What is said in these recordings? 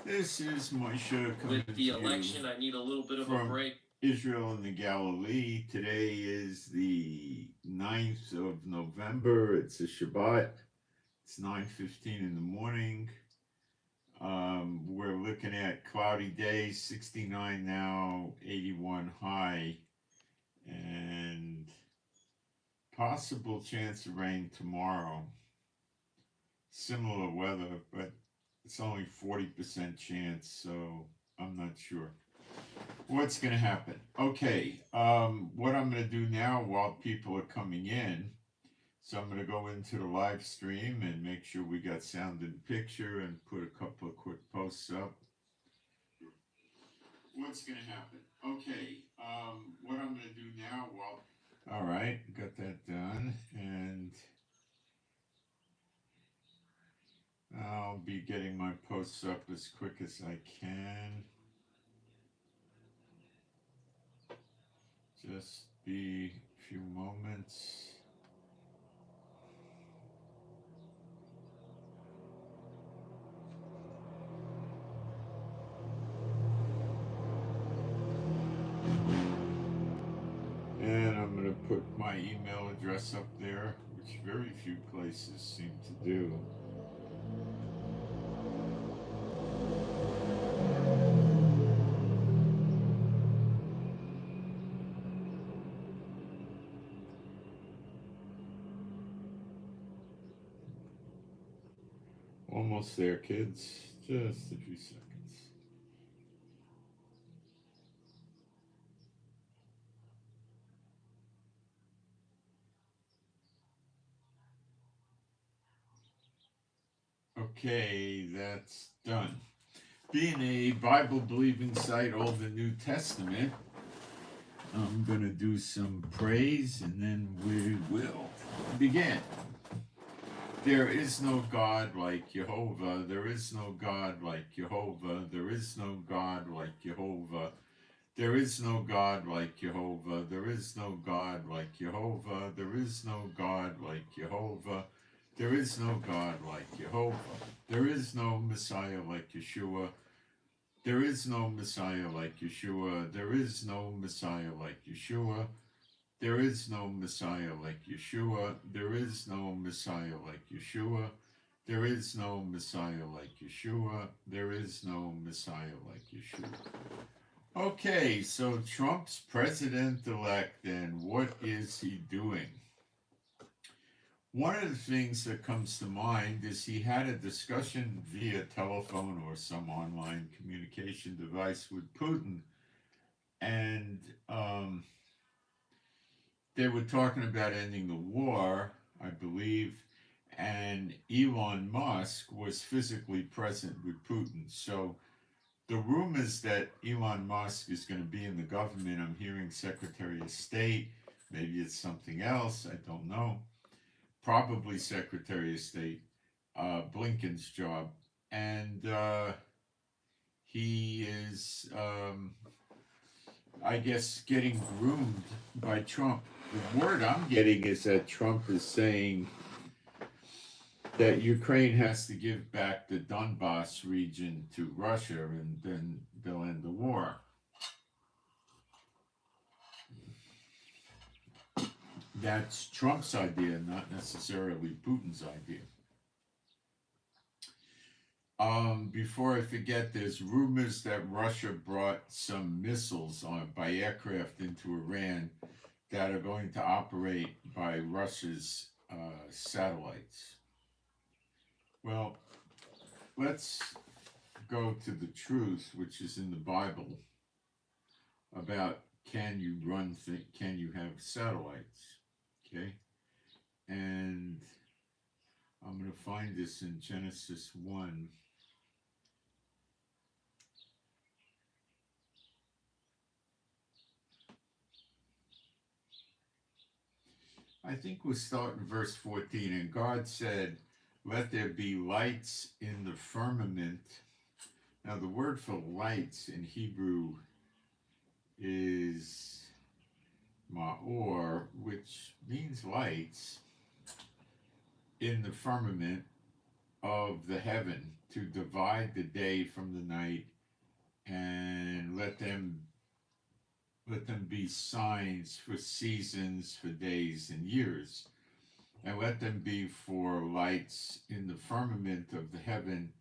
This is Moshe coming With the to you election, I need a little bit of a from break. Israel and the Galilee. Today is the 9th of November. It's a Shabbat. It's 9:15 in the morning. We're looking at cloudy days, 69 now, 81 high, and possible chance of rain tomorrow. Similar weather, but it's only 40% chance, so I'm not sure what's going to happen. Okay, what I'm going to do now while people are coming in, so I'm going to go into the live stream and make sure we got sound and picture and put a couple of quick posts up. What's going to happen? Okay, what I'm going to do now while... All right, got that done, and I'll be getting my posts up as quick as I can. Just be a few moments. And I'm going to put my email address up there, which very few places seem to do. Almost there, kids. Just a few seconds. Okay, that's done. Being a Bible-believing site, Old and New Testament, I'm going to do some praise and then we will begin. There is no God like Jehovah. There is no God like Jehovah. There is no God like Jehovah. There is no God like Jehovah. There is no God like Jehovah. There is no God like Jehovah. There is no God like Jehovah. There is no Messiah like Yeshua. There is no Messiah like Yeshua. There is no Messiah like Yeshua. There is no Messiah like Yeshua. There is no Messiah like Yeshua. There is no Messiah like Yeshua. There is no Messiah like Yeshua. Okay, so Trump's president-elect, and what is he doing? One of the things that comes to mind is he had a discussion via telephone or some online communication device with Putin, and they were talking about ending the war, I believe, and Elon Musk was physically present with Putin. So the rumors that Elon Musk is going to be in the government, I'm hearing Secretary of State, maybe it's something else, I don't know. Probably Secretary of State, Blinken's job. And he is, I guess, getting groomed by Trump. The word I'm getting is that Trump is saying that Ukraine has to give back the Donbass region to Russia and then they'll end the war. That's Trump's idea, not necessarily Putin's idea. Before I forget, there's rumors that Russia brought some missiles by aircraft into Iran that are going to operate by Russia's satellites. Well, let's go to the truth, which is in the Bible, about can you have satellites, okay? And I'm going to find this in Genesis 1. I think we'll start in verse 14. And God said, let there be lights in the firmament. Now, the word for lights in Hebrew is ma'or, which means lights in the firmament. of the heaven to divide the day from the night, and let them be signs for seasons, for days and years, and let them be for lights in the firmament of the heaven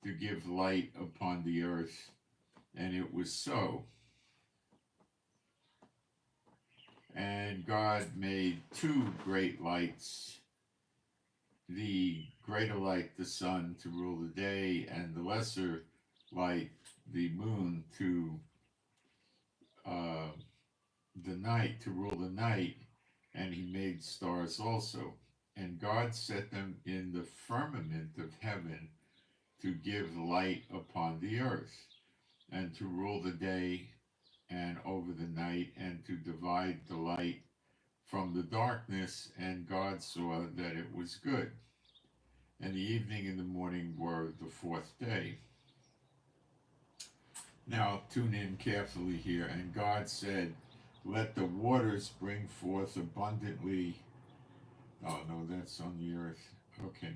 to give light upon the earth. And it was so. And God made two great lights, the greater light, the sun, to rule the day, and the lesser light, the moon, to the night, to rule the night. And he made stars also. And God set them in the firmament of heaven to give light upon the earth, and to rule the day and over the night, and to divide the light from the darkness. And God saw that it was good. And the evening and the morning were the fourth day. Now tune in carefully here. And God said, let the waters bring forth abundantly. Oh no, that's on the earth. Okay.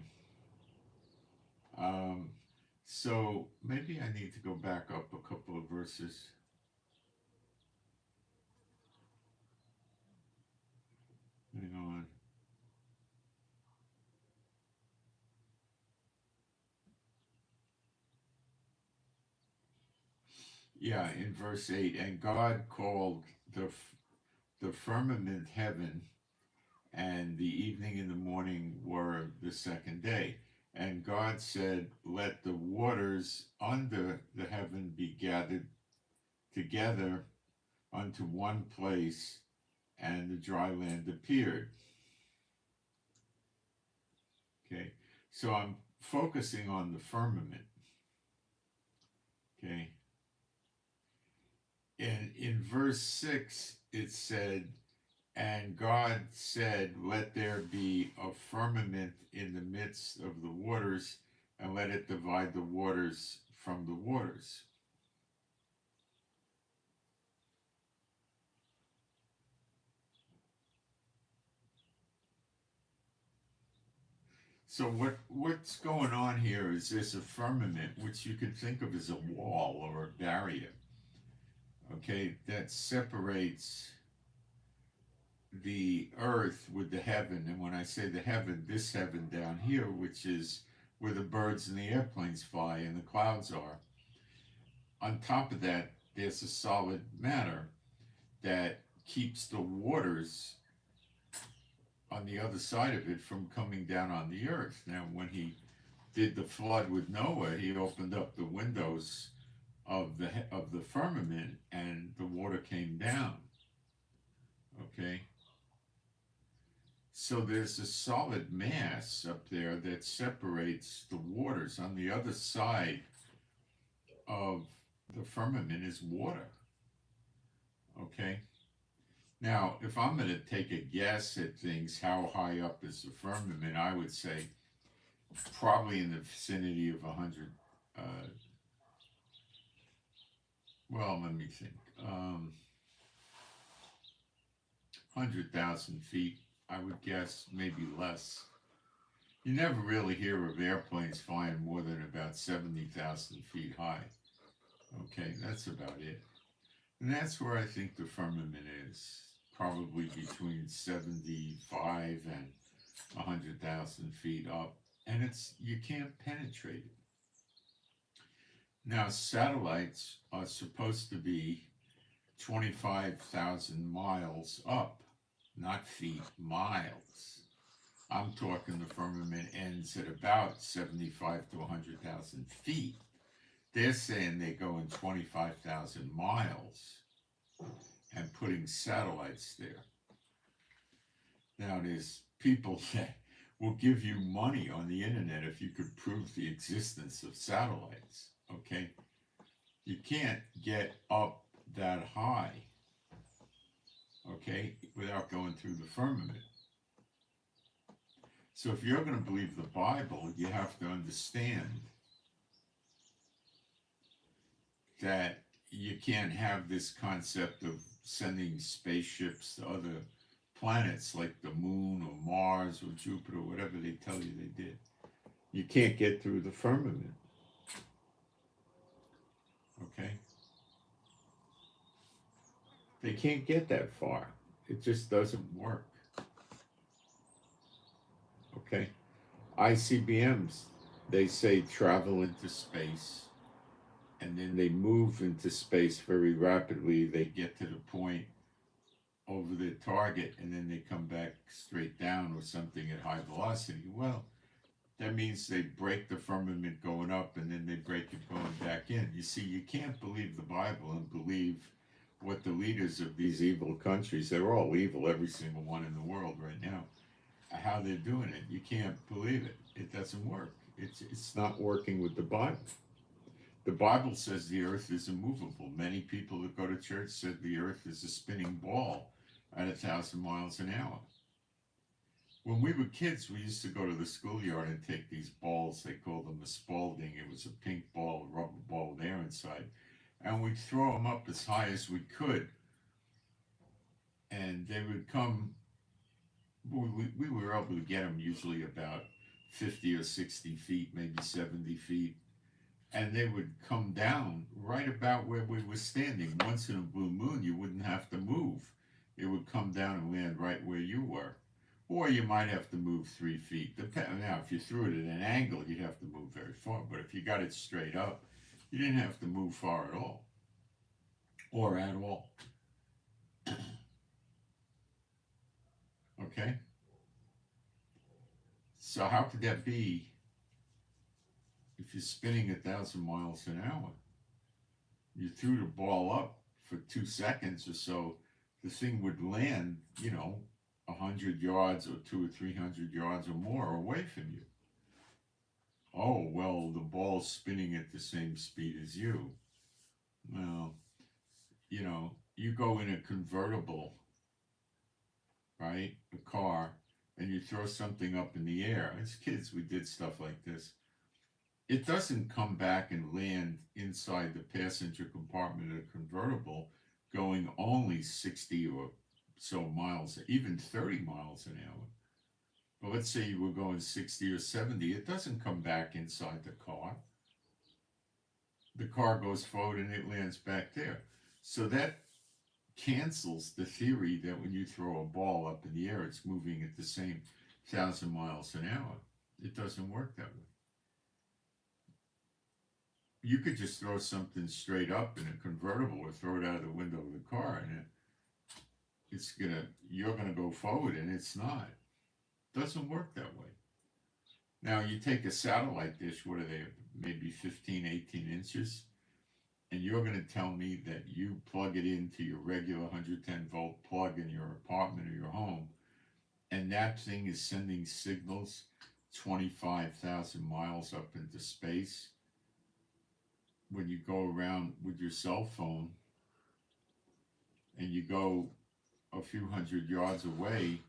So maybe I need to go back up a couple of verses. Hang on. Yeah, in verse 8, and God called the firmament heaven, and the evening and the morning were the second day. And God said, let the waters under the heaven be gathered together unto one place, and the dry land appeared. Okay, so I'm focusing on the firmament. Okay, and in verse 6 it said, and God said, let there be a firmament in the midst of the waters, and let it divide the waters from the waters. So what's going on here is there's a firmament, which you could think of as a wall or a barrier, okay, that separates the earth with the heaven. And when I say the heaven, this heaven down here, which is where the birds and the airplanes fly and the clouds are. On top of that, there's a solid matter that keeps the waters on the other side of it from coming down on the earth. Now, when he did the flood with Noah, he opened up the windows of the firmament, and the water came down. Okay, so there's a solid mass up there that separates the waters. On the other side of the firmament is water. Okay, now if I'm going to take a guess at things, how high up is the firmament, I would say probably in the vicinity of 100. Well, let me think. 100,000 feet, I would guess, maybe less. You never really hear of airplanes flying more than about 70,000 feet high. Okay, that's about it. And that's where I think the firmament is, probably between 75 and 100,000 feet up. And you can't penetrate it. Now, satellites are supposed to be 25,000 miles up, not feet, miles. I'm talking the firmament ends at about 75 to 100,000 feet. They're saying they're going 25,000 miles and putting satellites there. Now, there's people that will give you money on the internet if you could prove the existence of satellites, okay? You can't get up that high, okay, without going through the firmament. So if you're going to believe the Bible, you have to understand that you can't have this concept of sending spaceships to other planets like the moon or Mars or Jupiter, whatever they tell you they did. You can't get through the firmament. Okay? They can't get that far. It just doesn't work. Okay? ICBMs, they say travel into space, and then they move into space very rapidly. They get to the point over their target, and then they come back straight down or something at high velocity. Well, that means they break the firmament going up, and then they break it going back in. You see, you can't believe the Bible and believe what the leaders of these evil countries, they're all evil, every single one in the world right now, how they're doing it. You can't believe it. It doesn't work. It's not working with the Bible. The Bible says the earth is immovable. Many people that go to church said the earth is a spinning ball at 1,000 miles an hour. When we were kids, we used to go to the schoolyard and take these balls. They called them a Spalding. It was a pink ball, a rubber ball with air inside. And we'd throw them up as high as we could. And they would come, we were able to get them usually about 50 or 60 feet, maybe 70 feet. And they would come down right about where we were standing. Once in a blue moon, you wouldn't have to move. It would come down and land right where you were. Or you might have to move 3 feet. Now, if you threw it at an angle, you'd have to move very far. But if you got it straight up, you didn't have to move far at all. Or at all. Okay? So how could that be if you're spinning 1,000 miles an hour? You threw the ball up for 2 seconds or so, the thing would land, 100 yards or 200 or 300 yards or more away from you. Oh, well, the ball's spinning at the same speed as you. Well, you go in a convertible, right? A car, and you throw something up in the air. As kids, we did stuff like this. It doesn't come back and land inside the passenger compartment of a convertible going only 60 or so miles, even 30 miles an hour. But let's say you were going 60 or 70, it doesn't come back inside the car. The car goes forward and it lands back there. So that cancels the theory that when you throw a ball up in the air, it's moving at the same 1,000 miles an hour. It doesn't work that way. You could just throw something straight up in a convertible or throw it out of the window of the car, and you're gonna go forward, and it's not. It doesn't work that way. Now you take a satellite dish, what are they, maybe 15, 18 inches, and you're gonna tell me that you plug it into your regular 110 volt plug in your apartment or your home, and that thing is sending signals 25,000 miles up into space. When you go around with your cell phone and you go a few hundred yards away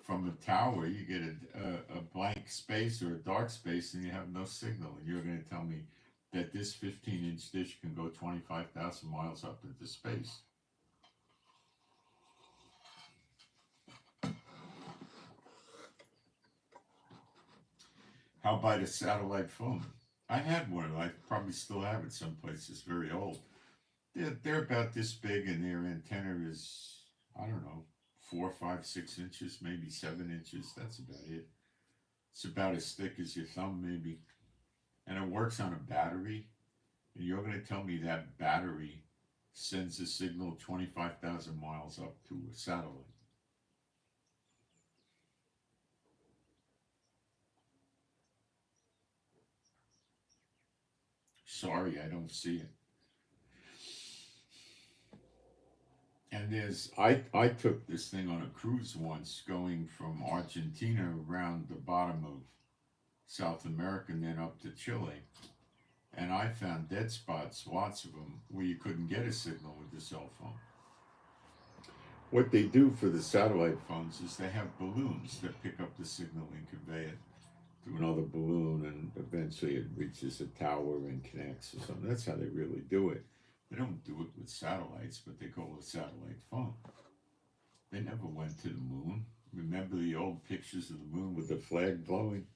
from a tower, you get a blank space or a dark space and you have no signal. And you're going to tell me that this 15-inch dish can go 25,000 miles up into space. How about a satellite phone? I had one. I probably still have it someplace. It's very old. They're about this big, and their antenna is, I don't know, 4, 5, 6 inches, maybe 7 inches. That's about it. It's about as thick as your thumb, maybe. And it works on a battery. And you're going to tell me that battery sends a signal 25,000 miles up to a satellite. Sorry, I don't see it. And I took this thing on a cruise once going from Argentina around the bottom of South America and then up to Chile. And I found dead spots, lots of them, where you couldn't get a signal with the cell phone. What they do for the satellite phones is they have balloons that pick up the signal and convey it to another balloon, and eventually it reaches a tower and connects or something. That's how they really do it. They don't do it with satellites, but they call it a satellite phone. They never went to the moon. Remember the old pictures of the moon with the flag blowing?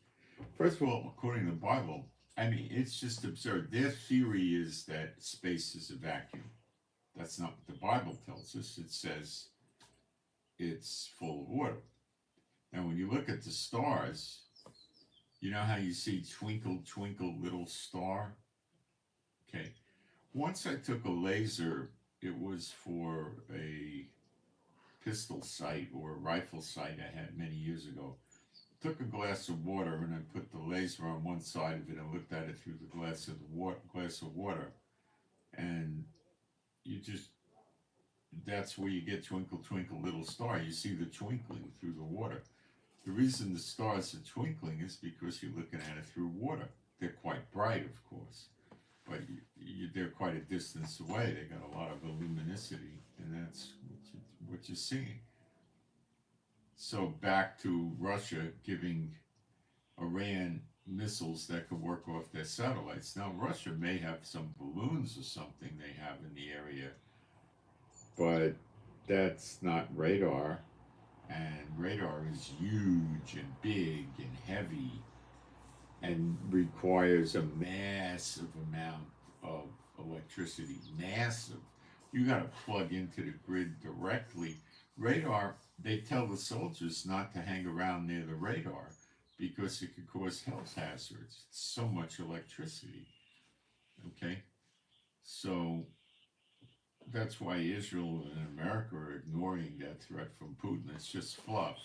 First of all, according to the Bible, I mean, it's just absurd. Their theory is that space is a vacuum. That's not what the Bible tells us. It says it's full of water. Now, when you look at the stars, you know how you see twinkle, twinkle, little star? Okay. Once I took a laser, it was for a pistol sight or a rifle sight I had many years ago. Took a glass of water and I put the laser on one side of it and looked at it through the glass of water, and you just that's where you get twinkle twinkle little star. You see the twinkling through the water. The reason the stars are twinkling is because you're looking at it through water. They're quite bright, of course, but they're quite a distance away. They got a lot of luminosity, and that's what you're seeing. So back to Russia giving Iran missiles that could work off their satellites. Now, Russia may have some balloons or something they have in the area, but that's not radar. And radar is huge and big and heavy and requires a massive amount of electricity. Massive. You got to plug into the grid directly. Radar, they tell the soldiers not to hang around near the radar because it could cause health hazards. It's so much electricity. Okay? So that's why Israel and America are ignoring that threat from Putin. It's just fluff.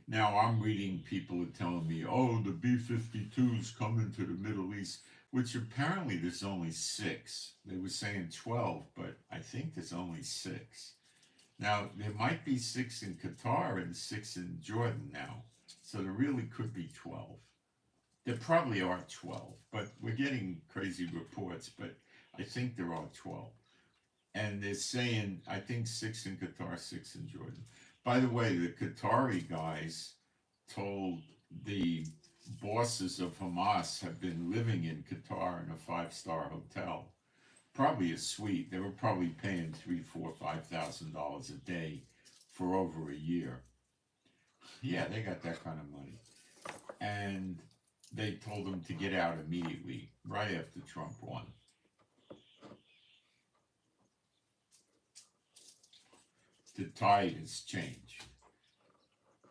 Now I'm reading people are telling me, oh, the B-52s coming to the Middle East, which apparently there's only 6. They were saying 12, but I think there's only 6. Now, there might be 6 in Qatar and 6 in Jordan now. So there really could be 12. There probably are 12, but we're getting crazy reports, but I think there are 12. And they're saying, I think 6 in Qatar, 6 in Jordan. By the way, the Qatari guys told the bosses of Hamas have been living in Qatar in a 5-star hotel. Probably a suite. They were probably paying $3,000, $4,000, $5,000 a day for over a year. Yeah, they got that kind of money. And they told them to get out immediately, right after Trump won. The tide has changed.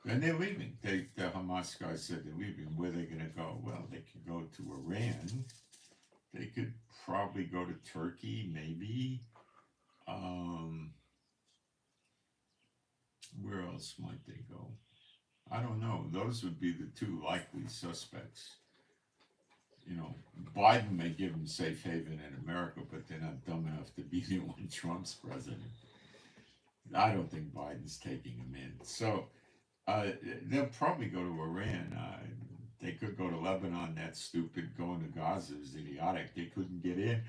And they're leaving. The Hamas guys said they're leaving. Where are they going to go? Well, they could go to Iran. They could probably go to Turkey, maybe. Where else might they go? I don't know. Those would be the 2 likely suspects. You know, Biden may give them safe haven in America, but they're not dumb enough to be there when Trump's president. I don't think Biden's taking them in. So they'll probably go to Iran. They could go to Lebanon. That's stupid. Going to Gaza is idiotic. They couldn't get in.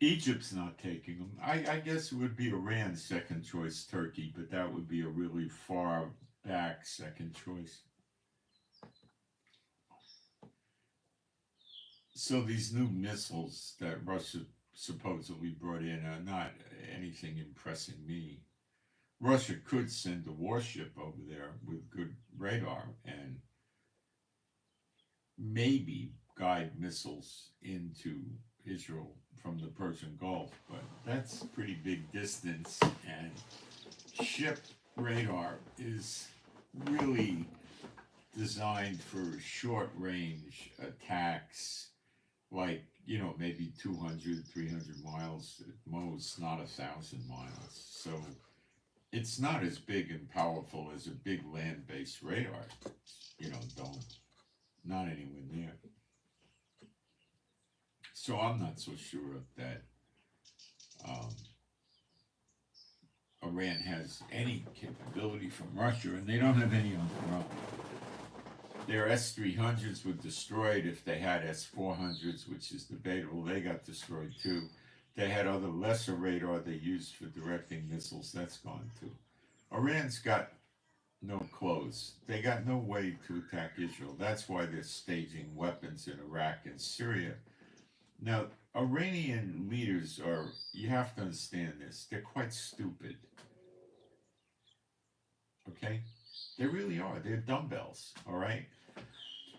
Egypt's not taking them. I guess it would be Iran's second choice, Turkey, but that would be a really far back second choice. So these new missiles that Russia supposedly brought in are not anything impressing me. Russia could send a warship over there with good radar and maybe guide missiles into Israel from the Persian Gulf, but that's a pretty big distance, and ship radar is really designed for short range attacks, like, you know, maybe 200, 300 miles at most, not 1,000 miles. So it's not as big and powerful as a big land-based radar. You know, not anywhere near. So I'm not so sure that Iran has any capability from Russia, and they don't have any on their own. Their S-300s were destroyed. If they had S-400s, which is debatable, they got destroyed too. They had other lesser radar they used for directing missiles. That's gone too. Iran's got no clothes. They got no way to attack Israel. That's why they're staging weapons in Iraq and Syria. Now, Iranian leaders are, you have to understand this, they're quite stupid. Okay? They really are. They're dumbbells, all right?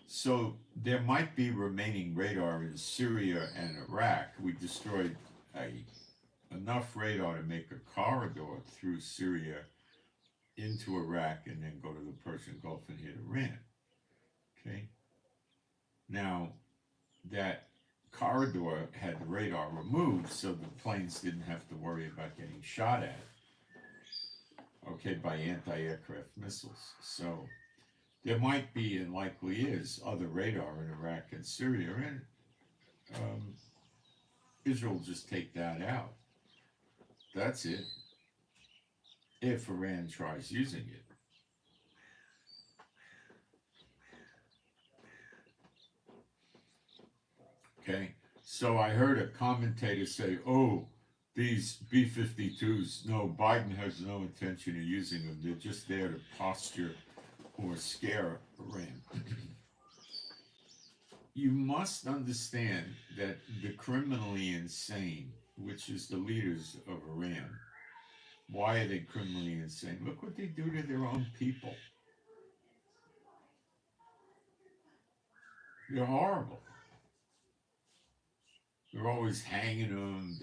So there might be remaining radar in Syria and Iraq. We destroyed enough radar to make a corridor through Syria into Iraq and then go to the Persian Gulf and hit Iran. Okay? Now, that corridor had the radar removed so the planes didn't have to worry about getting shot at, okay, by anti-aircraft missiles. So there might be, and likely is, other radar in Iraq and Syria, and Israel will just take that out. That's it. If Iran tries using it. Okay, so I heard a commentator say, oh, these B-52s, no, Biden has no intention of using them. They're just there to posture or scare Iran. You must understand that the criminally insane, which is the leaders of Iran, why are they criminally insane? Look what they do to their own people. They're horrible. They're always hanging them.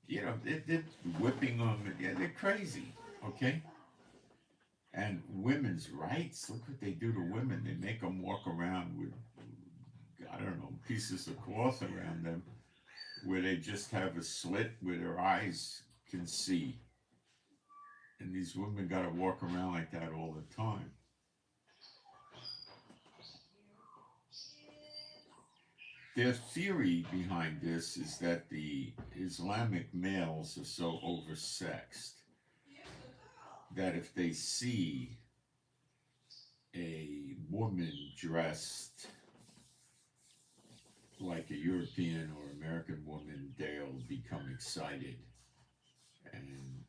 They're whipping them. Yeah, they're crazy. Okay. And women's rights. Look what they do to women. They make them walk around with, I don't know, pieces of cloth around them, where they just have a slit where their eyes can see. And these women got to walk around like that all the time. Their theory behind this is that the Islamic males are so oversexed that if they see a woman dressed like a European or American woman, they'll become excited. And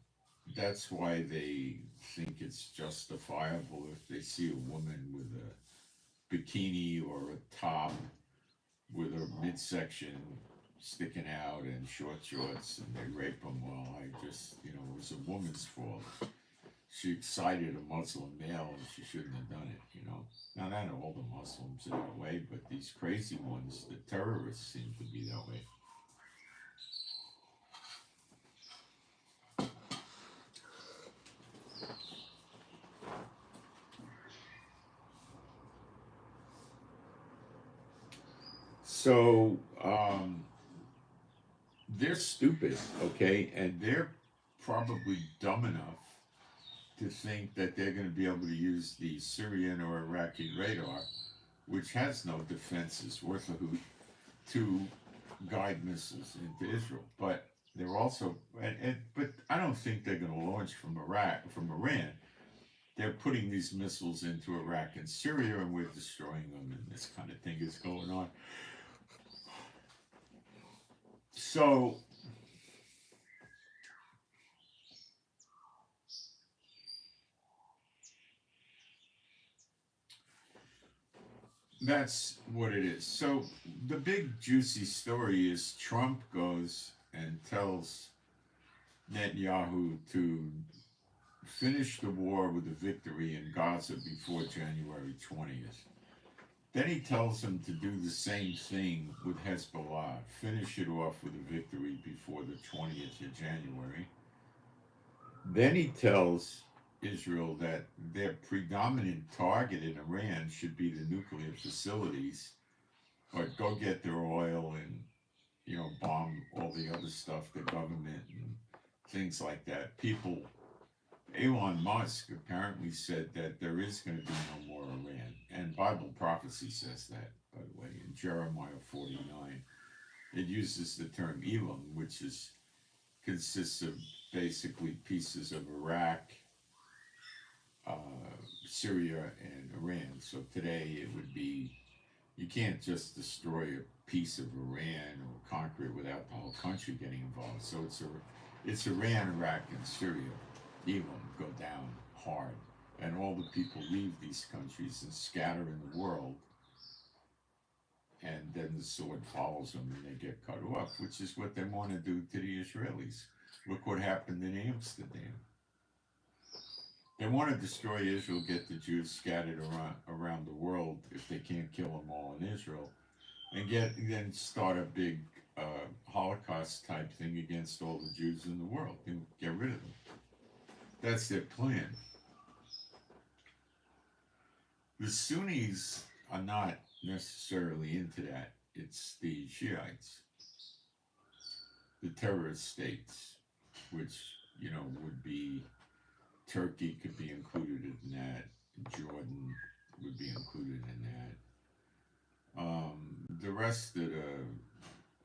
that's why they think it's justifiable if they see a woman with a bikini or a top with her midsection sticking out and short shorts, and they rape them. Well, it was a woman's fault. She excited a Muslim male, and she shouldn't have done it, Now, not all the Muslims are that way, but these crazy ones, the terrorists, seem to be that way. So, they're stupid, okay? And they're probably dumb enough to think that they're going to be able to use the Syrian or Iraqi radar, which has no defenses worth a hoot, to guide missiles into Israel. But they're also, but I don't think they're going to launch from Iran. They're putting these missiles into Iraq and Syria, and we're destroying them, and this kind of thing is going on. So, that's what it is. So, the big juicy story is Trump goes and tells Netanyahu to finish the war with a victory in Gaza before January 20th. Then he tells him to do the same thing with Hezbollah, finish it off with a victory before the 20th of January. Then he tells Israel that their predominant target in Iran should be the nuclear facilities, but go get their oil and, bomb all the other stuff, the government and things like that. Elon Musk apparently said that there is going to be no more Iran. And Bible prophecy says that, by the way, in Jeremiah 49. It uses the term Elam, which consists of basically pieces of Iraq, Syria, and Iran. So today it would be, you can't just destroy a piece of Iran or conquer it without the whole country getting involved. So it's Iran, Iraq, and Syria. Elam go down hard, and all the people leave these countries and scatter in the world, and then the sword follows them and they get cut off, which is what they want to do to the Israelis. Look what happened in Amsterdam. They want to destroy Israel, get the Jews scattered around the world if they can't kill them all in Israel, and then start a big Holocaust type thing against all the Jews in the world and get rid of them. That's their plan. The Sunnis are not necessarily into that. It's the Shiites, the terrorist states, which would be Turkey could be included in that. Jordan would be included in that. The rest of the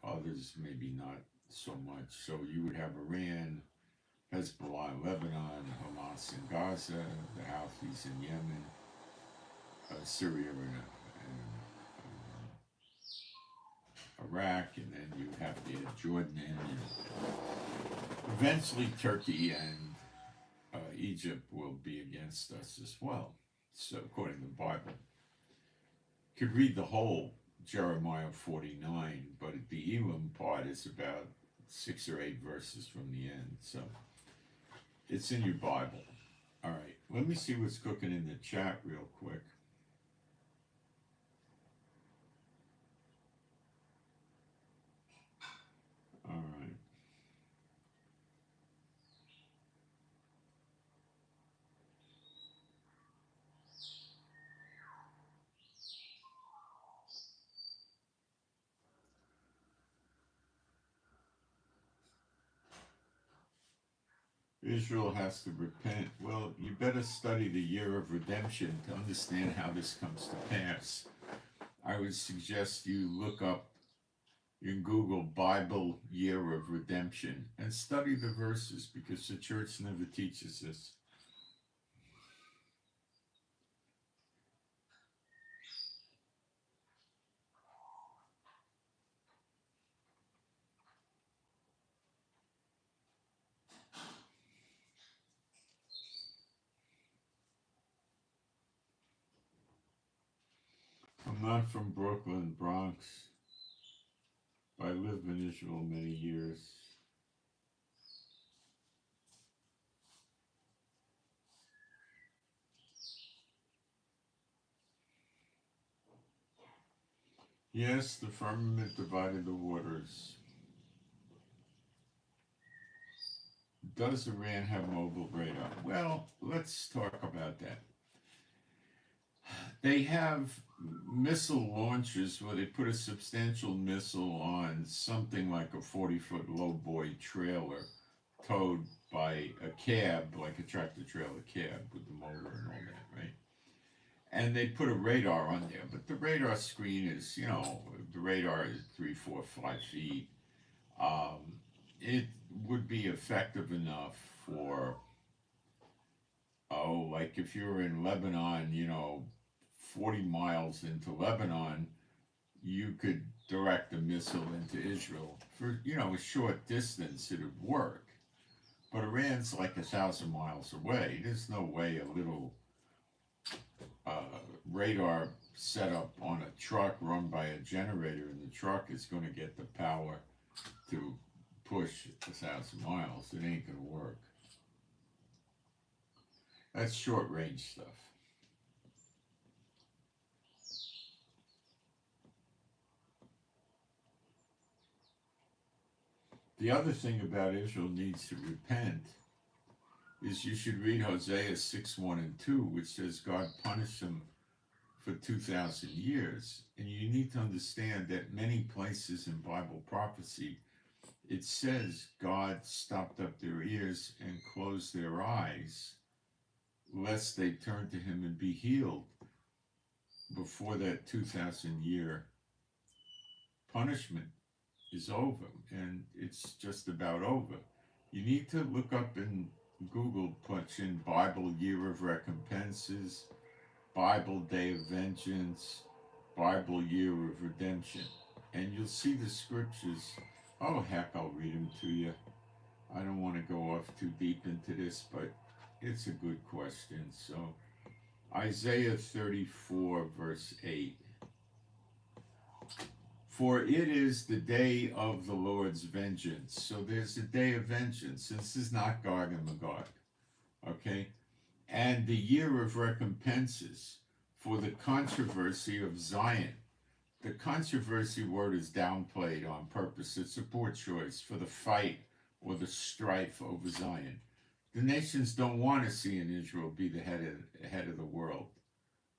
others maybe not so much. So you would have Iran, Hezbollah in Lebanon, Hamas in Gaza, the Houthis in Yemen, Syria and Iraq, and then you have to add Jordan in, and eventually Turkey and Egypt will be against us as well. So according to the Bible, you could read the whole Jeremiah 49, but the Elam part is about 6 or 8 verses from the end. So it's in your Bible. All right, let me see what's cooking in the chat real quick. All right. Israel has to repent. Well, you better study the year of redemption to understand how this comes to pass. I would suggest you look up in Google Bible year of redemption and study the verses, because the church never teaches this. I'm not from Brooklyn, Bronx. I lived in Israel many years. Yes, the firmament divided the waters. Does Iran have mobile radar? Well, let's talk about that. They have missile launchers where they put a substantial missile on something like a 40-foot lowboy trailer towed by a cab, like a tractor trailer cab with the motor and all that, right? And they put a radar on there, but the radar screen is, the radar is 3, 4, 5 feet. It would be effective enough for, like if you're in Lebanon, 40 miles into Lebanon, you could direct a missile into Israel for, a short distance. It would work. But Iran's like 1,000 miles away. There's no way a little radar set up on a truck run by a generator in the truck is going to get the power to push 1,000 miles. It ain't going to work. That's short range stuff. The other thing about Israel needs to repent is you should read Hosea 6, 1 and 2, which says God punished them for 2,000 years. And you need to understand that many places in Bible prophecy, it says God stopped up their ears and closed their eyes, lest they turn to him and be healed before that 2,000 year punishment is over. And it's just about over. You need to look up in Google, punch in Bible Year of Recompenses, Bible Day of Vengeance, Bible Year of Redemption, and you'll see the scriptures. Oh heck, I'll read them to you. I don't want to go off too deep into this, but it's a good question. So Isaiah 34 verse 8. For it is the day of the Lord's vengeance. So there's a day of vengeance. This is not Gog and Magog. Okay? and the year of recompenses for the controversy of Zion. The controversy word is downplayed on purpose. It's a poor choice for the fight or the strife over Zion. The nations don't want to see in Israel be the head of the world.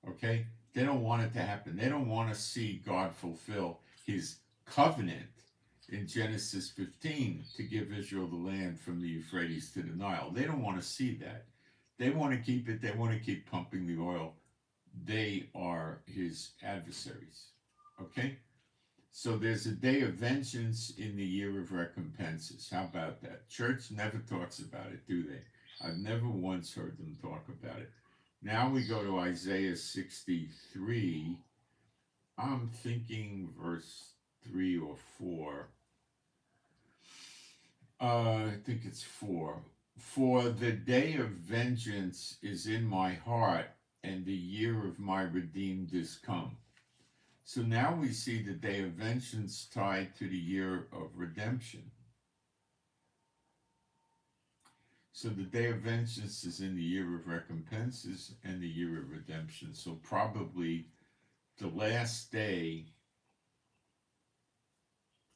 Okay? They don't want it to happen. They don't want to see God fulfill his covenant in Genesis 15 to give Israel the land from the Euphrates to the Nile. They don't want to see that. They want to keep it. They want to keep pumping the oil. They are his adversaries. Okay? So there's a day of vengeance in the year of recompenses. How about that? Church never talks about it, do they? I've never once heard them talk about it. Now we go to Isaiah 63. I'm thinking verse 3 or 4. I think it's 4. For the day of vengeance is in my heart, and the year of my redeemed is come. So now we see the day of vengeance tied to the year of redemption. So the day of vengeance is in the year of recompenses and the year of redemption. So probably the last day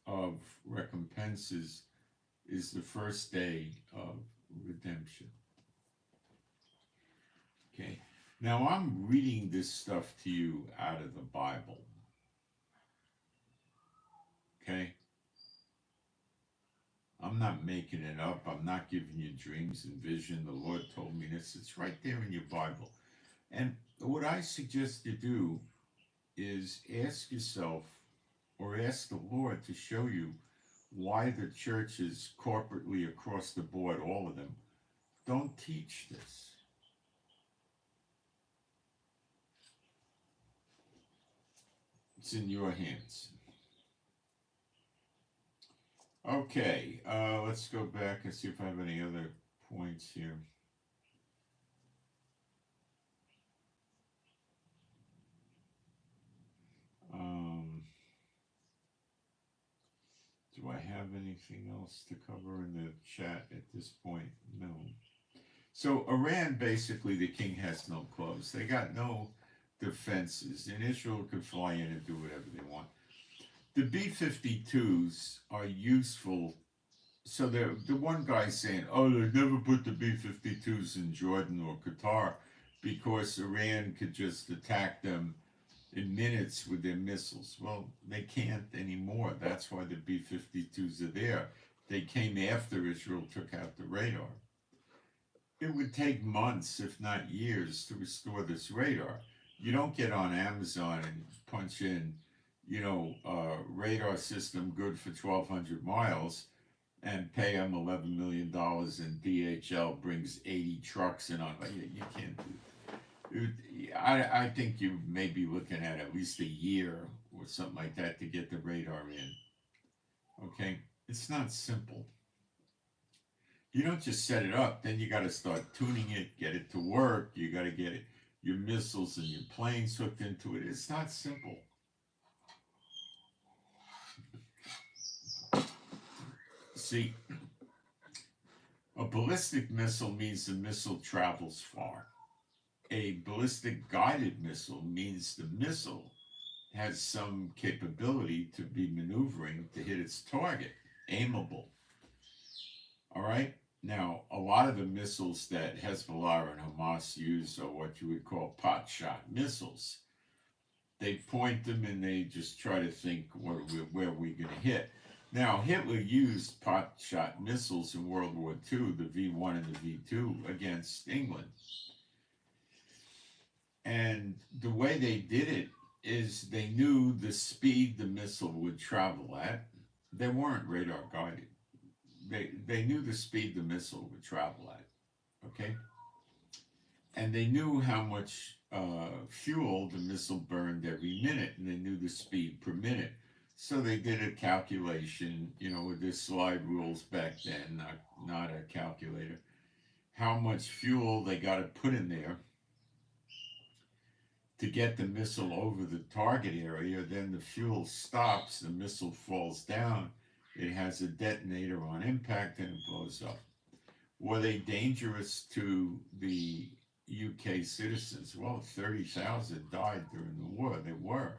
of recompenses is the first day of redemption. Okay. Now I'm reading this stuff to you out of the Bible. Okay? I'm not making it up. I'm not giving you dreams and vision. The Lord told me this. It's right there in your Bible. And what I suggest you do is ask yourself or ask the Lord to show you why the churches corporately across the board, all of them, don't teach this. It's in your hands. Okay, let's go back and see if I have any other points here. Do I have anything else to cover in the chat at this point? No. So Iran, basically, the king has no clothes. They got no defenses, and Israel could fly in and do whatever they want. The B-52s are useful. So the one guy saying, oh, they never put the B-52s in Jordan or Qatar because Iran could just attack them in minutes with their missiles. Well, they can't anymore. That's why the B-52s are there. They came after Israel took out the radar. It would take months, if not years, to restore this radar. You don't get on Amazon and punch in, radar system good for 1,200 miles and pay them $11 million and DHL brings 80 trucks in on. You can't do that. I think you may be looking at least a year or something like that to get the radar in. Okay? It's not simple. You don't just set it up, then you got to start tuning it, get it to work. You got to get it, your missiles and your planes hooked into it. It's not simple. See, a ballistic missile means the missile travels far. A ballistic guided missile means the missile has some capability to be maneuvering to hit its target, aimable. All right? Now, a lot of the missiles that Hezbollah and Hamas use are what you would call pot shot missiles. They point them and they just try to think where we're going to hit. Now, Hitler used pot shot missiles in World War II, the V1 and the V2, against England. And the way they did it is they knew the speed the missile would travel at. They weren't radar guided. They knew the speed the missile would travel at, okay? And they knew how much fuel the missile burned every minute, and they knew the speed per minute. So they did a calculation, with the slide rules back then, not a calculator, how much fuel they got to put in there to get the missile over the target area. Then the fuel stops, the missile falls down, it has a detonator on impact, and it blows up. Were they dangerous to the UK citizens. Well, 30,000 died during the war. They were.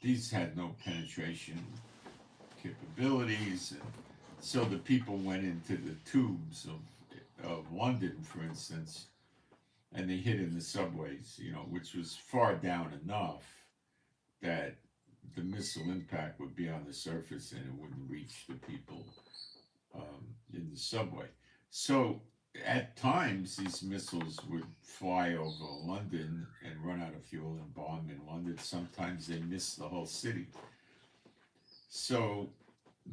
These had no penetration capabilities, and so the people went into the tubes of London, for instance, and they hid in the subways, which was far down enough that the missile impact would be on the surface and it wouldn't reach the people in the subway. So at times, these missiles would fly over London and run out of fuel and bomb in London. Sometimes they missed the whole city. So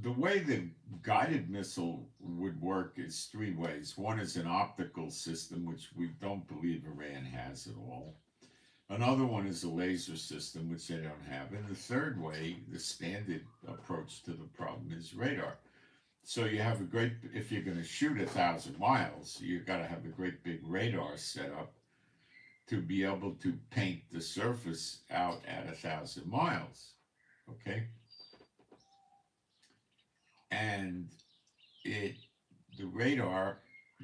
the way the guided missile would work is three ways. One is an optical system, which we don't believe Iran has at all. Another one is a laser system, which they don't have. And the third way, the standard approach to the problem, is radar. So you have if you're going to shoot 1,000 miles, you've got to have a great big radar set up to be able to paint the surface out at 1,000 miles. Okay? And the radar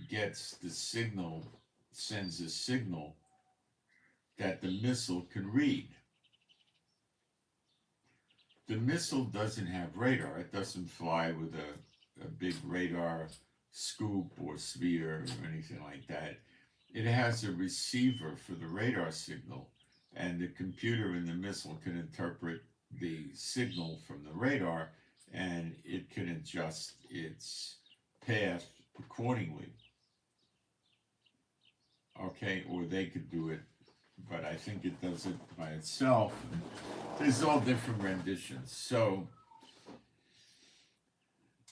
gets the signal, sends a signal that the missile can read. The missile doesn't have radar. It doesn't fly with a big radar scoop or sphere or anything like that. It has a receiver for the radar signal, and the computer in the missile can interpret the signal from the radar, and it can adjust its path accordingly. Okay, or they could do it, but I think it does it by itself. There's all different renditions. So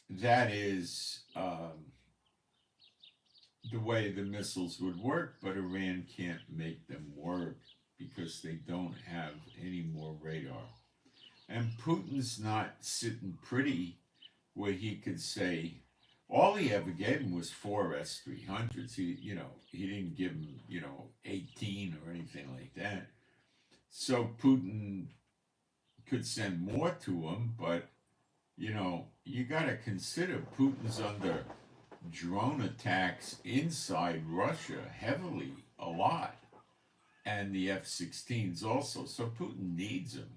that is the way the missiles would work, but Iran can't make them work because they don't have any more radar. And Putin's not sitting pretty where he could say, all he ever gave him was 4 S-300s. He didn't give him, 18 or anything like that. So Putin could send more to him, but, you got to consider Putin's under drone attacks inside Russia heavily, a lot, and the F-16s also. So Putin needs them.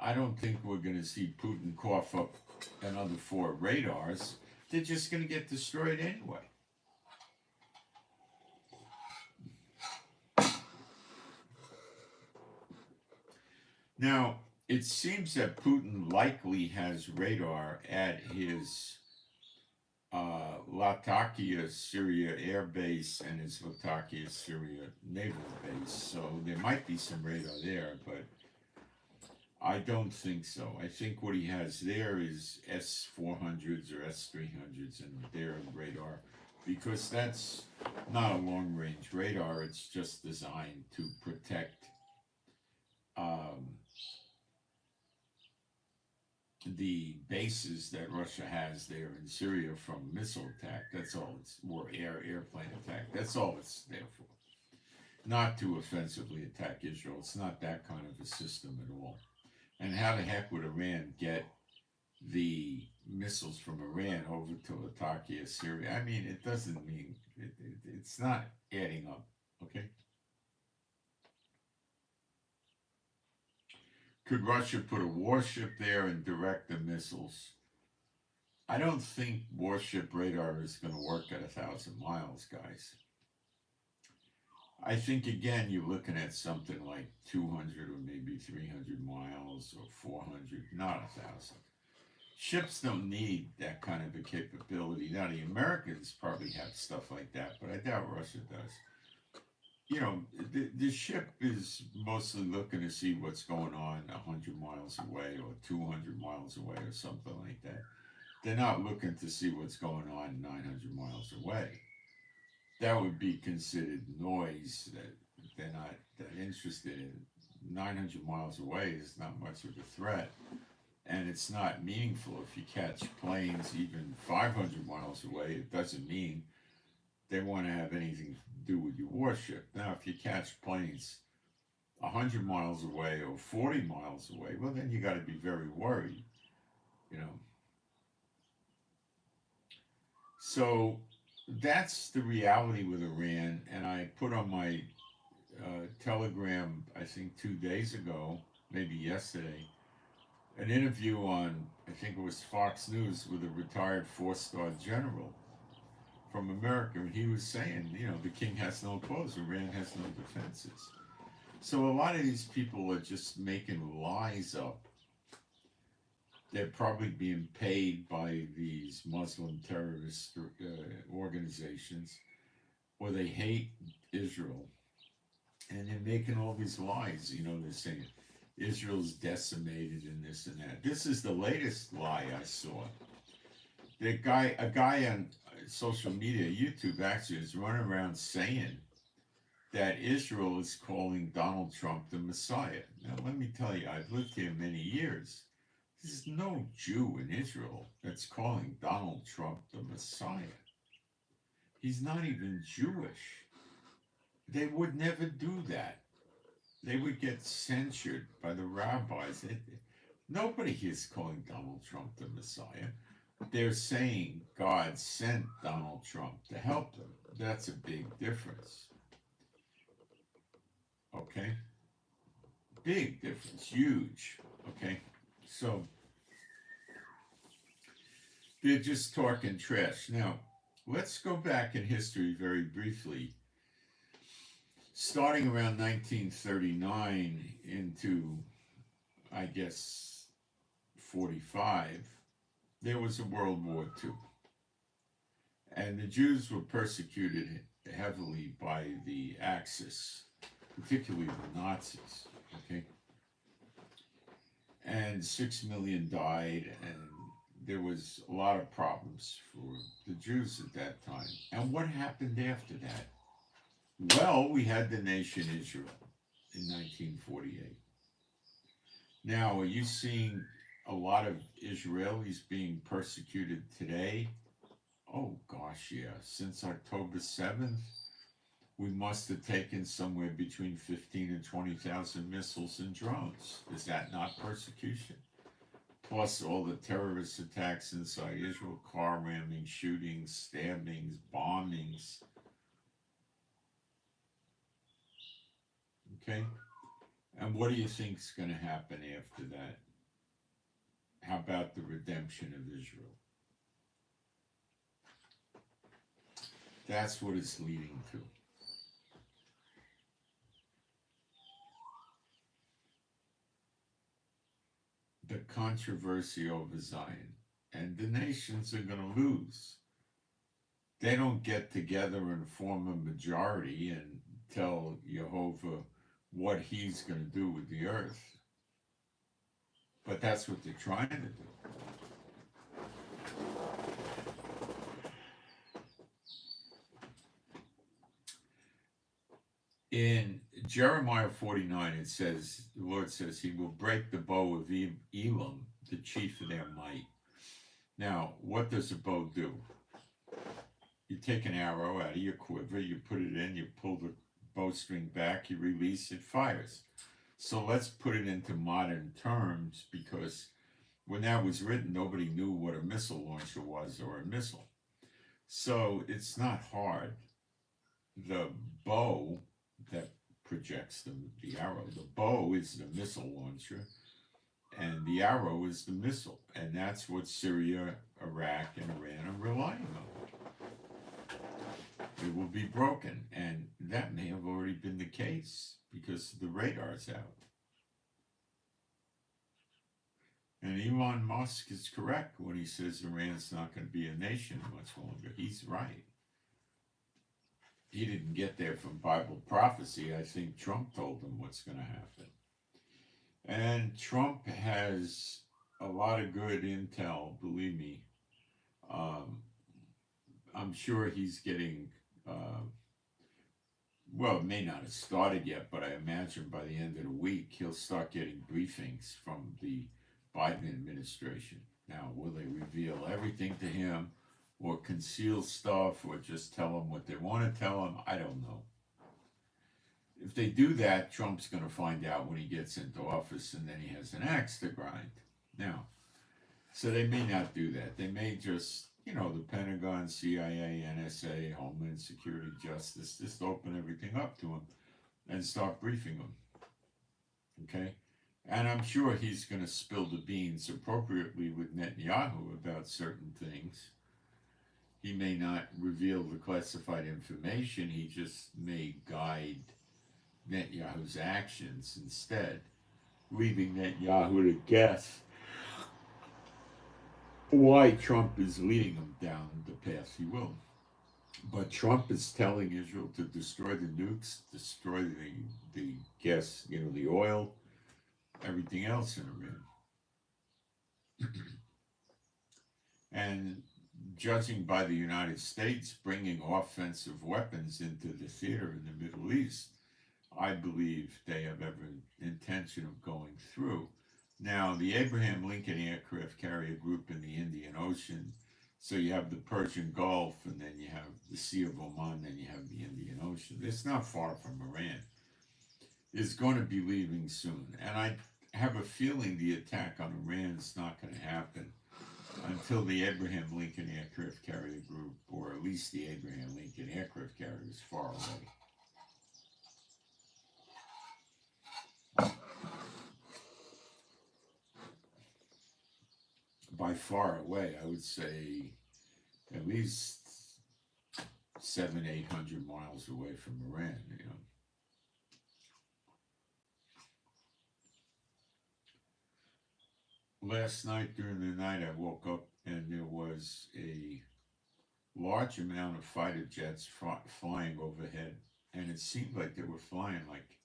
I don't think we're going to see Putin cough up another 4 radars. They're just going to get destroyed anyway. Now, it seems that Putin likely has radar at his Latakia, Syria air base and his Latakia, Syria naval base. So there might be some radar there, but I don't think so. I think what he has there is S-400s or S-300s in their radar, because that's not a long-range radar. It's just designed to protect the bases that Russia has there in Syria from missile attack. That's all or airplane attack. That's all it's there for. Not to offensively attack Israel. It's not that kind of a system at all. And how the heck would Iran get the missiles from Iran over to Latakia, Syria? I mean, it doesn't mean, it's not adding up, okay? Could Russia put a warship there and direct the missiles? I don't think warship radar is going to work at 1,000 miles, guys. I think, again, you're looking at something like 200 or maybe 300 miles or 400, not 1,000. Ships don't need that kind of a capability. Now, the Americans probably have stuff like that, but I doubt Russia does. The ship is mostly looking to see what's going on 100 miles away or 200 miles away or something like that. They're not looking to see what's going on 900 miles away. That would be considered noise that they're not that interested in. 900 miles away is not much of a threat, and it's not meaningful. If you catch planes even 500 miles away, it doesn't mean they want to have anything to do with your warship. Now, if you catch planes 100 miles away or 40 miles away, well, then you got to be very worried, So that's the reality with Iran. And I put on my Telegram, I think 2 days ago, maybe yesterday, an interview on, I think it was Fox News, with a retired four-star general from America. And he was saying, the king has no clothes, Iran has no defenses. So a lot of these people are just making lies up. They're probably being paid by these Muslim terrorist organizations, or they hate Israel, and they're making all these lies. They're saying Israel's decimated and this and that. This is the latest lie I saw. A guy on social media, YouTube actually, is running around saying that Israel is calling Donald Trump the Messiah. Now, let me tell you, I've lived here many years. There's no Jew in Israel that's calling Donald Trump the Messiah. He's not even Jewish. They would never do that. They would get censured by the rabbis. Nobody here is calling Donald Trump the Messiah. They're saying God sent Donald Trump to help them. That's a big difference. Okay? Big difference. Huge. Okay? So, they're just talking trash. Now, let's go back in history very briefly. Starting around 1939 into, I guess, 45, there was a World War II. And the Jews were persecuted heavily by the Axis, particularly the Nazis, okay? And 6 million died, and there was a lot of problems for the Jews at that time. And what happened after that? Well, we had the nation Israel in 1948. Now, are you seeing a lot of Israelis being persecuted today? Oh gosh, yeah. Since October 7th, we must have taken somewhere between 15 and 20,000 missiles and drones. Is that not persecution? Plus all the terrorist attacks inside Israel, car ramming, shootings, stabbings, bombings. Okay? And what do you think is going to happen after that? How about the redemption of Israel? That's what it's leading to. The controversy over Zion. And the nations are going to lose. They don't get together and form a majority and tell Jehovah what he's going to do with the earth. But that's what they're trying to do. In Jeremiah 49, it says, the Lord says, he will break the bow of Elam, the chief of their might. Now, what does a bow do? You take an arrow out of your quiver, you put it in, you pull the bowstring back, you release, it fires. So let's put it into modern terms, because when that was written, nobody knew what a missile launcher was or a missile. So it's not hard. The bow that projects the arrow, the bow is the missile launcher, and the arrow is the missile. And that's what Syria, Iraq, and Iran are relying on. It will be broken, and that may have already been the case because the radar's out. And Elon Musk is correct when he says Iran's not going to be a nation much longer. He's right. He didn't get there from Bible prophecy. I think Trump told him what's going to happen. And Trump has a lot of good intel, believe me. I'm sure he's getting, well, it may not have started yet, but I imagine by the end of the week, he'll start getting briefings from the Biden administration. Now, will they reveal everything to him, or conceal stuff, or just tell him what they want to tell him? I don't know. If they do that, Trump's going to find out when he gets into office, and then he has an axe to grind. Now, so they may not do that. They may just, the Pentagon, CIA, NSA, Homeland Security, Justice, just open everything up to him and start briefing him. Okay? And I'm sure he's going to spill the beans appropriately with Netanyahu about certain things. He may not reveal the classified information, he just may guide Netanyahu's actions instead, leaving Netanyahu to guess why Trump is leading him down the path he will. But Trump is telling Israel to destroy the nukes, destroy the gas, the oil, everything else in Iran. And judging by the United States bringing offensive weapons into the theater in the Middle East, I believe they have every intention of going through. Now, the Abraham Lincoln aircraft carrier group in the Indian Ocean, so you have the Persian Gulf, and then you have the Sea of Oman, then you have the Indian Ocean. It's not far from Iran. It's going to be leaving soon. And I have a feeling the attack on Iran is not going to happen until the Abraham Lincoln aircraft carrier group, or at least the Abraham Lincoln aircraft carrier, is far away. By far away, I would say at least 700-800 miles away from Iran, Last night during the night, I woke up and there was a large amount of fighter jets flying overhead, and it seemed like they were flying like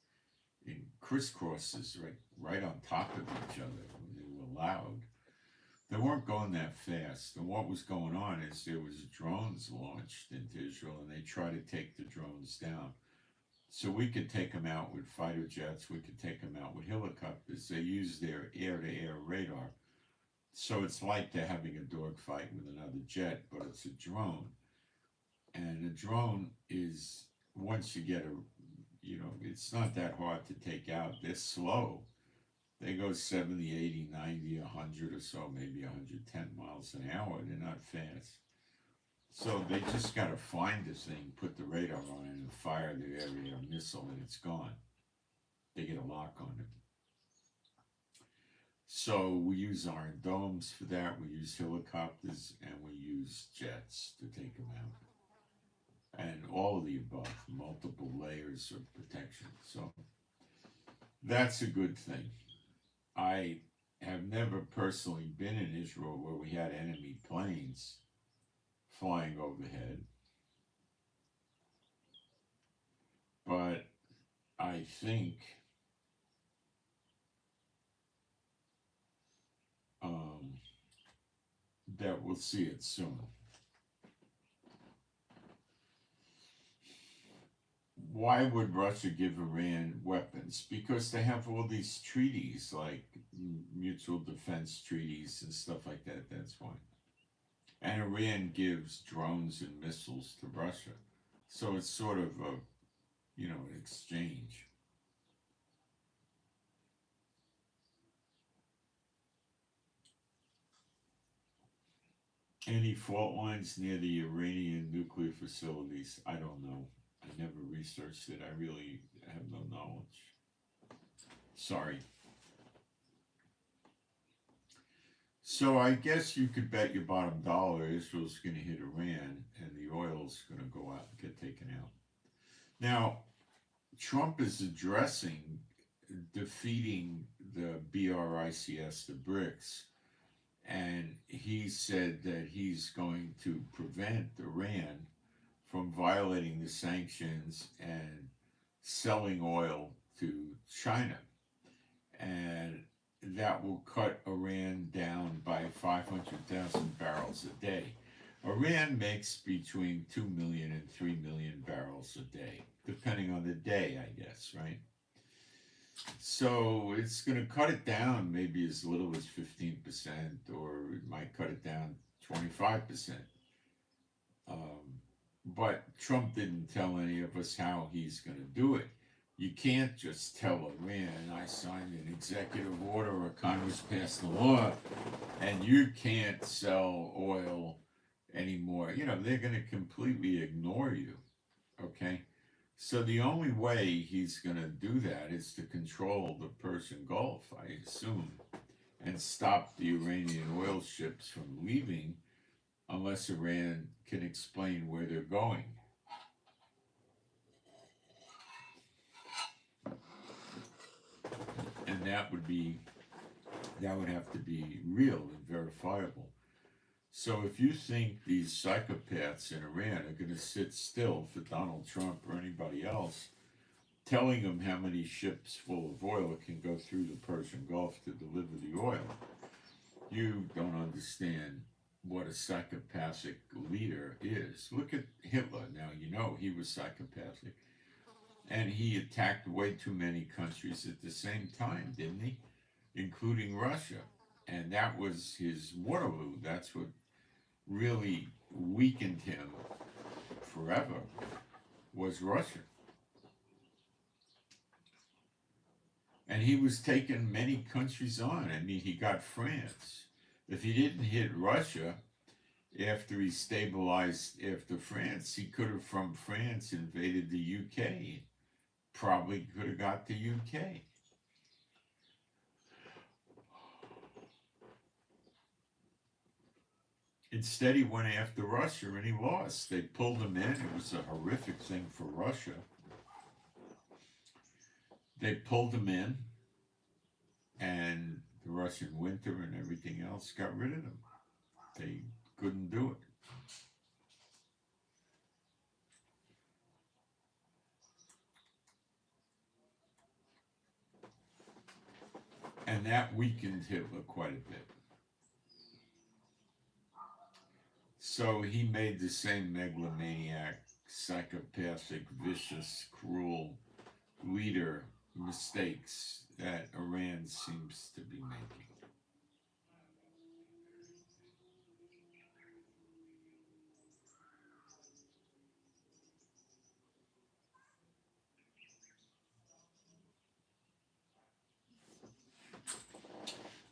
in crisscrosses, right on top of each other. They were loud. They weren't going that fast. And what was going on is there was drones launched into Israel, and they tried to take the drones down. So we could take them out with fighter jets. We could take them out with helicopters. They use their air-to-air radar. So it's like they're having a dogfight with another jet, but it's a drone. And a drone is, once you get it's not that hard to take out. They're slow. They go 70, 80, 90, 100 or so, maybe 110 miles an hour. They're not fast. So they just got to find the thing, put the radar on it, and fire the air-to-air missile, and it's gone. They get a lock on it. So we use Iron Domes for that. We use helicopters, and we use jets to take them out. And all of the above, multiple layers of protection. So that's a good thing. I have never personally been in Israel where we had enemy planes flying overhead. But I think that we'll see it soon. Why would Russia give Iran weapons? Because they have all these treaties, like mutual defense treaties and stuff like that. That's why. And Iran gives drones and missiles to Russia. So it's sort of an exchange. Any fault lines near the Iranian nuclear facilities? I don't know. I never researched it. I really have no knowledge. Sorry. So I guess you could bet your bottom dollar Israel's going to hit Iran and the oil's going to go out and get taken out. Now, Trump is addressing defeating the BRICS, the BRICS, and he said that he's going to prevent Iran from violating the sanctions and selling oil to China. And that will cut Iran down by 500,000 barrels a day. Iran makes between 2 million and 3 million barrels a day, depending on the day, I guess, right? So it's going to cut it down maybe as little as 15%, or it might cut it down 25%. But Trump didn't tell any of us how he's going to do it. You can't just tell Iran, I signed an executive order or Congress passed the law, and you can't sell oil anymore. You know, they're going to completely ignore you. Okay? So the only way he's going to do that is to control the Persian Gulf, I assume, and stop the Iranian oil ships from leaving unless Iran can explain where they're going. And that would have to be real and verifiable. So if you think these psychopaths in Iran are going to sit still for Donald Trump or anybody else, telling them how many ships full of oil can go through the Persian Gulf to deliver the oil, you don't understand what a psychopathic leader is. Look at Hitler. Now, you know he was psychopathic. And he attacked way too many countries at the same time, didn't he? Including Russia. And that was his Waterloo. That's what really weakened him forever, was Russia. And he was taking many countries on. I mean, he got France. If he didn't hit Russia after he stabilized after France, he could have, from France, invaded the UK. Probably could have got the UK. Instead, he went after Russia and he lost. They pulled him in. It was a horrific thing for Russia. They pulled him in, and the Russian winter and everything else got rid of him. They couldn't do it. And that weakened Hitler quite a bit. So he made the same megalomaniac, psychopathic, vicious, cruel leader mistakes that Iran seems to be making.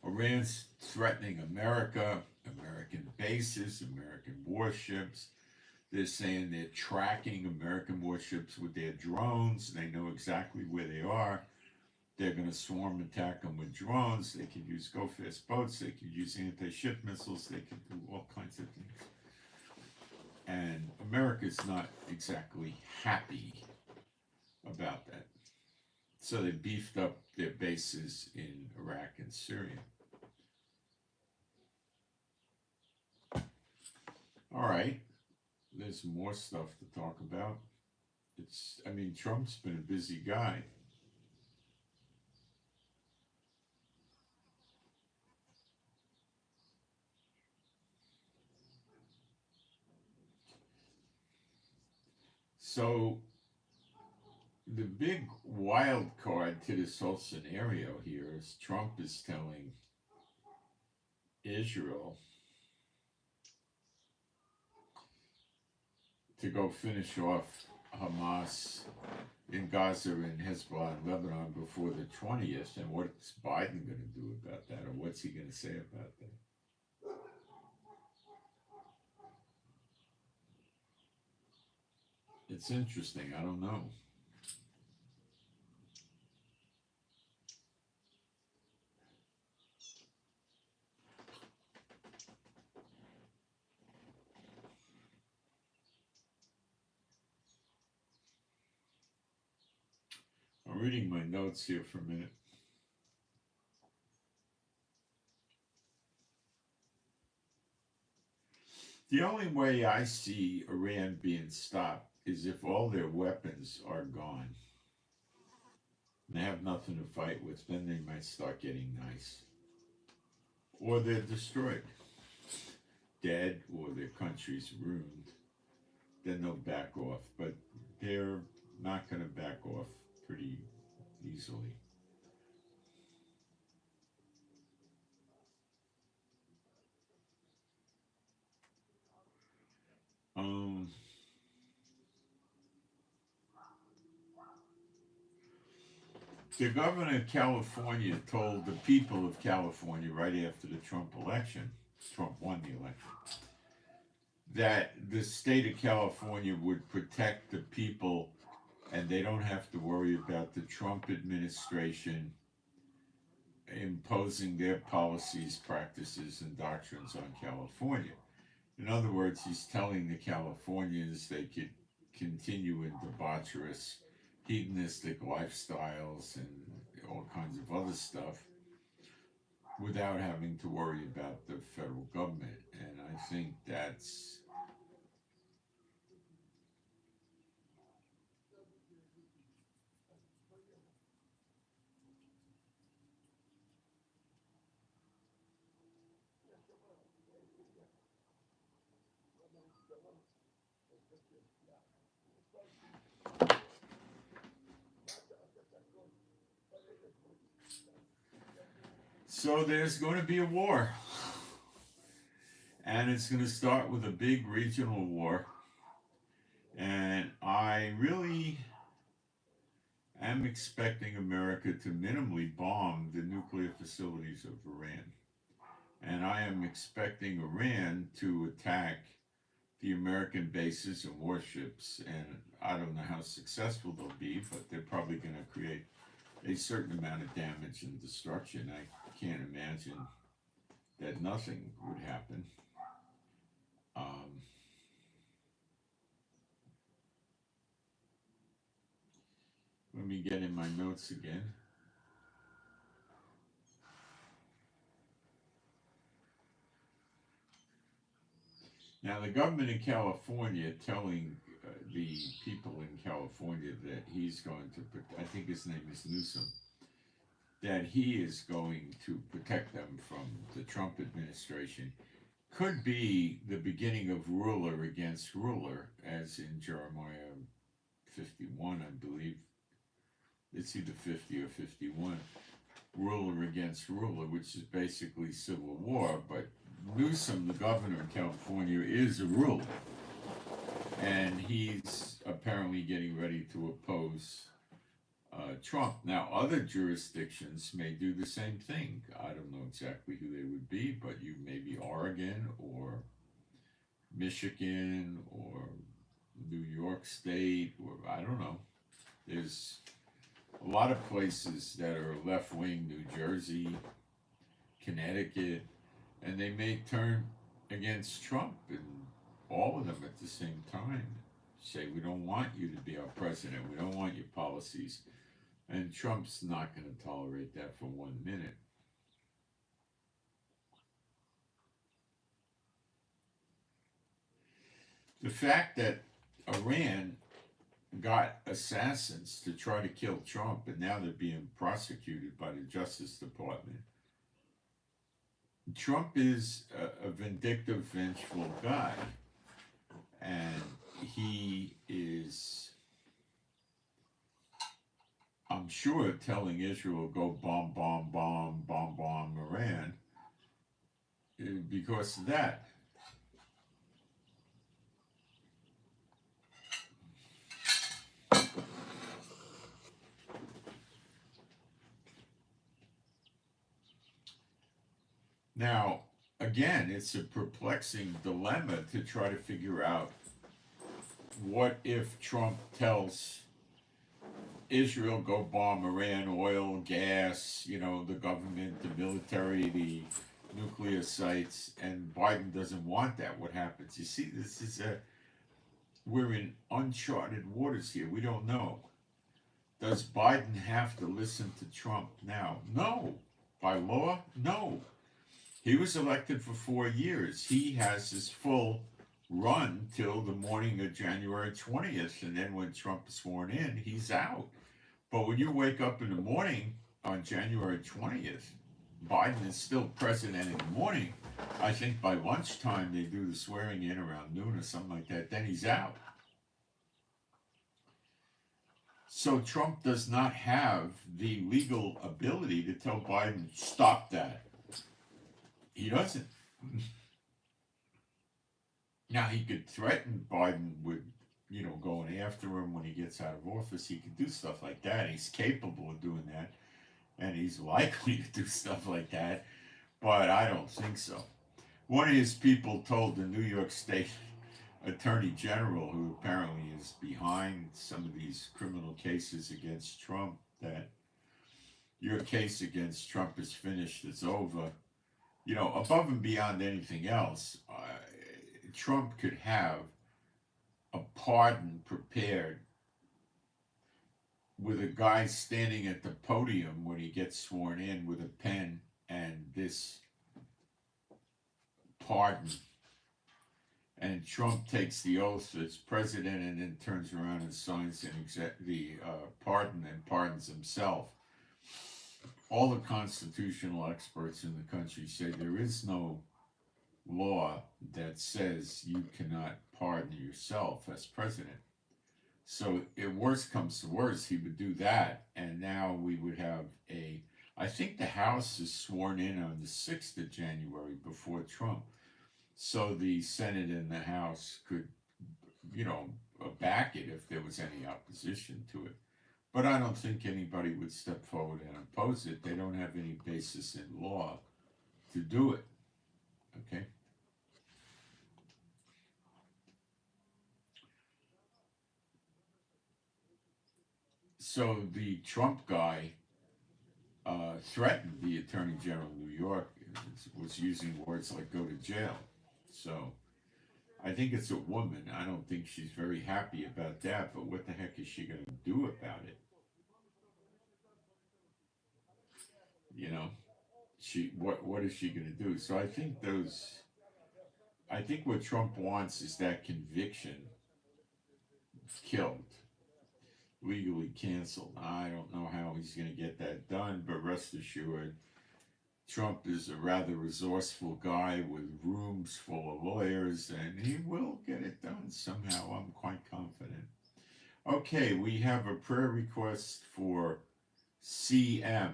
Iran's threatening America, American bases, American warships. They're saying they're tracking American warships with their drones. They know exactly where they are. They're going to swarm attack them with drones. They could use go-fast boats. They could use anti-ship missiles. They could do all kinds of things. And America's not exactly happy about that. So they beefed up their bases in Iraq and Syria. All right, there's more stuff to talk about. Trump's been a busy guy. So the big wild card to this whole scenario here is Trump is telling Israel to go finish off Hamas in Gaza and Hezbollah in Lebanon before the 20th. And what's Biden going to do about that? Or what's he going to say about that? It's interesting. I don't know. I'm reading my notes here for a minute. The only way I see Iran being stopped is if all their weapons are gone. They have nothing to fight with, then they might start getting nice. Or they're destroyed, dead, or their country's ruined. Then they'll back off. But they're not going to back off pretty easily. The governor of California told the people of California right after the Trump election, Trump won the election, that the state of California would protect the people and they don't have to worry about the Trump administration imposing their policies, practices, and doctrines on California. In other words, he's telling the Californians they could continue in debaucherous, hedonistic lifestyles and all kinds of other stuff without having to worry about the federal government. And I think that's so there's going to be a war. And it's going to start with a big regional war. And I really am expecting America to minimally bomb the nuclear facilities of Iran. And I am expecting Iran to attack the American bases and warships. And I don't know how successful they'll be, but they're probably going to create a certain amount of damage and destruction. I can't imagine that nothing would happen. Let me get in my notes again. Now, the government in California telling the people in California that he's going to, I think his name is Newsom, that he is going to protect them from the Trump administration could be the beginning of ruler against ruler, as in Jeremiah 51, I believe. It's either 50 or 51. Ruler against ruler, which is basically civil war. But Newsom, the governor of California, is a ruler. And he's apparently getting ready to oppose Trump. Now, other jurisdictions may do the same thing. I don't know exactly who they would be, but you maybe Oregon or Michigan or New York State, or I don't know. There's a lot of places that are left wing, New Jersey, Connecticut, and they may turn against Trump and all of them at the same time. Say, we don't want you to be our president, we don't want your policies. And Trump's not going to tolerate that for 1 minute. The fact that Iran got assassins to try to kill Trump, and now they're being prosecuted by the Justice Department. Trump is a vindictive, vengeful guy, and he is, I'm sure, telling Israel, go bomb, bomb, bomb, bomb, bomb Iran because of that. Now, again, it's a perplexing dilemma to try to figure out what if Trump tells Israel go bomb Iran, oil, gas, the government, the military, the nuclear sites, and Biden doesn't want that. What happens? You see, we're in uncharted waters here. We don't know. Does Biden have to listen to Trump now? No. By law? No. He was elected for 4 years. He has his full run till the morning of January 20th. And then when Trump is sworn in, he's out. But when you wake up in the morning on January 20th, Biden is still president in the morning. I think by lunchtime they do the swearing in around noon or something like that. Then he's out. So Trump does not have the legal ability to tell Biden, stop that. He doesn't. Now, he could threaten Biden with, going after him when he gets out of office. He could do stuff like that. He's capable of doing that. And he's likely to do stuff like that. But I don't think so. One of his people told the New York State attorney general who apparently is behind some of these criminal cases against Trump, that your case against Trump is finished, it's over. You know, above and beyond anything else, Trump could have a pardon prepared with a guy standing at the podium when he gets sworn in with a pen and this pardon. And Trump takes the oath as president and then turns around and signs the pardon and pardons himself. All the constitutional experts in the country say there is no law that says you cannot pardon yourself as president. So if worse comes to worse, he would do that, and now we would have I think the House is sworn in on the 6th of January before Trump. So the Senate and the House could, back it if there was any opposition to it. But I don't think anybody would step forward and oppose it. They don't have any basis in law to do it. Okay? So the Trump guy threatened the Attorney General of New York, was using words like go to jail. So I think it's a woman. I don't think she's very happy about that, but what the heck is she going to do about it? You know, what is she going to do? So I think what Trump wants is that conviction killed, legally canceled. I don't know how he's going to get that done, but rest assured, Trump is a rather resourceful guy with rooms full of lawyers, and he will get it done somehow. I'm quite confident. Okay, we have a prayer request for CM,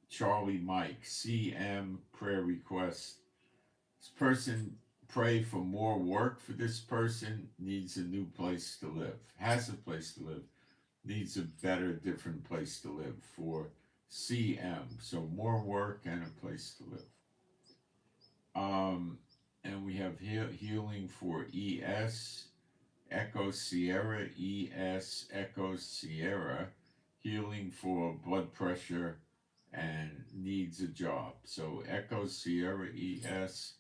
Charlie Mike. CM prayer request. This person, pray for more work for this person, needs a new place to live, has a place to live, needs a better, different place to live for CM. So more work and a place to live. And we have healing for ES, Echo Sierra, ES, Echo Sierra, healing for blood pressure and needs a job. So Echo Sierra, ES,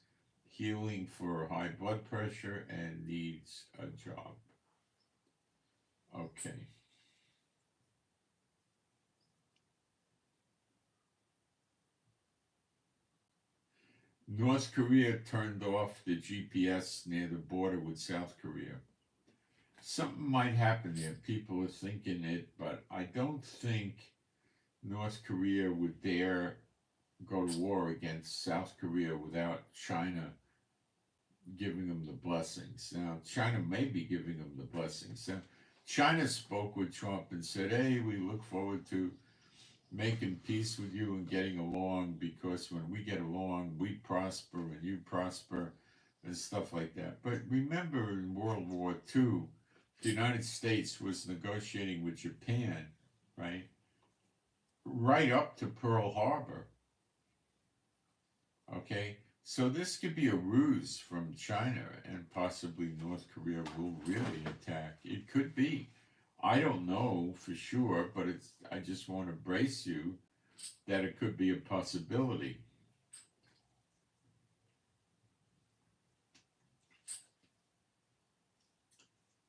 healing for high blood pressure and needs a job. Okay. North Korea turned off the GPS near the border with South Korea. Something might happen there. People are thinking it, but I don't think North Korea would dare go to war against South Korea without China giving them the blessings. Now, China may be giving them the blessings. Now, China spoke with Trump and said, hey, we look forward to making peace with you and getting along, because when we get along, we prosper and you prosper and stuff like that. But remember, in World War II, the United States was negotiating with Japan, right up to Pearl Harbor. Okay, so this could be a ruse from China, and possibly North Korea will really attack. It could be. I don't know for sure, but I just want to brace you that it could be a possibility.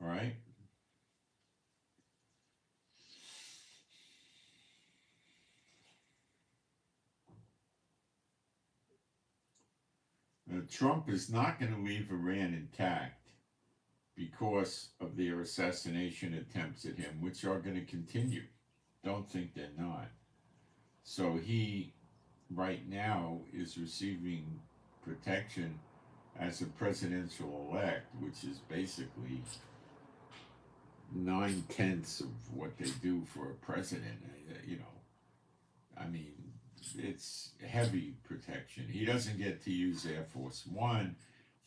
All right? Now, Trump is not going to leave Iran intact because of their assassination attempts at him, which are going to continue. Don't think they're not. So he, right now, is receiving protection as a presidential elect, which is basically 9/10 of what they do for a president. I mean, it's heavy protection. He doesn't get to use Air Force One.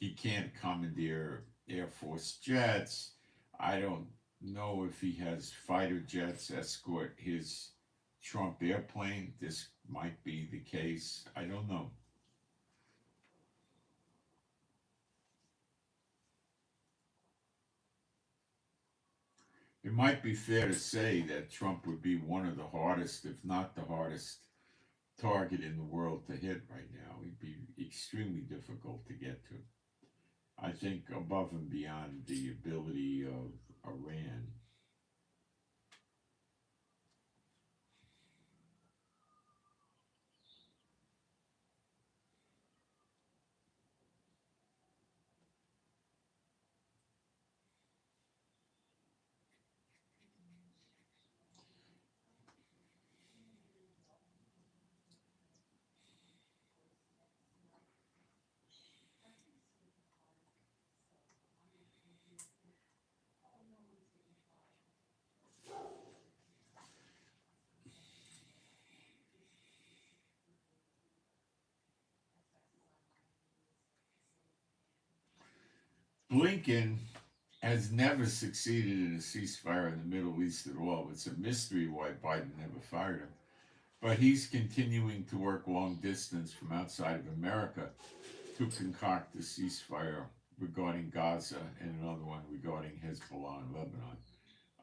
He can't commandeer Air Force jets. I don't know if he has fighter jets escort his Trump airplane. This might be the case. I don't know. it might be fair to say that Trump would be one of the hardest, if not the hardest, target in the world to hit right now. He'd be extremely difficult to get to. I think above and beyond the ability of Iran. Blinken has never succeeded in a ceasefire in the Middle East at all. It's a mystery why Biden never fired him. But he's continuing to work long distance from outside of America to concoct a ceasefire regarding Gaza and another one regarding Hezbollah in Lebanon.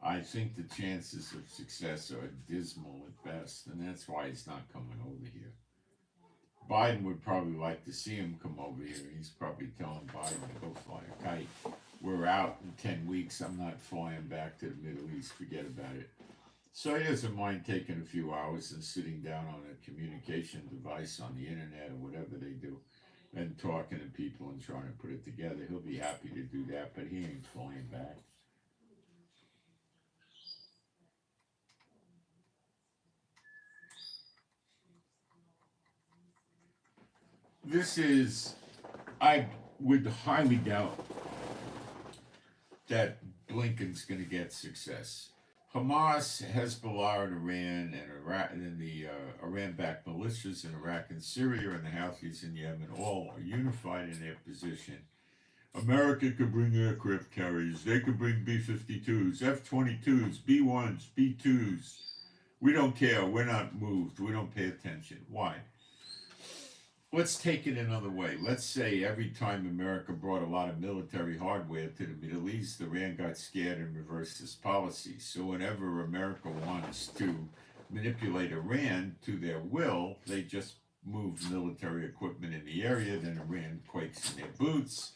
I think the chances of success are dismal at best, and that's why he's not coming over here. Biden would probably like to see him come over here. He's probably telling Biden to go fly a kite. We're out in 10 weeks. I'm not flying back to the Middle East. Forget about it. So he doesn't mind taking a few hours and sitting down on a communication device on the internet or whatever they do and talking to people and trying to put it together. He'll be happy to do that, but he ain't flying back. I would highly doubt that Blinken's going to get success. Hamas, Hezbollah in Iran, and Iraq, and the Iran-backed militias in Iraq and Syria, and the Houthis in Yemen all are unified in their position. America could bring aircraft carriers. They could bring B-52s, F-22s, B-1s, B-2s. We don't care. We're not moved. We don't pay attention. Why? Let's take it another way. Let's say every time America brought a lot of military hardware to the Middle East, Iran got scared and reversed its policy. So whenever America wants to manipulate Iran to their will, they just move military equipment in the area, then Iran quakes in their boots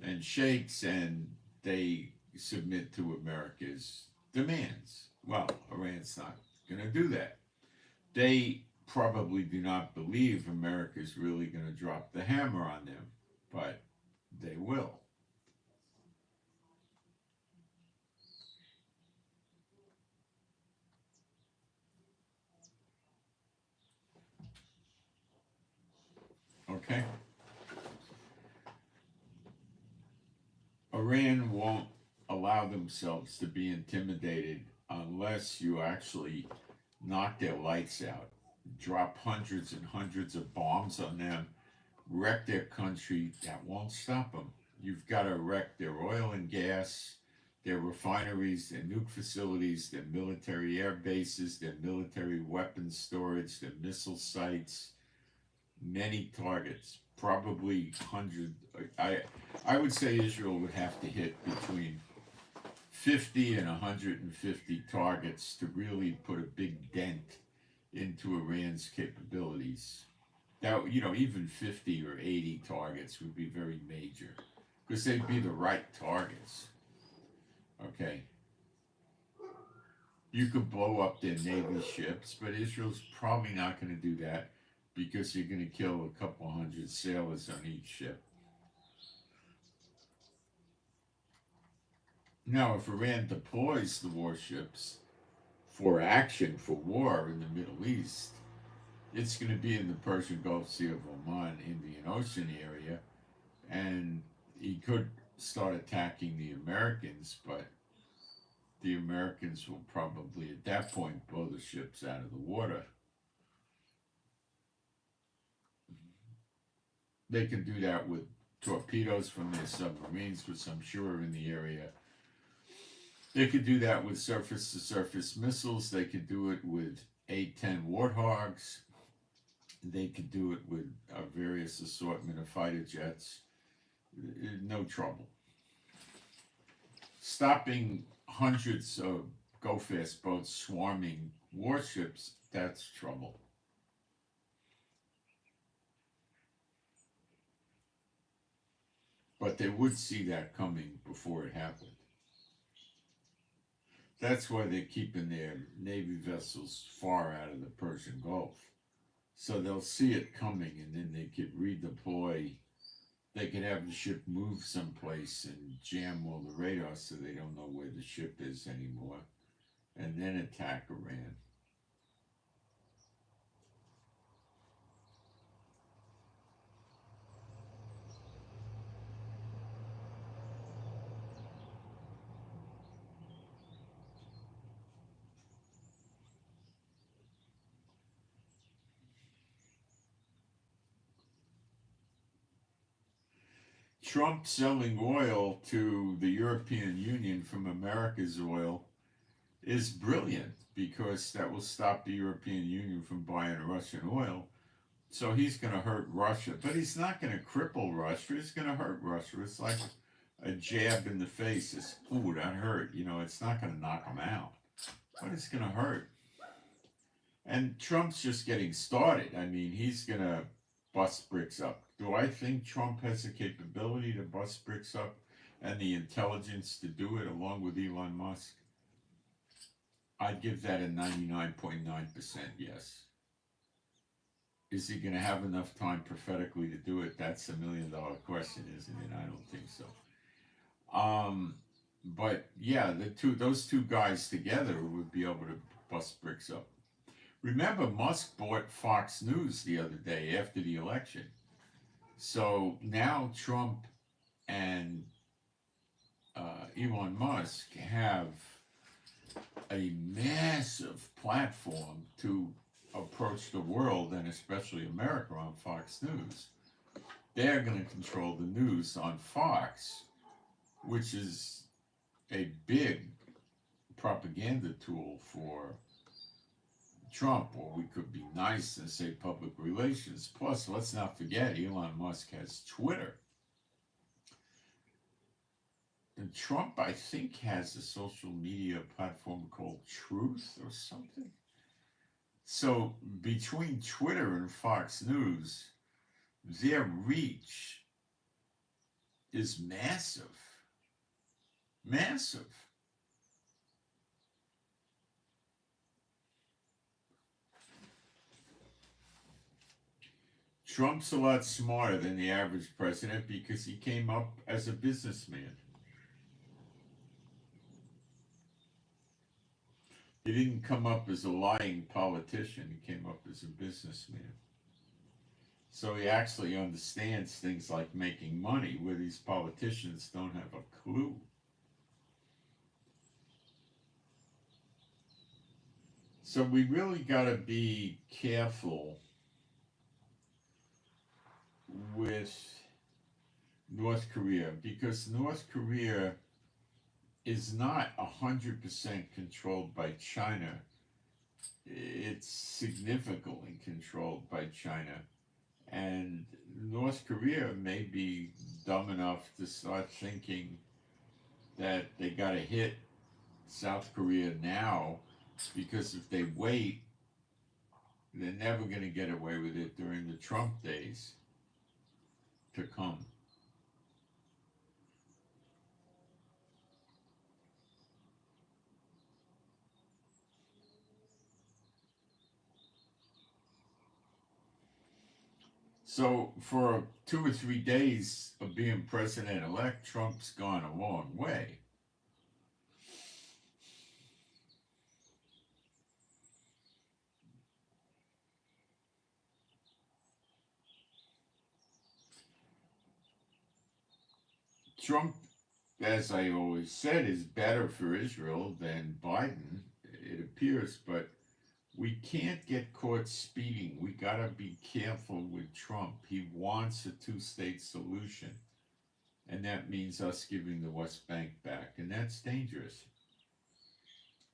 and shakes, and they submit to America's demands. Well, Iran's not going to do that. They probably do not believe America's really going to drop the hammer on them, but they will. Okay? Iran won't allow themselves to be intimidated unless you actually knock their lights out, drop hundreds and hundreds of bombs on them, wreck their country. That won't stop them. You've got to wreck their oil and gas, their refineries, their nuke facilities, their military air bases, their military weapons storage, their missile sites, many targets, probably hundred. I would say Israel would have to hit between 50 and 150 targets to really put a big dent into Iran's capabilities. Now, even 50 or 80 targets would be very major because they'd be the right targets. Okay. You could blow up their Navy ships, but Israel's probably not going to do that because you're going to kill a couple hundred sailors on each ship. Now, if Iran deploys the warships for action, for war in the Middle East, it's going to be in the Persian Gulf, Sea of Oman, Indian Ocean area, and he could start attacking the Americans, but the Americans will probably at that point blow the ships out of the water. They can do that with torpedoes from their submarines, which I'm sure are in the area. They could do that with surface-to-surface missiles. They could do it with A-10 Warthogs. They could do it with a various assortment of fighter jets. No trouble. Stopping hundreds of go-fast boats swarming warships, that's trouble. But they would see that coming before it happened. That's why they're keeping their Navy vessels far out of the Persian Gulf. So they'll see it coming and then they could redeploy. They could have the ship move someplace and jam all the radar so they don't know where the ship is anymore. And then attack Iran. Trump selling oil to the European Union from America's oil is brilliant because that will stop the European Union from buying Russian oil. So he's going to hurt Russia, but he's not going to cripple Russia. He's going to hurt Russia. It's like a jab in the face. It's, ooh, that hurt. You know, it's not going to knock him out, but it's going to hurt. And Trump's just getting started. I mean, he's going to bust bricks up. Do I think Trump has the capability to bust bricks up and the intelligence to do it along with Elon Musk? I'd give that a 99.9% yes. Is he going to have enough time prophetically to do it? That's $1 million question, isn't it? I don't think so. But yeah, those two guys together would be able to bust bricks up. Remember, Musk bought Fox News the other day after the election. So now Trump and Elon Musk have a massive platform to approach the world, and especially America, on Fox News. They're going to control the news on Fox, which is a big propaganda tool for Trump, or we could be nice and say public relations. Plus, let's not forget, Elon Musk has Twitter. And Trump, I think, has a social media platform called Truth or something. So between Twitter and Fox News, their reach is massive. Massive. Trump's a lot smarter than the average president because he came up as a businessman. He didn't come up as a lying politician. He came up as a businessman. So he actually understands things like making money, where these politicians don't have a clue. So we really got to be careful with North Korea, because North Korea is not 100% controlled by China. It's significantly controlled by China. And North Korea may be dumb enough to start thinking that they got to hit South Korea now, because if they wait, they're never going to get away with it during the Trump days to come. So for 2 or 3 days of being president-elect, Trump's gone a long way. Trump, as I always said, is better for Israel than Biden, it appears, but we can't get caught speeding. We gotta be careful with Trump. He wants a two-state solution, and that means us giving the West Bank back, and that's dangerous.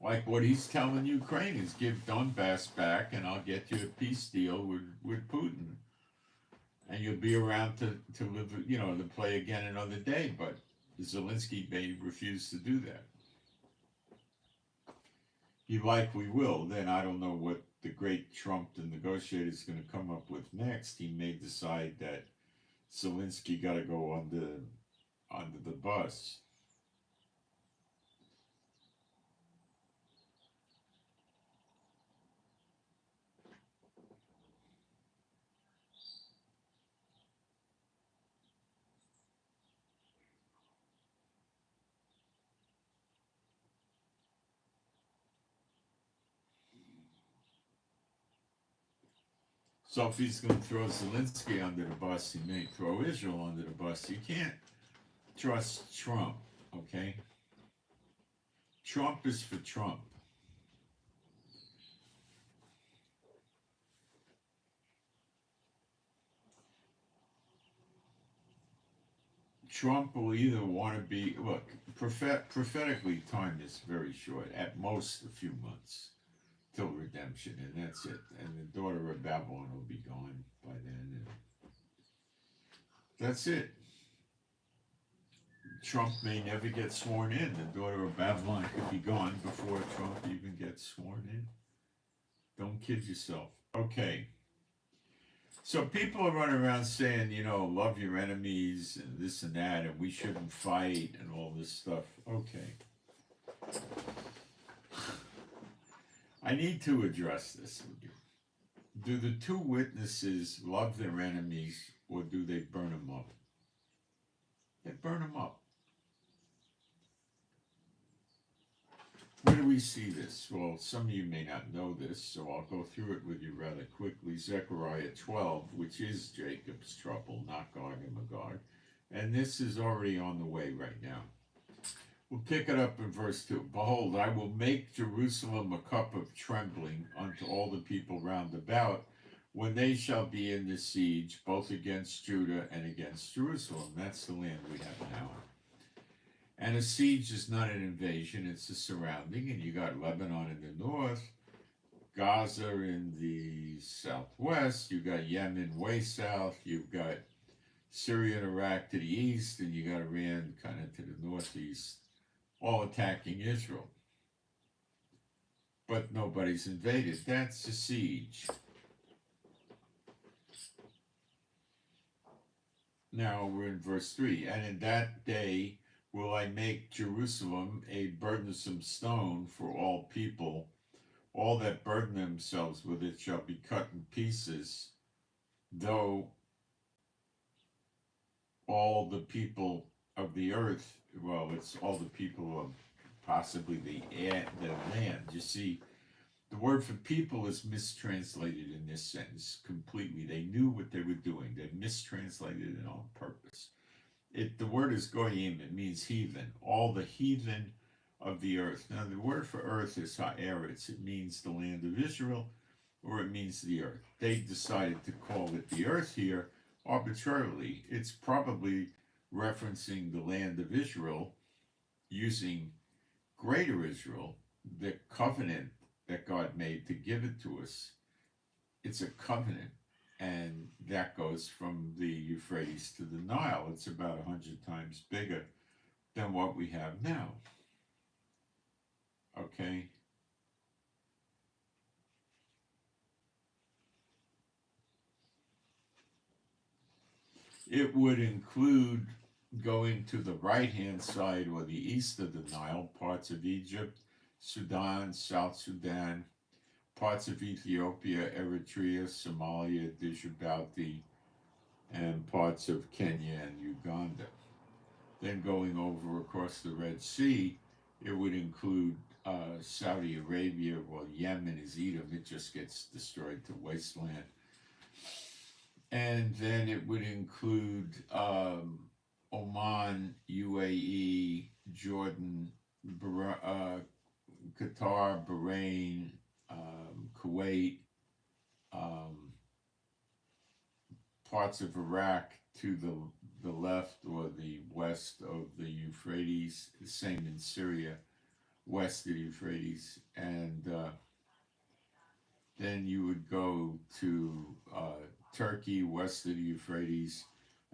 Like what he's telling Ukraine is, give Donbass back, and I'll get you a peace deal with Putin. And you'll be around to live, to play again another day. But Zelensky may refuse to do that. he likely will. Then I don't know what the great Trump, the negotiator, is going to come up with next. He may decide that Zelensky got to go onto the bus. So if he's going to throw Zelensky under the bus, he may throw Israel under the bus. You can't trust Trump, okay? Trump is for Trump. Trump will either want to be, look, prophetically, time is very short, at most a few months till redemption, and that's it. And the daughter of Babylon will be gone by then, and that's it. Trump may never get sworn in. The daughter of Babylon could be gone before Trump even gets sworn in. Don't kid yourself. Okay. So people are running around saying, love your enemies and this and that, and we shouldn't fight and all this stuff. Okay. I need to address this with you. Do the two witnesses love their enemies, or do they burn them up? They burn them up. Where do we see this? Well, some of you may not know this, so I'll go through it with you rather quickly. Zechariah 12, which is Jacob's trouble, not Gog and Magog. And this is already on the way right now. We'll pick it up in verse 2. Behold, I will make Jerusalem a cup of trembling unto all the people round about, when they shall be in the siege, both against Judah and against Jerusalem. That's the land we have now. And a siege is not an invasion, it's a surrounding. And you got Lebanon in the north, Gaza in the southwest, you got Yemen way south, you've got Syria and Iraq to the east, and you got Iran kind of to the northeast, all attacking Israel. But nobody's invaded. That's a siege. Now we're in verse 3. And in that day will I make Jerusalem a burdensome stone for all people. All that burden themselves with it shall be cut in pieces, though all the people of the earth, well, it's all the people of possibly the land. You see, the word for people is mistranslated in this sentence completely. They knew what they were doing. They mistranslated it on purpose. The word is goyim. It means heathen. All the heathen of the earth. Now, the word for earth is haaretz. It means the land of Israel, or it means the earth. They decided to call it the earth here arbitrarily. It's probably referencing the land of Israel, using greater Israel, the covenant that God made to give it to us. It's a covenant. And that goes from the Euphrates to the Nile. It's about 100 times bigger than what we have now. Okay? It would include going to the right-hand side or the east of the Nile, parts of Egypt, Sudan, South Sudan, parts of Ethiopia, Eritrea, Somalia, Djibouti, and parts of Kenya and Uganda. Then going over across the Red Sea, it would include Saudi Arabia. Well, Yemen is Edom. It just gets destroyed to wasteland. And then it would include Oman, UAE, Jordan, Qatar, Bahrain, Kuwait, parts of Iraq to the left or the west of the Euphrates, the same in Syria, west of the Euphrates, and then you would go to Turkey, west of the Euphrates,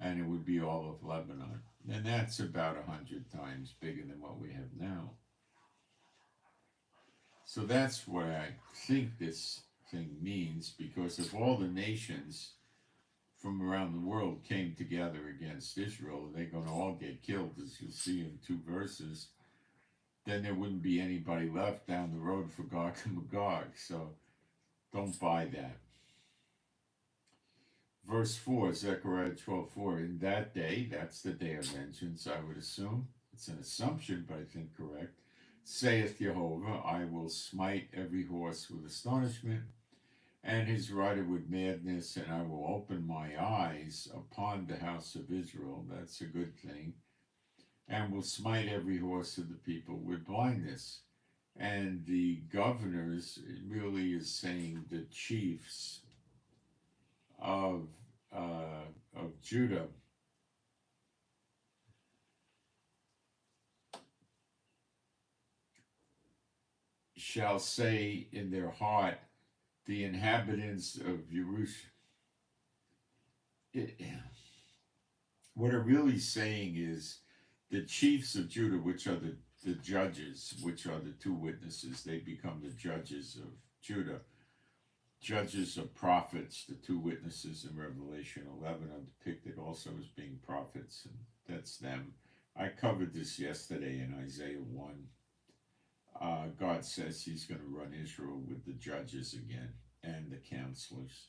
and it would be all of Lebanon. And that's about 100 times bigger than what we have now. So that's what I think this thing means, because if all the nations from around the world came together against Israel, they're going to all get killed, as you'll see in 2 verses, then there wouldn't be anybody left down the road for Gog and Magog. So don't buy that. Verse 4, Zechariah 12:4. In that day, that's the day of vengeance, I would assume. It's an assumption, but I think correct. Saith Jehovah, I will smite every horse with astonishment, and his rider with madness, and I will open my eyes upon the house of Israel. That's a good thing. And will smite every horse of the people with blindness. And the governors, it really is saying the chiefs of Judah, shall say in their heart, the inhabitants of Jerusalem. What it really saying is the chiefs of Judah, which are the judges, which are the 2 witnesses, they become the judges of Judah. Judges are prophets. The 2 witnesses in Revelation 11 are depicted also as being prophets, and that's them. I covered this yesterday in Isaiah 1. God says he's going to run Israel with the judges again and the counselors.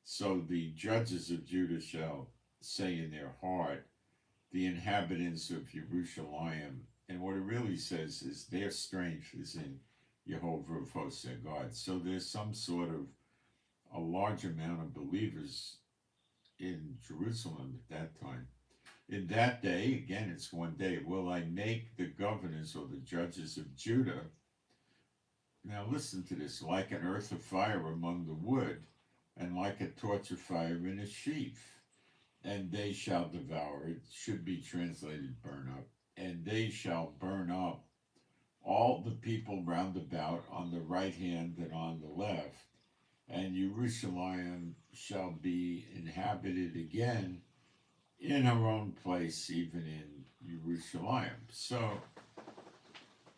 So the judges of Judah shall say in their heart, the inhabitants of Jerusalem. And what it really says is their strength is in Jehovah of hosts, their God. So there's some sort of a large amount of believers in Jerusalem at that time. In that day, again, it's one day, will I make the governors or the judges of Judah, now listen to this, like an earth of fire among the wood, and like a torch of fire in a sheaf. And they shall devour, it should be translated burn up, and they shall burn up all the people round about on the right hand and on the left. And Jerusalem shall be inhabited again in her own place, even in Jerusalem. So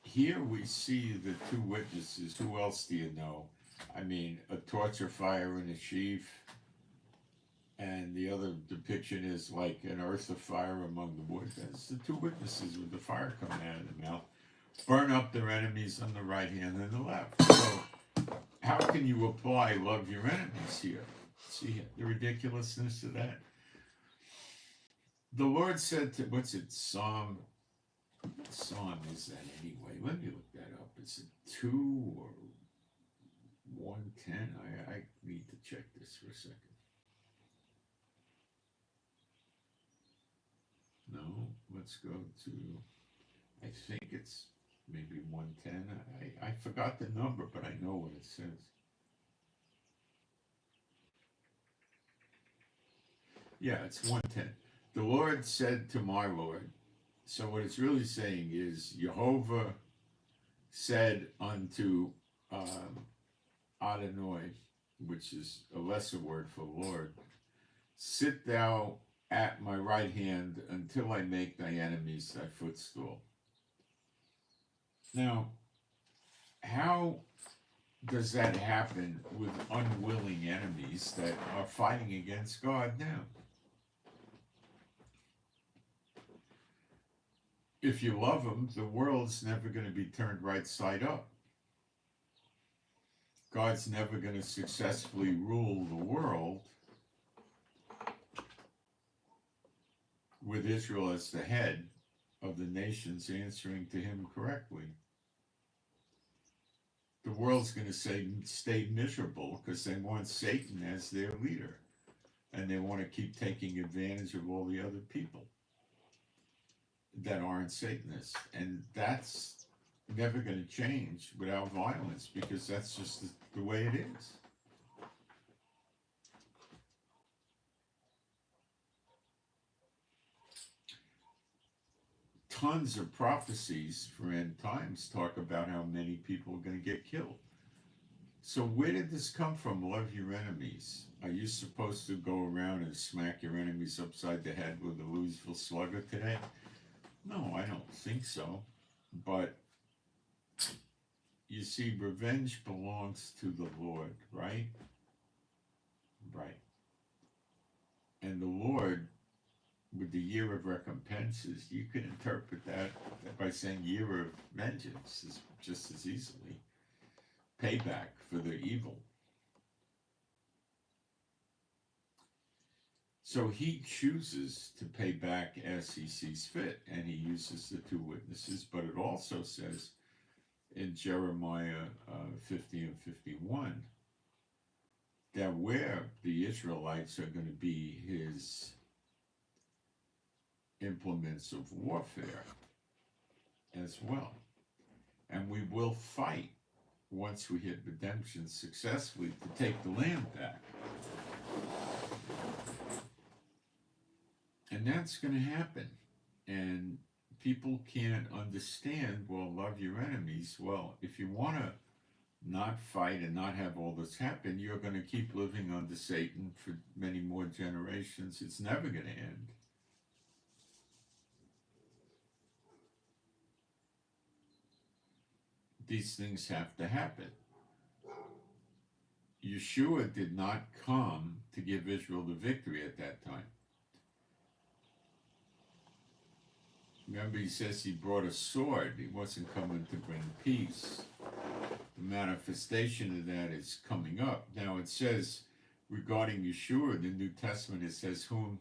here we see the 2 witnesses. Who else do you know? I mean, a torch of fire in a sheaf, and the other depiction is like an earth of fire among the wood. That's the 2 witnesses with the fire coming out of their mouth. Burn up their enemies on the right hand and the left. So how can you apply love your enemies here? See the ridiculousness of that? The Lord said to, what's it, Psalm is that anyway? Let me look that up. Is it 2 or 110? I need to check this for a second. No, let's go to, I think it's maybe 110. I forgot the number, but I know what it says. Yeah, it's 110. The Lord said to my Lord. So what it's really saying is Jehovah said unto Adonai, which is a lesser word for Lord, sit thou at my right hand until I make thy enemies thy footstool. Now, how does that happen with unwilling enemies that are fighting against God now? If you love them, the world's never going to be turned right side up. God's never going to successfully rule the world with Israel as the head of the nations answering to him correctly. The world's going to stay miserable because they want Satan as their leader, and they want to keep taking advantage of all the other people that aren't Satanists. And that's never going to change without violence, because that's just the way it is. Tons of prophecies for end times talk about how many people are going to get killed. So where did this come from? Love your enemies. Are you supposed to go around and smack your enemies upside the head with a Louisville Slugger today? No, I don't think so. But you see, revenge belongs to the Lord, right? Right. And the Lord, with the year of recompenses, you could interpret that by saying year of vengeance is just as easily payback for their evil. So he chooses to pay back as he sees fit, and he uses the two witnesses, but it also says in Jeremiah 50 and 51 that where the Israelites are going to be his implements of warfare as well. And we will fight once we hit redemption successfully to take the land back. And that's going to happen. And people can't understand, well, love your enemies. Well, if you want to not fight and not have all this happen, you're going to keep living under Satan for many more generations. It's never going to end. These things have to happen. Yeshua did not come to give Israel the victory at that time. Remember, he says he brought a sword. He wasn't coming to bring peace. The manifestation of that is coming up. Now it says regarding Yeshua, the New Testament, it says, whom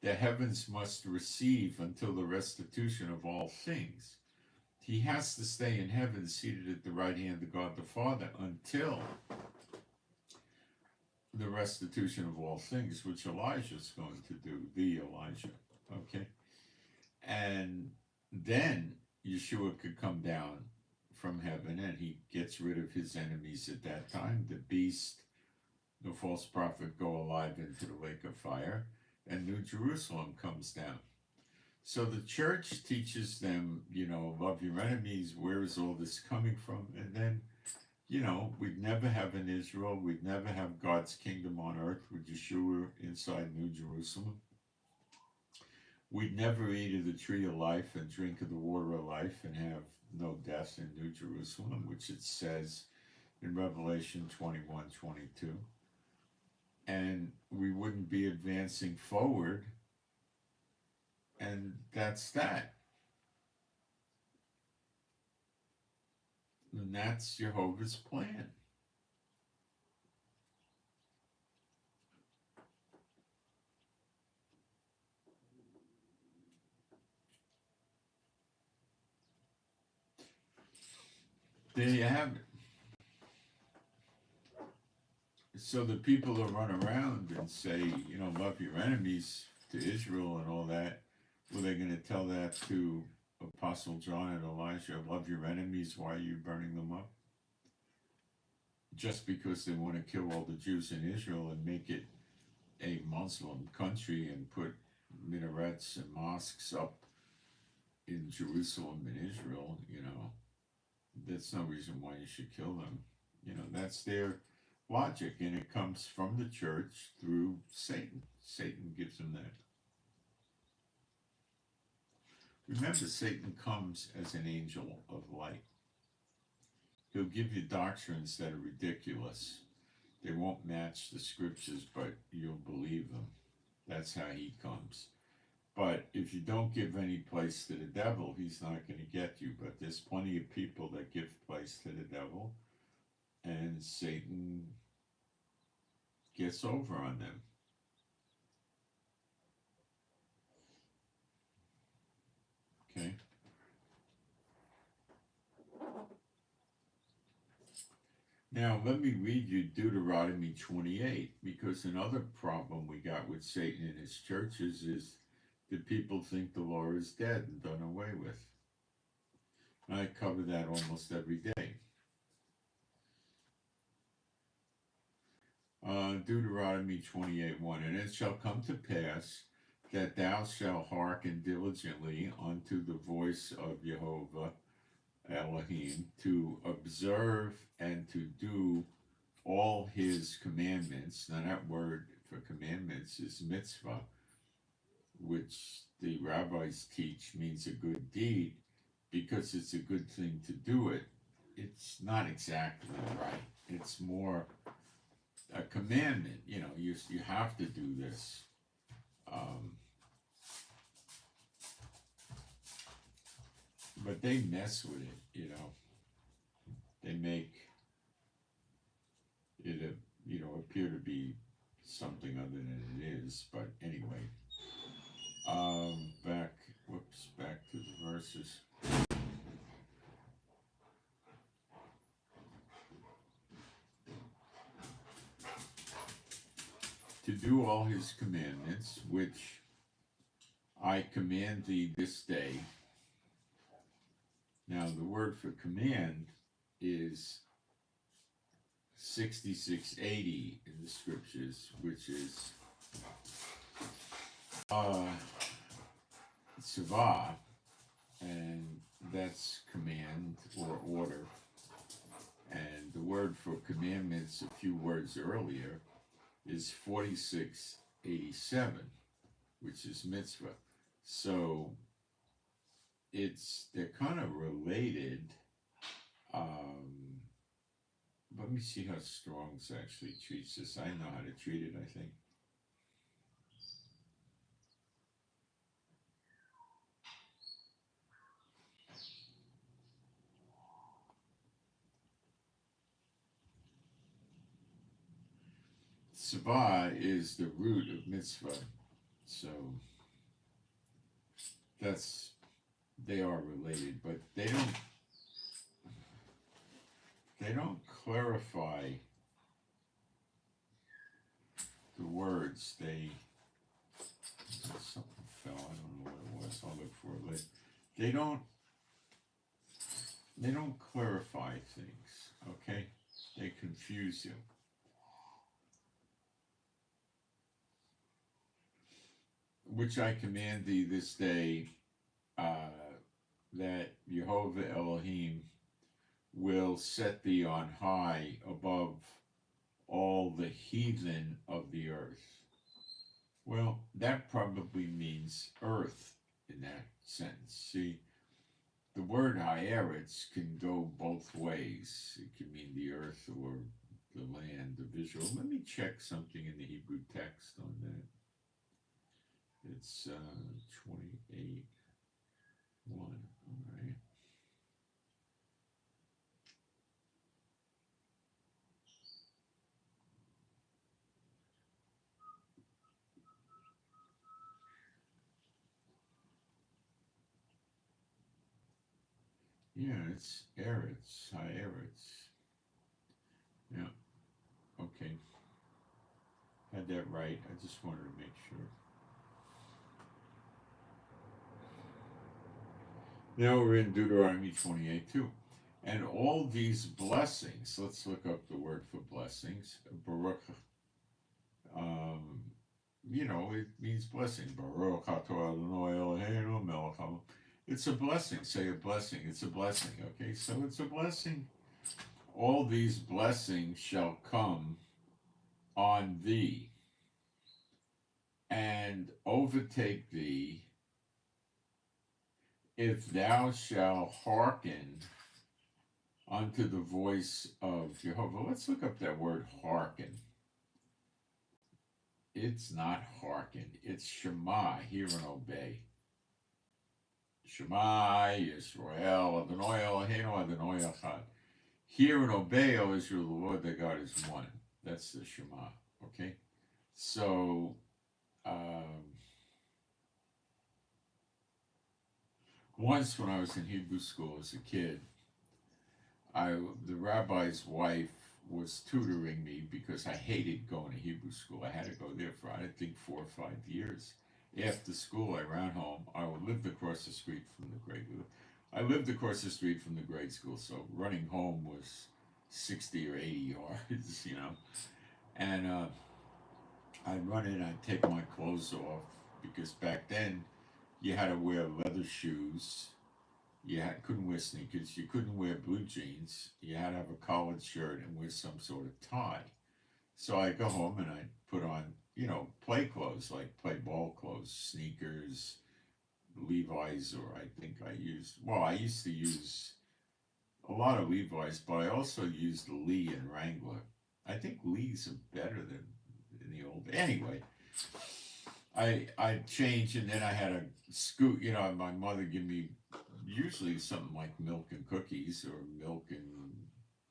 the heavens must receive until the restitution of all things. He has to stay in heaven seated at the right hand of God the Father until the restitution of all things, which Elijah's going to do, the Elijah, okay? And then Yeshua could come down from heaven and he gets rid of his enemies at that time. The beast, the false prophet go alive into the lake of fire, and New Jerusalem comes down. So the church teaches them, love your enemies. Where is all this coming from? And then, we'd never have an Israel. We'd never have God's kingdom on earth with Yeshua inside New Jerusalem. We'd never eat of the tree of life and drink of the water of life and have no death in New Jerusalem, which it says in Revelation 21:22. And we wouldn't be advancing forward. And that's that. And that's Jehovah's plan. There you have it. So the people that run around and say, love your enemies to Israel and all that, were they going to tell that to Apostle John and Elijah, love your enemies, why are you burning them up? Just because they want to kill all the Jews in Israel and make it a Muslim country and put minarets and mosques up in Jerusalem and Israel, that's no reason why you should kill them. That's their logic, and it comes from the church through Satan. Satan gives them that. Remember, Satan comes as an angel of light. He'll give you doctrines that are ridiculous. They won't match the scriptures, but you'll believe them. That's how he comes. But if you don't give any place to the devil, he's not going to get you. But there's plenty of people that give place to the devil, and Satan gets over on them. Okay? Now, let me read you Deuteronomy 28, because another problem we got with Satan in his churches is that people think the law is dead and done away with. And I cover that almost every day. Deuteronomy 28:1, and it shall come to pass that thou shalt hearken diligently unto the voice of Jehovah Elohim, to observe and to do all his commandments. Now that word for commandments is mitzvah, which the rabbis teach means a good deed, because it's a good thing to do it. it's not exactly right. It's more a commandment. You have to do this. But they mess with it. They make it appear to be something other than it is. But anyway, back to the verses. To do all his commandments, which I command thee this day. Now, the word for command is 6680 in the scriptures, which is savah, and that's command or order. And the word for commandments, a few words earlier, is 4687, which is mitzvah. So they're kind of related. Let me see how Strong's actually treats this. I know how to treat it, I think. Sabah is the root of mitzvah, so they are related, but they don't clarify the words. Something fell. I don't know what it was. I'll look for it later. They don't clarify things. Okay, they confuse you. Which I command thee this day, that Jehovah Elohim will set thee on high above all the heathen of the earth. Well, that probably means earth in that sense. See, the word haaretz can go both ways. It can mean the earth or the land, the visual. Let me check something in the Hebrew text on that. It's 28:1. All right. Yeah, it's Eretz, Haaretz. Yeah. Okay. Had that right. I just wanted to make sure. Now we're in Deuteronomy 28:2. And all these blessings, let's look up the word for blessings. Baruch, it means blessing. Baruch atah Adonai Eloheinu melech haolam. It's a blessing. Say a blessing. It's a blessing. Okay, so it's a blessing. All these blessings shall come on thee and overtake thee if thou shalt hearken unto the voice of Jehovah. Let's look up that word hearken. It's not hearken. It's Shema, hear and obey. Shema Yisrael, Adonai Eloheinu, Adonai Echad. Hear and obey, O Israel, the Lord thy God is one. That's the Shema, okay? So, once when I was in Hebrew school as a kid, the rabbi's wife was tutoring me because I hated going to Hebrew school. I had to go there for, I think, 4 or 5 years. After school, I ran home. I lived across the street from the grade. I lived across the street from the grade school, so running home was 60 or 80 yards, And I'd run in, I'd take my clothes off, because back then you had to wear leather shoes. You couldn't wear sneakers. You couldn't wear blue jeans. You had to have a collared shirt and wear some sort of tie. So I'd go home and I'd put on, play clothes, like play ball clothes, sneakers, Levi's, or I think I used to use a lot of Levi's, but I also used Lee and Wrangler. I think Lee's are better than in the old. Anyway, I changed, and then I had a scoot. You know, my mother give me usually something like milk and cookies or milk and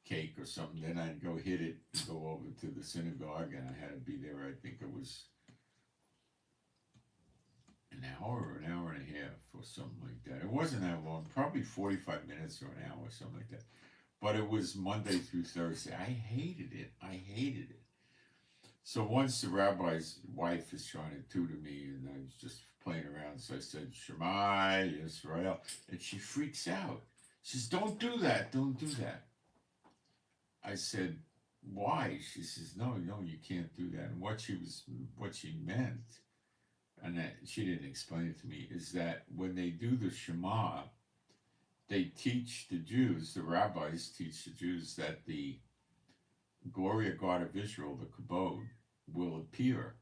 cake or something. Then I'd go hit it, and go over to the synagogue, and I had to be there. I think it was an hour or an hour and a half or something like that. It wasn't that long, probably 45 minutes or an hour or something like that. But it was Monday through Thursday. I hated it. I hated it. So once the rabbi's wife is trying to tutor me, and I was just playing around, so I said, Shema Yisrael, and she freaks out. She says, don't do that, don't do that. I said, why? She says, no, you can't do that. And what she meant, and that she didn't explain it to me, is that when they do the Shema, they teach the Jews, the rabbis teach the Jews, that the glory of God of Israel, the kabod, will appear.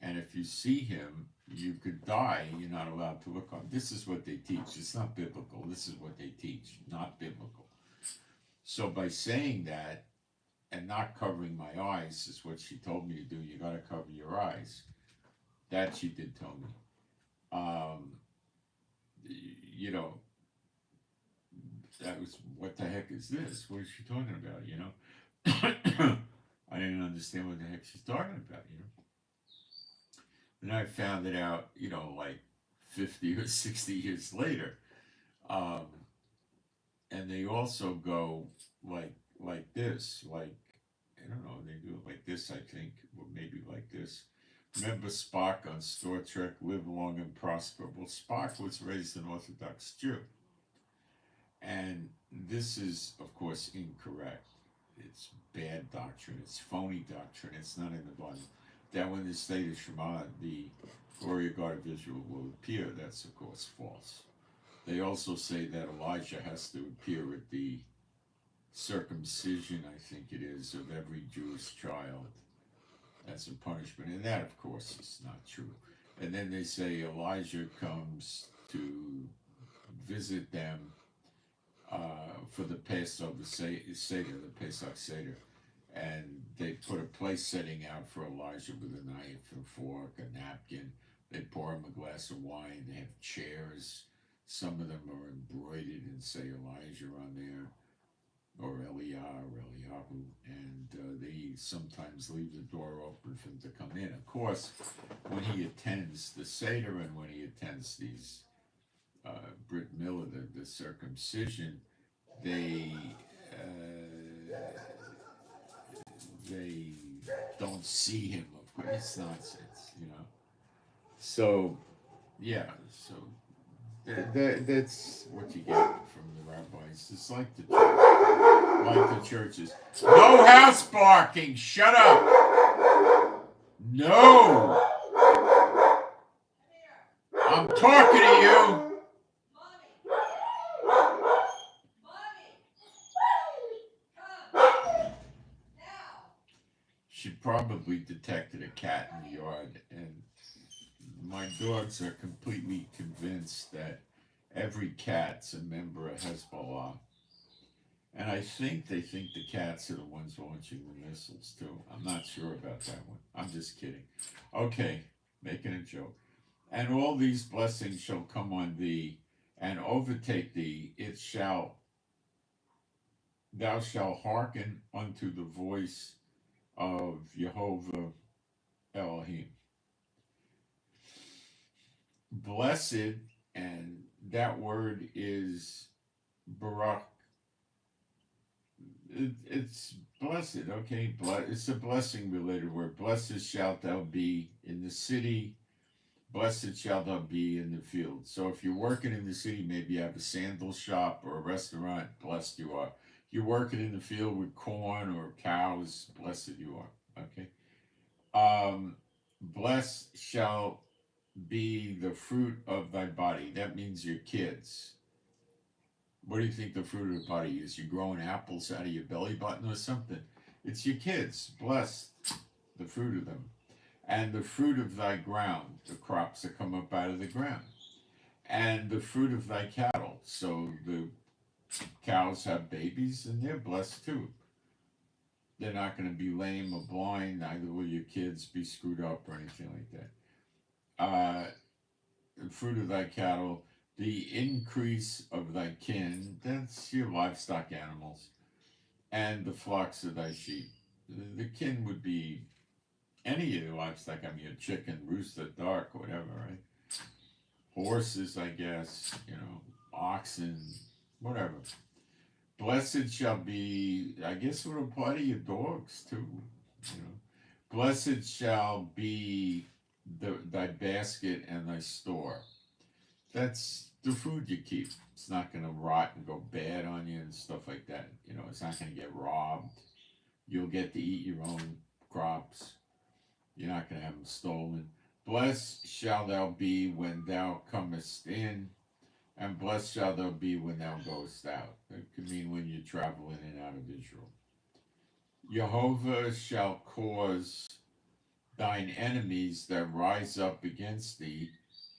And if you see him, you could die. You're not allowed to look on him. This is what they teach. It's not biblical. This is what they teach, not biblical. So by saying that and not covering my eyes is what she told me to do. You got to cover your eyes. That she did tell me. You know, that was, what the heck is this? What is she talking about? You know, I didn't understand what the heck she's talking about. You know. And I found it out, you know, like 50 or 60 years later. And they also go like this, like, I don't know, they do it like this, I think, or maybe like this. Remember Spock on Star Trek, live long and prosper. Well, Spock was raised an Orthodox Jew. And this is, of course, incorrect. It's bad doctrine. It's phony doctrine. It's not in the Bible. That when they say the Shema, the glory of God of Israel will appear. That's, of course, false. They also say that Elijah has to appear at the circumcision, I think it is, of every Jewish child as a punishment. And that, of course, is not true. And then they say Elijah comes to visit them for the Passover Seder, the Pesach Seder. And they put a place setting out for Elijah with a knife and fork, a napkin. They pour him a glass of wine. They have chairs. Some of them are embroidered and say Elijah on there, or Eliah or Eliyahu. And they sometimes leave the door open for him to come in. Of course, when he attends the Seder and when he attends these Brit Milah, the circumcision, they don't see him. Of course, it's nonsense, you know. So, yeah, so that's what you get from the rabbis. It's like the churches. No house barking. Shut up. No. I'm talking to you. She probably detected a cat in the yard, and my dogs are completely convinced that every cat's a member of Hezbollah. And I think they think the cats are the ones launching the missiles, too. I'm not sure about that one. I'm just kidding. Okay, making a joke. And all these blessings shall come on thee and overtake thee. Thou shalt hearken unto the voice of Jehovah Elohim. Blessed, and that word is barak. It's blessed, okay? It's a blessing related word. Blessed shalt thou be in the city, blessed shalt thou be in the field. So if you're working in the city, maybe you have a sandal shop or a restaurant, blessed you are. You're working in the field with corn or cows, blessed you are, okay? Blessed shall be the fruit of thy body. That means your kids. What do you think the fruit of the body is? You're growing apples out of your belly button or something? It's your kids. Blessed, the fruit of them. And the fruit of thy ground, the crops that come up out of the ground. And the fruit of thy cattle. So the Cows have babies and they're blessed too. They're not going to be lame or blind, neither will your kids be screwed up or anything like that. The fruit of thy cattle, the increase of thy kin, that's your livestock animals, and the flocks of thy sheep. The kin would be any of the livestock. I mean, a chicken, rooster, duck, whatever, right? Horses, I guess, oxen, whatever. Blessed shall be, I guess it would apply to your dogs too, Blessed shall be thy basket and thy store. That's the food you keep. It's not going to rot and go bad on you and stuff like that. It's not going to get robbed. You'll get to eat your own crops. You're not going to have them stolen. Blessed shall thou be when thou comest in, and blessed shall thou be when thou goest out. That could mean when you travel in and out of Israel. Jehovah shall cause thine enemies that rise up against thee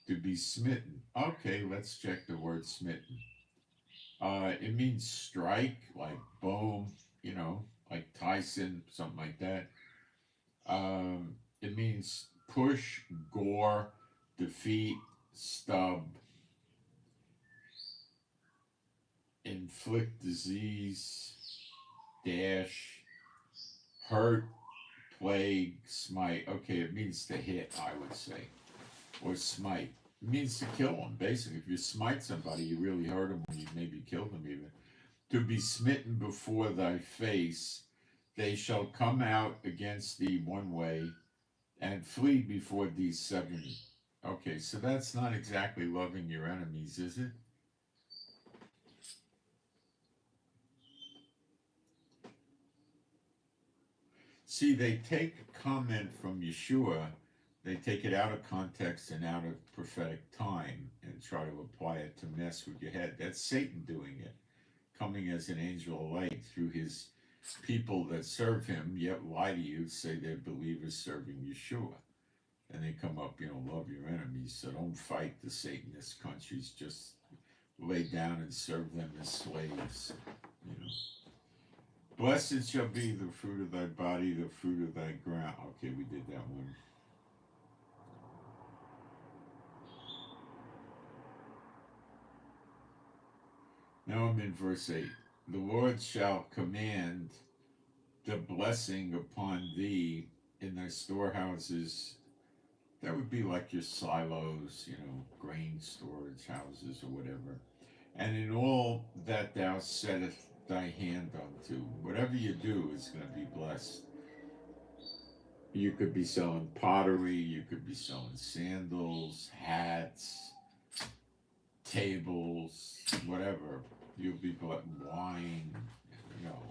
to be smitten. Okay, let's check the word smitten. It means strike, like boom, like Tyson, something like that. It means push, gore, defeat, stub, inflict disease, dash, hurt, plague, smite. Okay, it means to hit, I would say, or smite. It means to kill them, basically. If you smite somebody, you really hurt them, or you maybe kill them even. To be smitten before thy face, they shall come out against thee one way, and flee before thee 7. Okay, so that's not exactly loving your enemies, is it? See, they take a comment from Yeshua, they take it out of context and out of prophetic time and try to apply it to mess with your head. That's Satan doing it, coming as an angel of light through his people that serve him, yet lie to you, say they're believers serving Yeshua. And they come up, love your enemies, so don't fight the Satanist countries, just lay down and serve them as slaves, Blessed shall be the fruit of thy body, the fruit of thy ground. Okay, we did that one. Now I'm in verse 8. The Lord shall command the blessing upon thee in thy storehouses. That would be like your silos, grain storage houses or whatever. And in all that thou settest thy hand unto, whatever you do is going to be blessed. You could be selling pottery, you could be selling sandals, hats, tables, whatever. You'll be buying wine,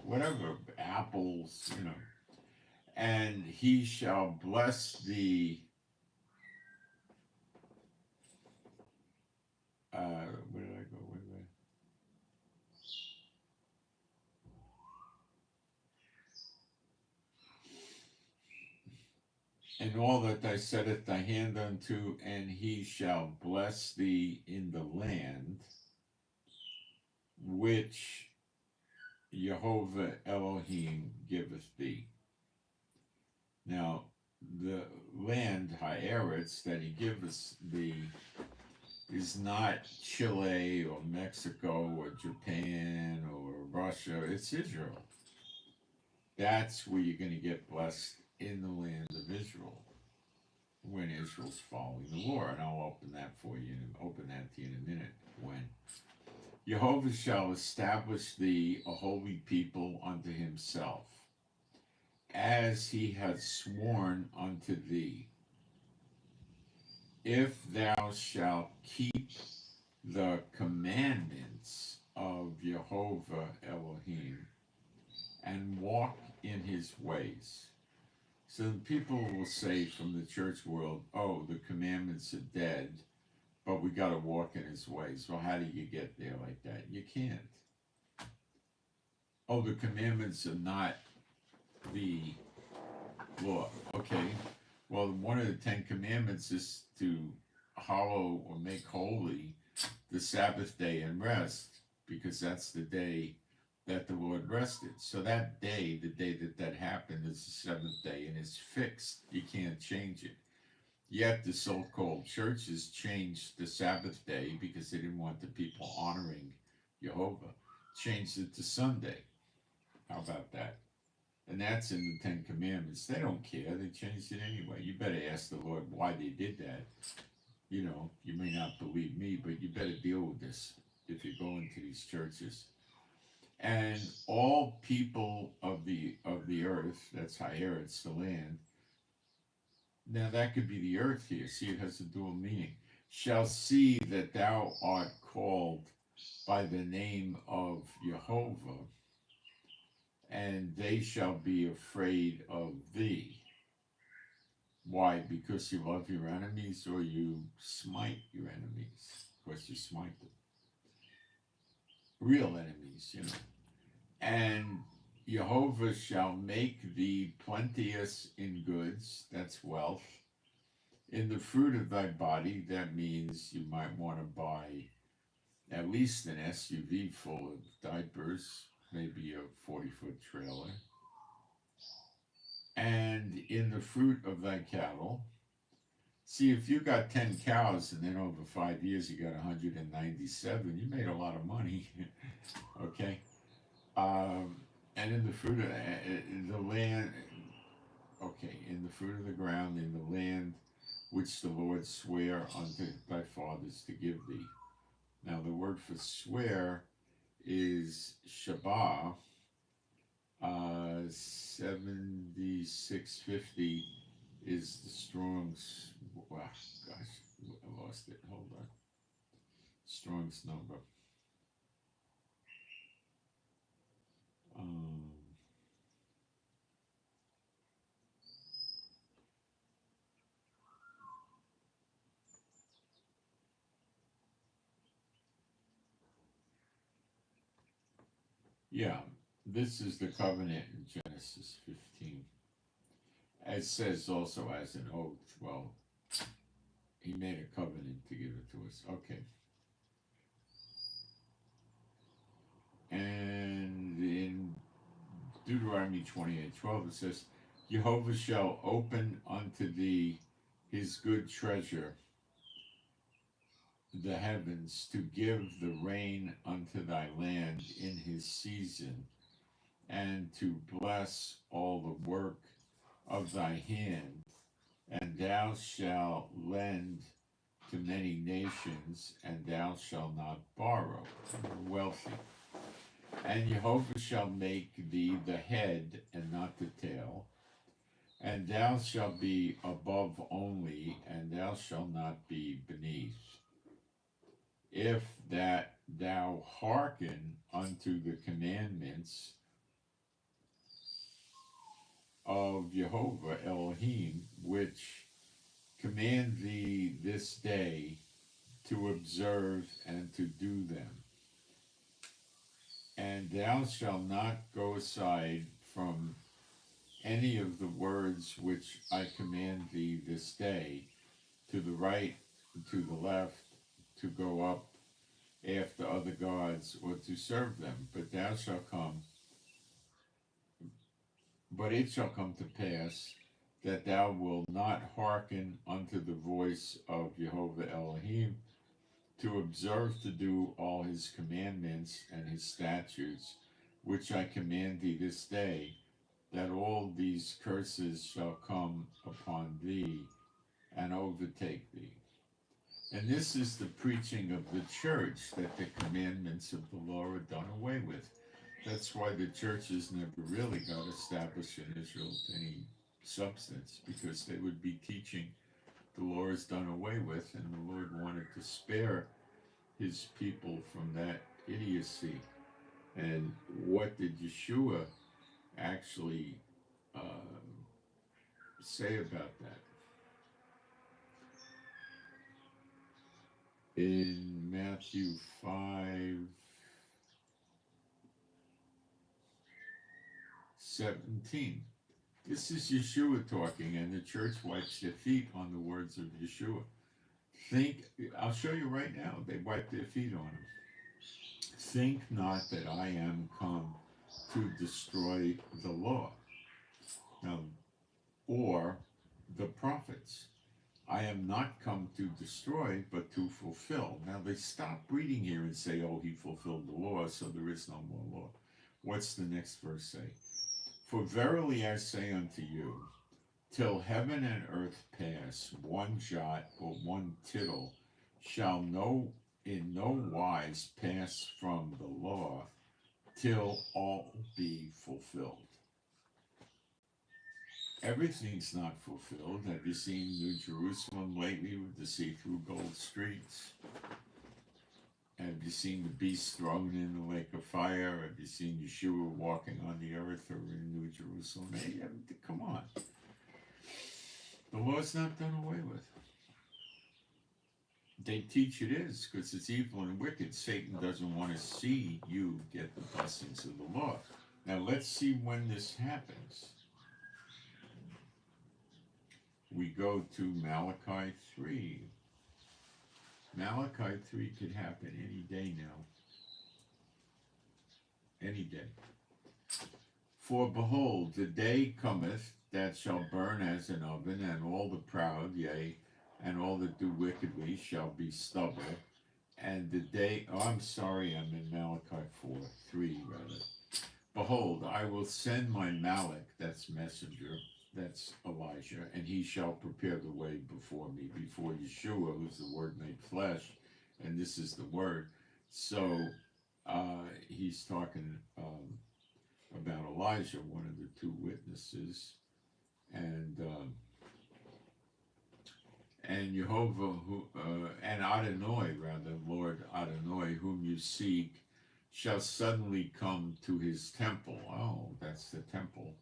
whatever, apples, And he shall bless thee. Where did I go? And all that thou settest thy hand unto, and he shall bless thee in the land which Jehovah Elohim giveth thee. Now, the land, Haaretz, that he giveth thee is not Chile or Mexico or Japan or Russia, it's Israel. That's where you're going to get blessed, in the land of Israel, when Israel's following the Lord. And I'll open that for you, and open that to you in a minute. When Jehovah shall establish thee a holy people unto himself, as he hath sworn unto thee, if thou shalt keep the commandments of Jehovah Elohim and walk in his ways. So people will say from the church world, oh, the commandments are dead, but we got to walk in his ways. Well, how do you get there like that? You can't. Oh, the commandments are not the law. Okay. Well, one of the 10 commandments is to hallow or make holy the Sabbath day and rest. because that's the day that the Lord rested. So that day, the day that that happened, is the seventh day, and it's fixed. You can't change it. Yet the so-called churches changed the Sabbath day because they didn't want the people honoring Jehovah. Changed it to Sunday. How about that? And that's in the Ten Commandments. They don't care. They changed it anyway. You better ask the Lord why they did that. You know, you may not believe me, but you better deal with this if you go into these churches. And all people of the earth, that's Haaretz, the land. Now that could be the earth here. See, it has a dual meaning. Shall see that thou art called by the name of Jehovah, and they shall be afraid of thee. Why? Because you love your enemies, or you smite your enemies? Of course, you smite them. Real enemies, you know. And Jehovah shall make thee plenteous in goods, that's wealth. In the fruit of thy body, that means you might want to buy at least an SUV full of diapers, maybe a 40-foot trailer. And in the fruit of thy cattle. See, if you got 10 cows and then over 5 years you got 197, you made a lot of money. Okay? And in the fruit of the land, okay, in the fruit of the ground, in the land which the Lord sware unto thy fathers to give thee. Now the word for swear is Shabbat, 7650 is the Strong's, wow, gosh, I lost it, hold on. Strong's number. Yeah, this is the covenant in Genesis 15. It says also as an oath. Well, he made a covenant to give it to us. Okay. And in Deuteronomy 28:12 it says, Jehovah shall open unto thee his good treasure, the heavens, to give the rain unto thy land in his season, and to bless all the work of thy hand, and thou shalt lend to many nations, and thou shalt not borrow. Wealthy. And Jehovah shall make thee the head and not the tail, and thou shalt be above only, and thou shalt not be beneath. If that thou hearken unto the commandments of Jehovah Elohim, which command thee this day to observe and to do them. And thou shalt not go aside from any of the words which I command thee this day, to the right, to the left, to go up after other gods, or to serve them. But it shall come to pass that thou wilt not hearken unto the voice of Jehovah Elohim, to observe to do all his commandments and his statutes, which I command thee this day, that all these curses shall come upon thee and overtake thee. And this is the preaching of the church, that the commandments of the law are done away with. That's why the churches never really got established in Israel to any substance, because they would be teaching the law is done away with, and the Lord wanted to spare his people from that idiocy. And what did Yeshua actually say about that? In Matthew 5:17. This is Yeshua talking, and the church wipes their feet on the words of Yeshua. I'll show you right now, they wipe their feet on him. Think not that I am come to destroy the law, now, or the prophets. I am not come to destroy, but to fulfill. Now they stop reading here and say, oh, he fulfilled the law, so there is no more law. What's the next verse say? For verily I say unto you, till heaven and earth pass, one jot or one tittle shall in no wise pass from the law, till all be fulfilled. Everything's not fulfilled. Have you seen New Jerusalem lately with the see-through gold streets? Have you seen the beast thrown in the lake of fire? Have you seen Yeshua walking on the earth or in New Jerusalem? Hey, come on. The law's not done away with. They teach it is because it's evil and wicked. Satan doesn't want to see you get the blessings of the law. Now let's see when this happens. We go to Malachi 3. Malachi 3 could happen any day now. Any day. For behold, the day cometh that shall burn as an oven, and all the proud, yea, and all that do wickedly shall be stubble. And the day, I'm in Malachi 3 rather. Behold, I will send my Malach, that's messenger, that's Elijah, and he shall prepare the way before me, before Yeshua, who's the Word made flesh, and this is the Word. So he's talking about Elijah, one of the two witnesses, and Jehovah, and Adonai, rather, Lord Adonai, whom you seek, shall suddenly come to his temple. Oh, that's the temple.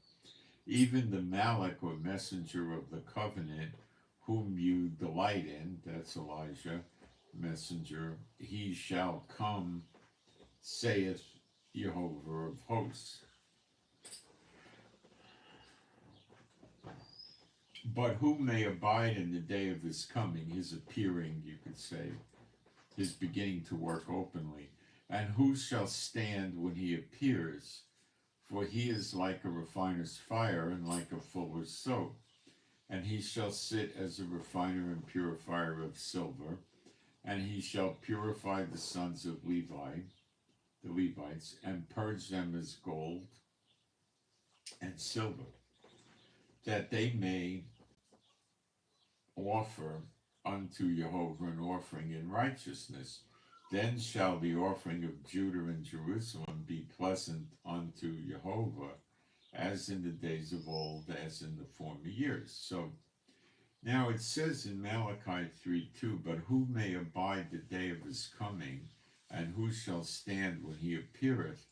Even the Malach, or messenger of the covenant, whom you delight in, that's Elijah, messenger, he shall come, saith Jehovah of hosts. But who may abide in the day of his coming, his appearing, you could say, his beginning to work openly? And who shall stand when he appears? For he is like a refiner's fire, and like a fuller's soap. And he shall sit as a refiner and purifier of silver, and he shall purify the sons of Levi, the Levites, and purge them as gold and silver, that they may offer unto Jehovah an offering in righteousness. Then shall the offering of Judah and Jerusalem be pleasant unto Jehovah, as in the days of old, as in the former years. So now it says in Malachi 3:2, but who may abide the day of his coming, and who shall stand when he appeareth?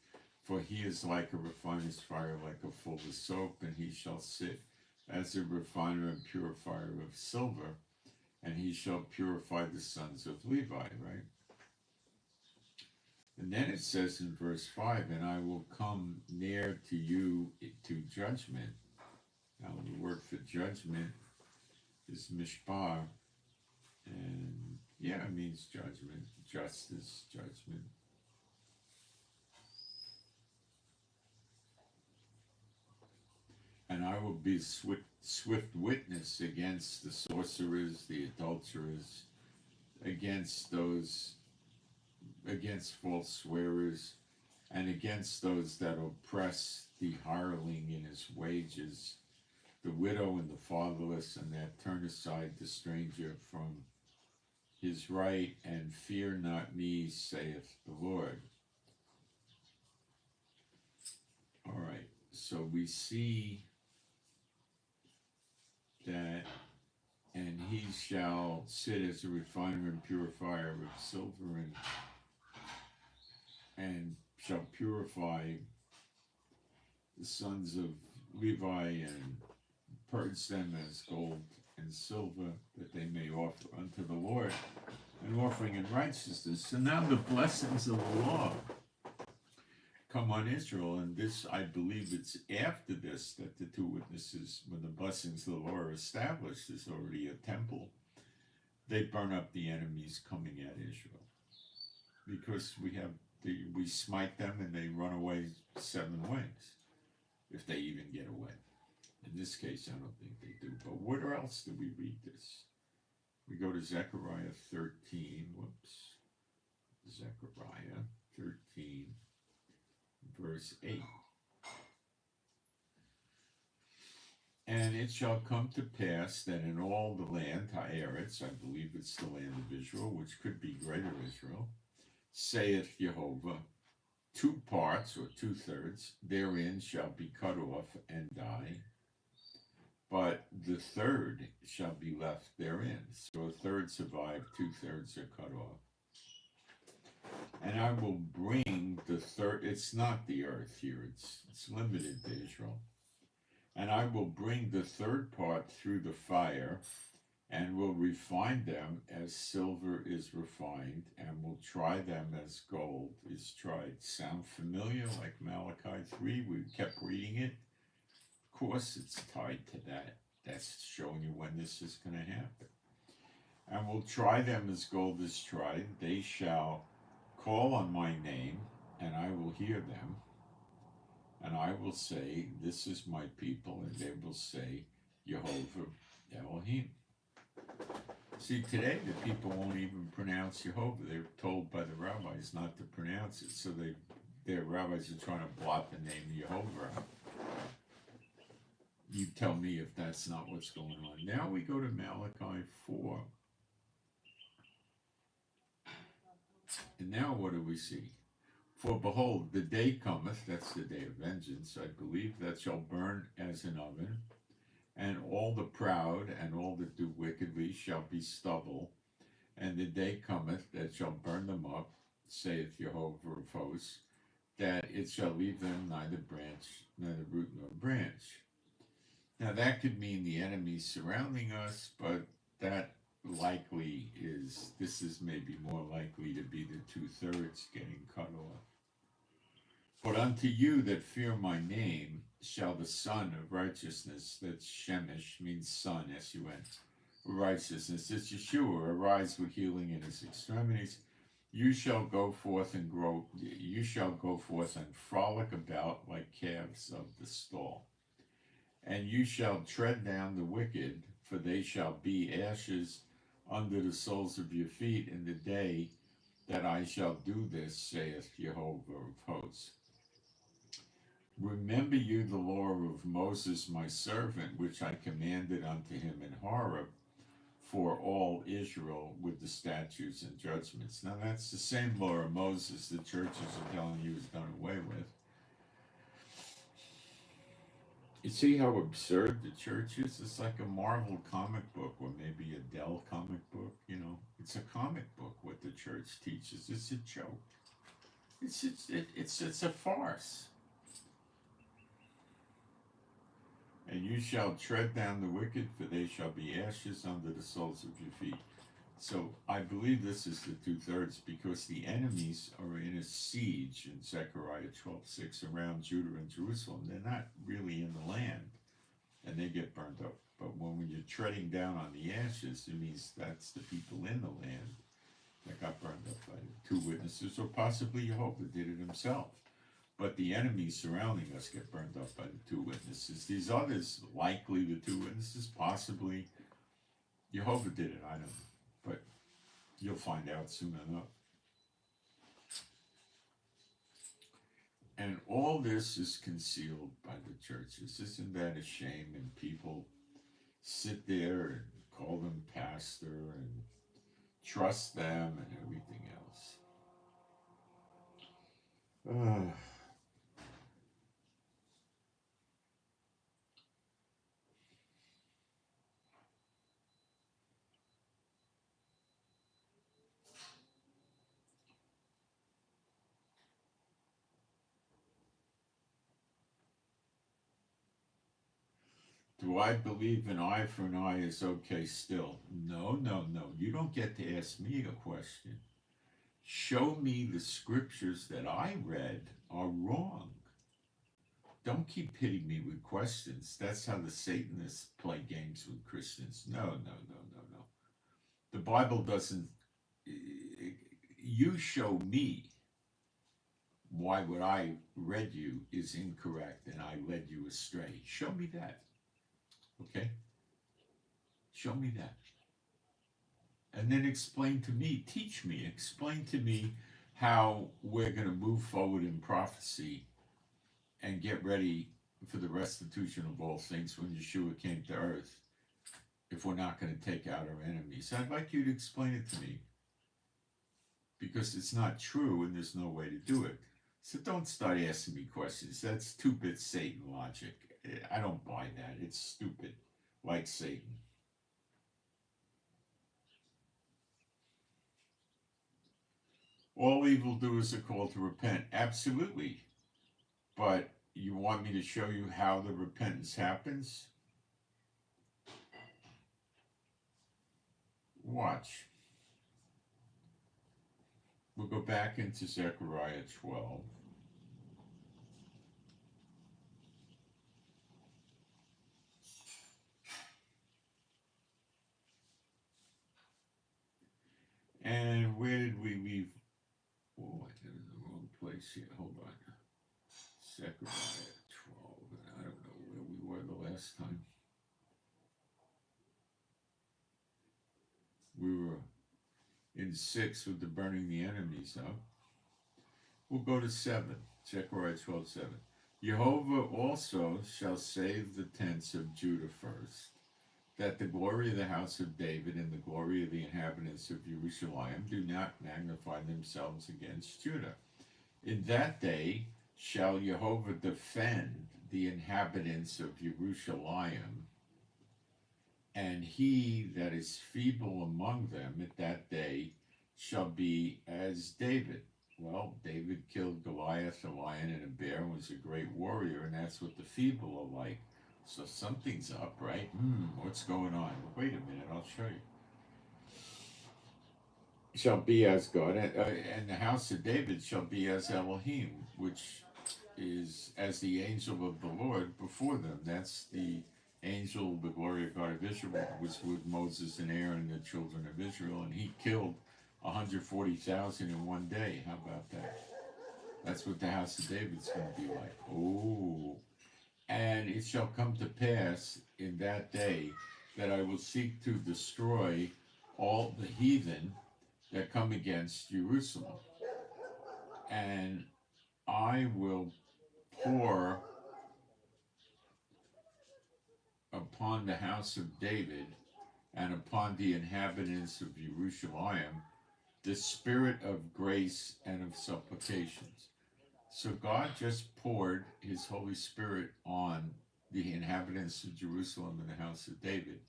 For he is like a refiner's fire, like a fuller's soap, and he shall sit as a refiner and purifier of silver, and he shall purify the sons of Levi, right? And then it says in verse 5, and I will come near to you to judgment. Now the word for judgment is mishpah, and yeah, it means judgment, justice, judgment. And I will be swift witness against the sorcerers, the adulterers, against false swearers, and against those that oppress the hireling in his wages, the widow and the fatherless, and that turn aside the stranger from his right, and fear not me, saith the Lord. All right, so we see that, and he shall sit as a refiner and purifier of silver, and shall purify the sons of Levi, and purge them as gold and silver, that they may offer unto the Lord an offering in righteousness. So now the blessings of the law come on Israel, and this, I believe it's after this that the two witnesses, when the blessings of the law are established, there's already a temple, they burn up the enemies coming at Israel. Because we have we smite them and they run away 7 ways, if they even get away. In this case, I don't think they do. But where else do we read this? We go to Zechariah 13. Whoops. Zechariah 13, verse 8. And it shall come to pass that in all the land, Haaretz, I believe it's the land of Israel, which could be greater Israel, saith Jehovah, 2 parts or 2/3 therein shall be cut off and die, but the third shall be left therein. So 1/3 survive, 2/3 are cut off. And I will bring the third, it's not the earth here, it's limited to Israel. And I will bring the third part through the fire, and will refine them as silver is refined, and will try them as gold is tried. Sound familiar, like Malachi 3? We kept reading it. Of course, it's tied to that. That's showing you when this is going to happen. And will try them as gold is tried. They shall call on my name, and I will hear them. And I will say, this is my people, and they will say, Jehovah Elohim. See, today the people won't even pronounce Jehovah. They're told by the rabbis not to pronounce it, so their rabbis are trying to blot the name Jehovah out. You tell me if that's not what's going on. Now we go to Malachi 4. And now what do we see? For behold, the day cometh, that's the day of vengeance, I believe, that shall burn as an oven, and all the proud and all that do wickedly shall be stubble, and the day cometh that shall burn them up, saith Jehovah of hosts, that it shall leave them neither branch, neither root nor branch. Now that could mean the enemies surrounding us, but that likely is, this is maybe more likely to be the 2/3 getting cut off. But unto you that fear my name shall the Son of Righteousness, that's Shemesh, means son, S-U-N, righteousness, it's Yeshua, arise with healing in his extremities. You shall go forth and grow, you shall go forth and frolic about like calves of the stall. And you shall tread down the wicked, for they shall be ashes under the soles of your feet in the day that I shall do this, saith Jehovah of hosts. Remember you the law of Moses my servant, which I commanded unto him in Horeb, for all Israel with the statutes and judgments. Now that's the same law of Moses the churches are telling you is done away with. You see how absurd the church is? It's like a Marvel comic book, or maybe a Dell comic book, you know. It's a comic book, what the church teaches. It's a joke. It's a farce. And you shall tread down the wicked, for they shall be ashes under the soles of your feet. So I believe this is the 2/3, because the enemies are in a siege in Zechariah 12:6 around Judah and Jerusalem. They're not really in the land, and they get burned up. But when you're treading down on the ashes, it means that's the people in the land that got burned up by the 2 witnesses, or possibly Jehovah did it himself. But the enemies surrounding us get burned up by the 2 witnesses. These others, likely the 2 witnesses, possibly Jehovah did it, I don't know. But you'll find out soon enough. And all this is concealed by the churches. Isn't that a shame? And people sit there and call them pastor and trust them and everything else. Do I believe an eye for an eye is okay still? No. You don't get to ask me a question. Show me the scriptures that I read are wrong. Don't keep hitting me with questions. That's how the Satanists play games with Christians. No. The Bible doesn't. You show me why what I read you is incorrect and I led you astray. Show me that. Okay? Show me that. And then explain to me, teach me, explain to me how we're going to move forward in prophecy and get ready for the restitution of all things when Yeshua came to earth if we're not going to take out our enemies. I'd like you to explain it to me because it's not true and there's no way to do it. So don't start asking me questions. That's 2-bit Satan logic. I don't buy that. It's stupid, like Satan. All evildoers are called to repent. Absolutely. But you want me to show you how the repentance happens? Watch. We'll go back into Zechariah 12. And where did we leave? Oh, I did it in the wrong place here. Hold on. Zechariah 12. And I don't know where we were the last time. We were in 6 with the burning the enemies up. We'll go to 7. Zechariah 12:7. Jehovah also shall save the tents of Judah first, that the glory of the house of David and the glory of the inhabitants of Jerusalem do not magnify themselves against Judah. In that day shall Jehovah defend the inhabitants of Jerusalem, and he that is feeble among them at that day shall be as David. Well, David killed Goliath, a lion, and a bear, and was a great warrior, and that's what the feeble are like. So something's up, right? What's going on? Wait a minute, I'll show you. Shall be as God, and the house of David shall be as Elohim, which is as the angel of the Lord before them. That's the angel, the glory of God of Israel, was with Moses and Aaron, the children of Israel, and he killed 140,000 in one day. How about that? That's what the house of David's going to be like. Oh. And it shall come to pass in that day that I will seek to destroy all the heathen that come against Jerusalem. And I will pour upon the house of David and upon the inhabitants of Jerusalem the spirit of grace and of supplications. So God just poured his Holy Spirit on the inhabitants of Jerusalem and the house of David.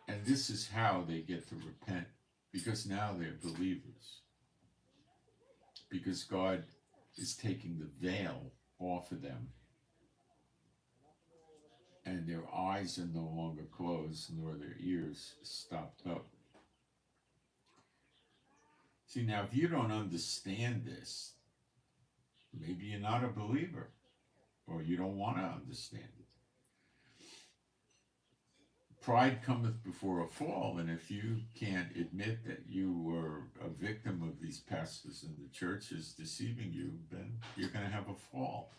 And this is how they get to repent, because now they're believers. Because God is taking the veil off of them. And their eyes are no longer closed, nor their ears stopped up. See, now if you don't understand this, maybe you're not a believer, or you don't want to understand it. Pride cometh before a fall, and if you can't admit that you were a victim of these pastors in the churches deceiving you, then you're going to have a fall.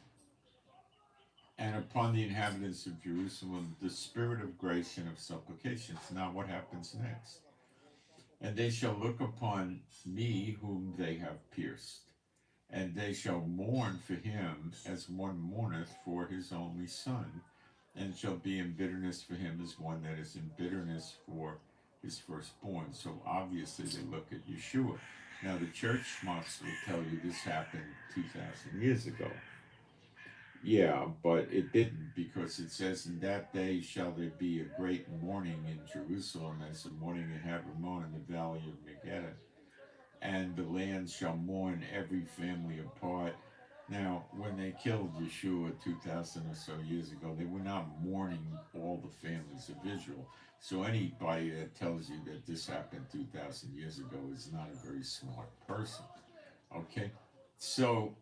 And upon the inhabitants of Jerusalem, the spirit of grace and of supplications. Now what happens next? And they shall look upon me whom they have pierced, and they shall mourn for him as one mourneth for his only son, and shall be in bitterness for him as one that is in bitterness for his firstborn. So obviously they look at Yeshua. Now the church schmucks will tell you this happened 2,000 years ago. Yeah, but it didn't, because it says, in that day shall there be a great mourning in Jerusalem, as the mourning in Hebron in the valley of Megiddo. And the land shall mourn every family apart. Now, when they killed Yeshua 2,000 or so years ago, they were not mourning all the families of Israel. So anybody that tells you that this happened 2,000 years ago is not a very smart person. Okay? So,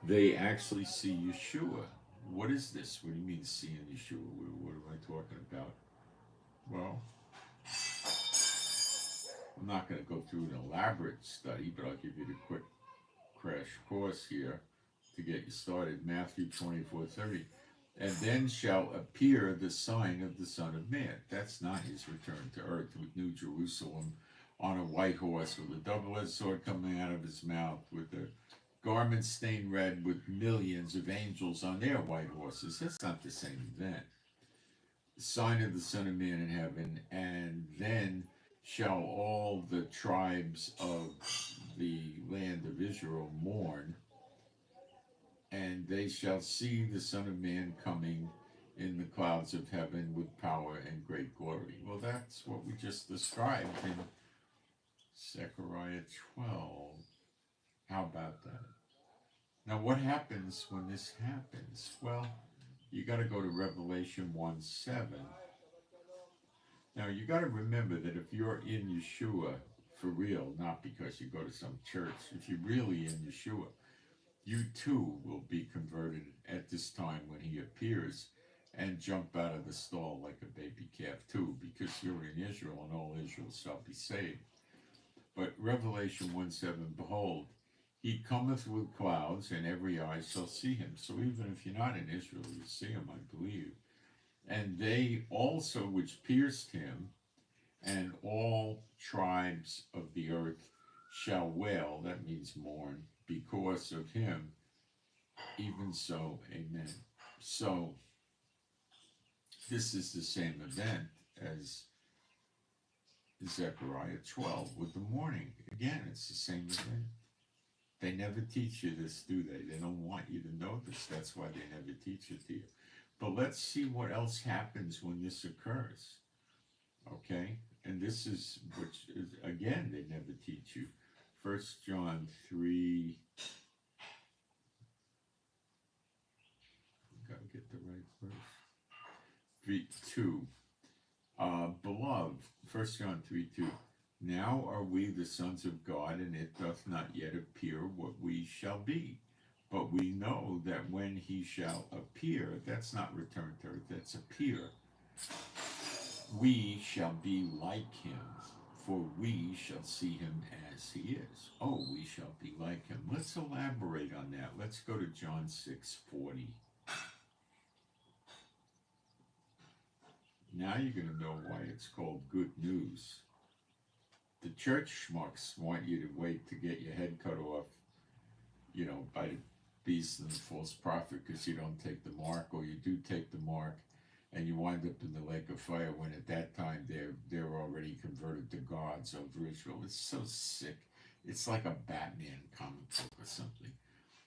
they actually see Yeshua. What is this? What do you mean seeing Yeshua? What am I talking about? Well, I'm not going to go through an elaborate study, but I'll give you the quick crash course here to get you started. Matthew 24:30. And then shall appear the sign of the Son of Man. That's not his return to earth with New Jerusalem on a white horse with a double-edged sword coming out of his mouth, with the garments stained red, with millions of angels on their white horses. That's not the same event. The sign of the Son of Man in heaven, and then shall all the tribes of the land of Israel mourn, and they shall see the Son of Man coming in the clouds of heaven with power and great glory. Well, that's what we just described in Zechariah 12. How about that? Now, what happens when this happens? Well, you got to go to Revelation 1:7. Now, you got to remember that if you're in Yeshua for real, not because you go to some church, if you're really in Yeshua, you too will be converted at this time when he appears, and jump out of the stall like a baby calf too, because you're in Israel, and all Israel shall be saved. But Revelation 1:7, behold, he cometh with clouds, and every eye shall see him. So even if you're not in Israel, you see him, I believe. And they also which pierced him, and all tribes of the earth shall wail, that means mourn, because of him. Even so, amen. So, this is the same event as Zechariah 12 with the mourning. Again, it's the same event. They never teach you this, do they? They don't want you to know this. That's why they never teach it to you. But let's see what else happens when this occurs. Okay? And this is, which is, again, they never teach you. 1 John 3, gotta get the right verse. 3:2. Beloved, 1 John 3:2. Now are we the sons of God, and it doth not yet appear what we shall be. But we know that when he shall appear, that's not return to earth, that's appear, we shall be like him, for we shall see him as he is. Oh, we shall be like him. Let's elaborate on that. Let's go to John 6:40. Now you're going to know why it's called good news. The church schmucks want you to wait to get your head cut off, by the beast and the false prophet, because you don't take the mark, or you do take the mark, and you wind up in the lake of fire, when at that time they're already converted to gods over Israel. It's so sick. It's like a Batman comic book or something.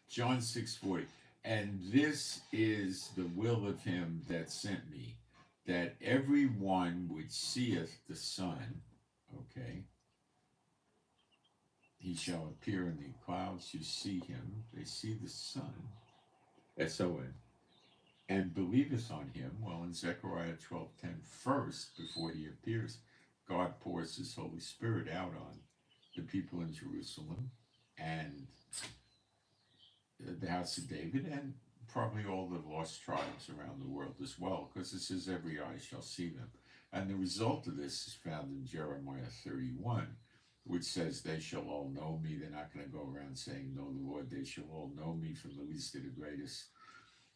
John 6:40. And this is the will of him that sent me, that everyone which seeth the Son, okay, he shall appear in the clouds. You see him. They see the Son, S-O-N, and believeth on him. Well, in Zechariah 12:10, first, before he appears, God pours his Holy Spirit out on the people in Jerusalem and the house of David, and probably all the lost tribes around the world as well, because it says every eye shall see them. And the result of this is found in Jeremiah 31, which says, they shall all know me. They're not going to go around saying, know the Lord. They shall all know me, from the least to the greatest.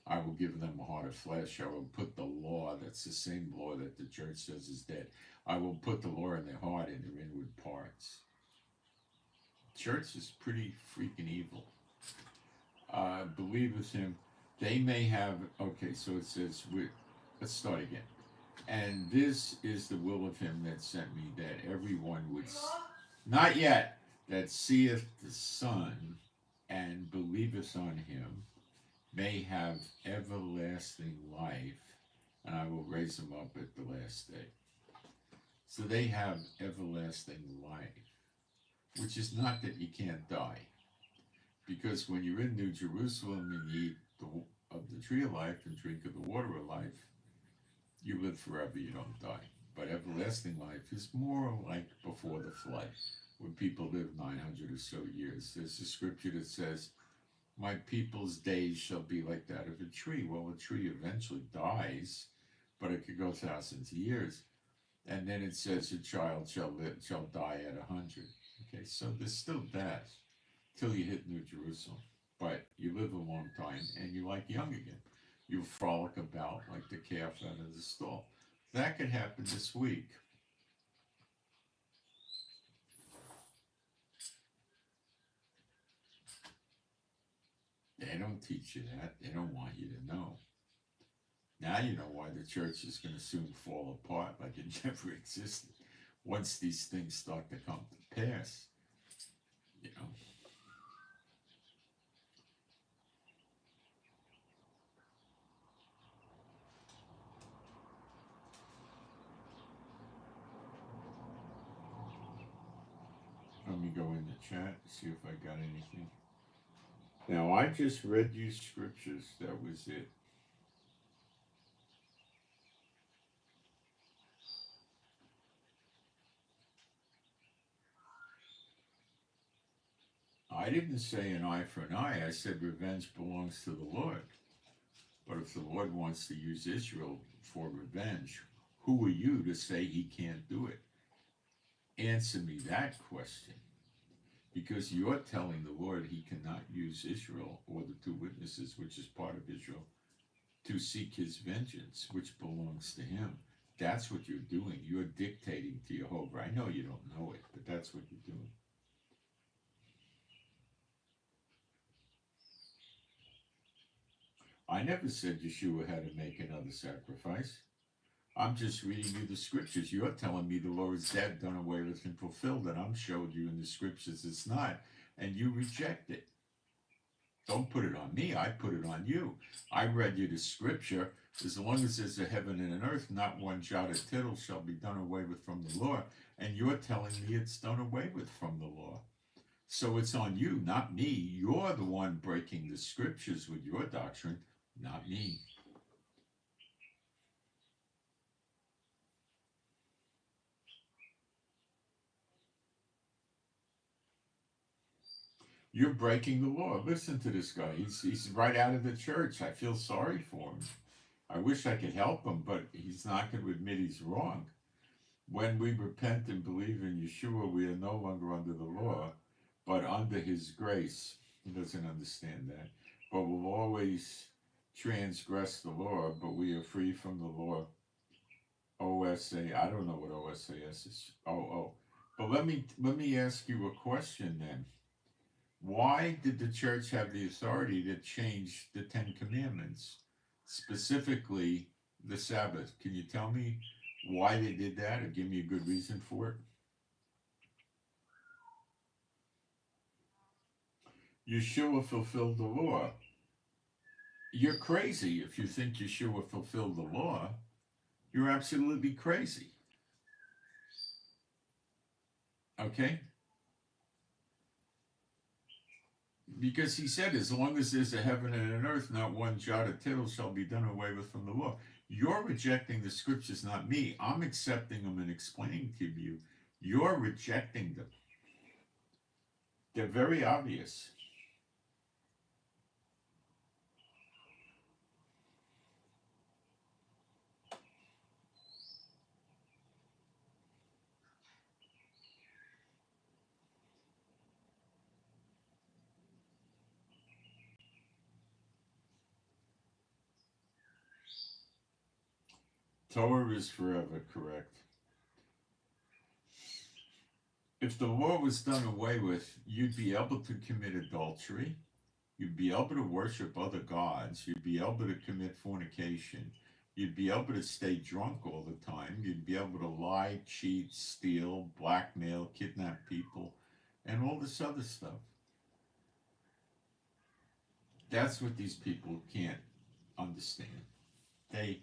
I will give them a heart of flesh. I will put the law, that's the same law that the church says is dead. I will put the law in their heart and their inward parts. Church is pretty freaking evil. Believeth him. They may have, okay, so it says, let's start again. And this is the will of him that sent me, that everyone would, not yet, that seeth the Son and believeth on him, may have everlasting life, and I will raise them up at the last day. So they have everlasting life, which is not that you can't die. Because when you're in New Jerusalem and you eat of the tree of life and drink of the water of life, you live forever, you don't die. But everlasting life is more like before the flood, when people live 900 or so years. There's a scripture that says, my people's days shall be like that of a tree. Well, a tree eventually dies, but it could go thousands of years. And then it says a child shall die at 100. Okay, so there's still that till you hit New Jerusalem. But you live a long time and you're like young again. You frolic about like the calf out of the stall. That could happen this week. They don't teach you that. They don't want you to know. Now you know why the church is going to soon fall apart like it never existed. Once these things start to come to pass, you know. Let me go in the chat, see if I got anything. Now, I just read you scriptures. That was it. I didn't say an eye for an eye. I said revenge belongs to the Lord. But if the Lord wants to use Israel for revenge, who are you to say he can't do it? Answer me that question. Because you're telling the Lord he cannot use Israel or the two witnesses, which is part of Israel, to seek his vengeance, which belongs to him. That's what you're doing. You're dictating to Jehovah. I know you don't know it, but that's what you're doing. I never said Yeshua had to make another sacrifice. I'm just reading you the scriptures. You're telling me the law is dead, done away with, and fulfilled, and I'm showing you in the scriptures it's not, and you reject it. Don't put it on me. I put it on you. I read you the scripture. As long as there's a heaven and an earth, not one jot or tittle shall be done away with from the law. And you're telling me it's done away with from the law. So it's on you, not me. You're the one breaking the scriptures with your doctrine, not me. You're breaking the law. Listen to this guy. He's right out of the church. I feel sorry for him. I wish I could help him, but he's not going to admit he's wrong. When we repent and believe in Yeshua, we are no longer under the law, but under his grace. He doesn't understand that. But we'll always transgress the law, but we are free from the law. OSA, I don't know what OSAS is. But let me ask you a question then. Why did the church have the authority to change the Ten Commandments, specifically the Sabbath? Can you tell me why they did that, or give me a good reason for it? Yeshua fulfilled the law. You're crazy if you think Yeshua fulfilled the law. You're absolutely crazy. Okay? Because he said, as long as there's a heaven and an earth, not one jot or tittle shall be done away with from the law. You're rejecting the scriptures, not me. I'm accepting them and explaining to you. You're rejecting them. They're very obvious. Torah is forever, correct. If the law was done away with, you'd be able to commit adultery. You'd be able to worship other gods. You'd be able to commit fornication. You'd be able to stay drunk all the time. You'd be able to lie, cheat, steal, blackmail, kidnap people, and all this other stuff. That's what these people can't understand. They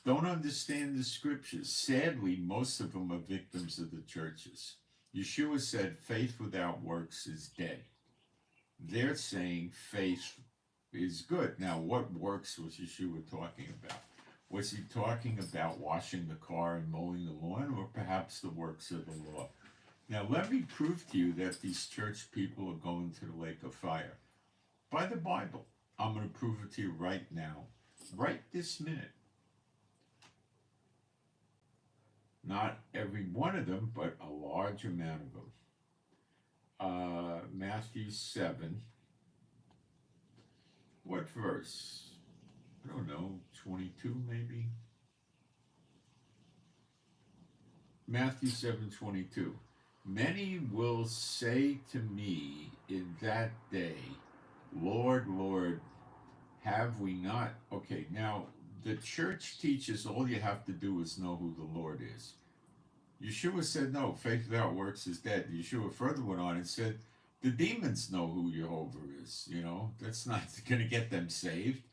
don't understand the scriptures. Sadly, most of them are victims of the churches. Yeshua said faith without works is dead. They're saying faith is good. Now, what works was Yeshua talking about? Was he talking about washing the car and mowing the lawn, or perhaps the works of the law? Now, let me prove to you that these church people are going to the lake of fire. By the Bible. I'm going to prove it to you right now. Right this minute. Not every one of them, but a large amount of them. Matthew 7. What verse? I don't know, 22 maybe? Matthew 7:22. Many will say to me in that day, Lord, Lord, have we not? Okay, now the church teaches all you have to do is know who the Lord is. Yeshua said, no, faith without works is dead. Yeshua further went on and said, the demons know who Jehovah is. That's not going to get them saved.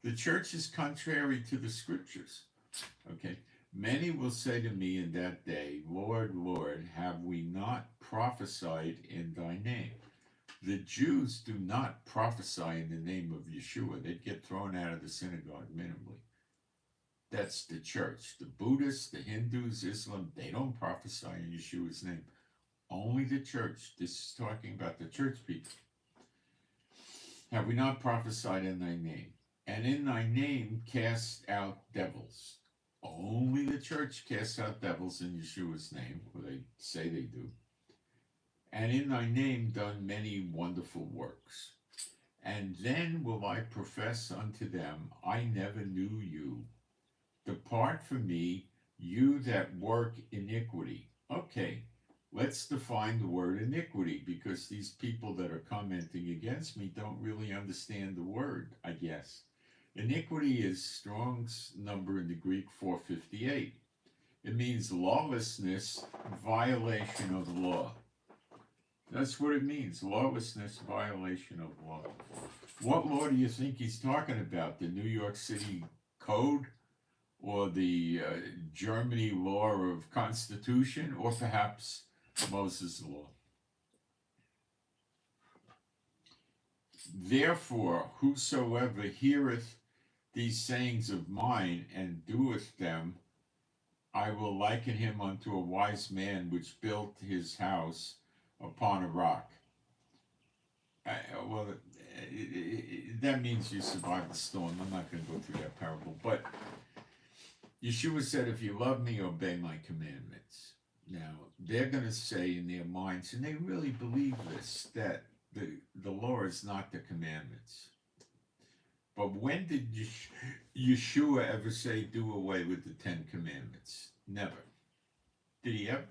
The church is contrary to the scriptures. Okay. Many will say to me in that day, Lord, Lord, have we not prophesied in thy name? The Jews do not prophesy in the name of Yeshua. They'd get thrown out of the synagogue minimally. That's the church. The Buddhists, the Hindus, Islam, they don't prophesy in Yeshua's name. Only the church. This is talking about the church people. Have we not prophesied in thy name? And in thy name cast out devils. Only the church casts out devils in Yeshua's name, or they say they do. And in thy name done many wonderful works. And then will I profess unto them, I never knew you. Depart from me, you that work iniquity. Okay, let's define the word iniquity, because these people that are commenting against me don't really understand the word, I guess. Iniquity is Strong's number in the Greek 458. It means lawlessness, violation of law. That's what it means, lawlessness, violation of law. What law do you think he's talking about? The New York City Code? Or the Germany law of constitution? Or perhaps Moses' law? Therefore, whosoever heareth these sayings of mine and doeth them, I will liken him unto a wise man which built his house upon a rock. That means you survived the storm. I'm not going to go through that parable. But Yeshua said, if you love me, obey my commandments. Now, they're going to say in their minds, and they really believe this, that the law is not the commandments. But when did Yeshua ever say, do away with the 10 commandments? Never. Did he ever?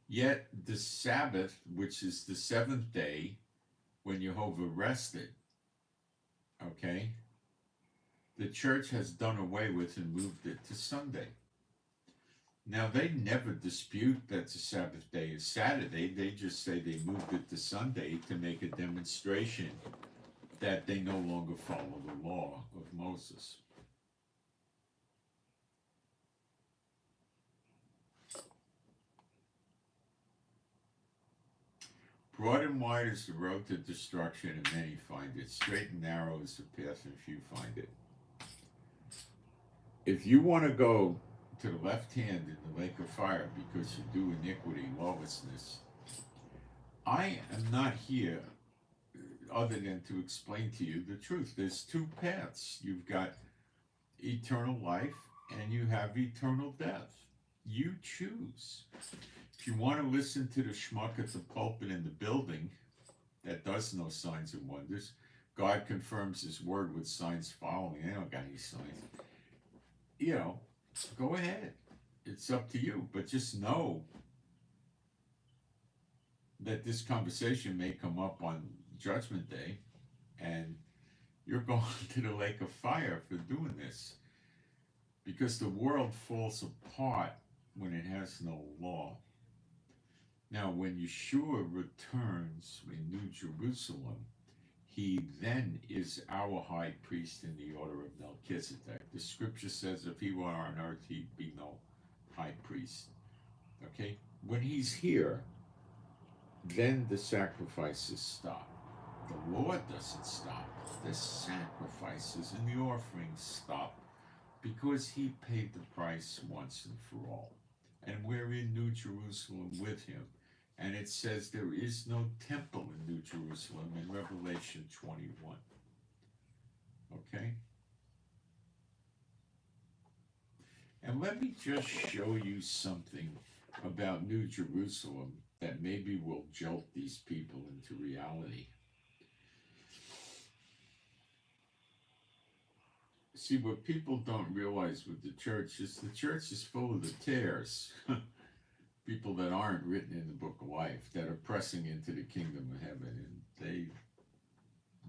Yet the Sabbath, which is the seventh day, when Jehovah rested, okay, the church has done away with and moved it to Sunday. Now, they never dispute that the Sabbath day is Saturday. They just say they moved it to Sunday to make a demonstration that they no longer follow the law of Moses. Broad and wide is the road to destruction, and many find it. Straight and narrow is the path, and few find it. If you want to go to the left hand in the lake of fire because you do iniquity, lawlessness, I am not here other than to explain to you the truth. There's two paths. You've got eternal life and you have eternal death. You choose. If you want to listen to the schmuck at the pulpit in the building that does no signs and wonders, God confirms his word with signs following. They don't got any signs. Go ahead. It's up to you. But just know that this conversation may come up on Judgment Day, and you're going to the lake of fire for doing this. Because the world falls apart when it has no law. Now, when Yeshua returns in New Jerusalem, he then is our high priest in the order of Melchizedek. The scripture says if he were on earth, he'd be no high priest. Okay? When he's here, then the sacrifices stop. The law doesn't stop. The sacrifices and the offerings stop because he paid the price once and for all. And we're in New Jerusalem with him. And it says there is no temple in New Jerusalem in Revelation 21. Okay? And let me just show you something about New Jerusalem that maybe will jolt these people into reality. See, what people don't realize with the church is full of the tares. People that aren't written in the book of life, that are pressing into the kingdom of heaven, and they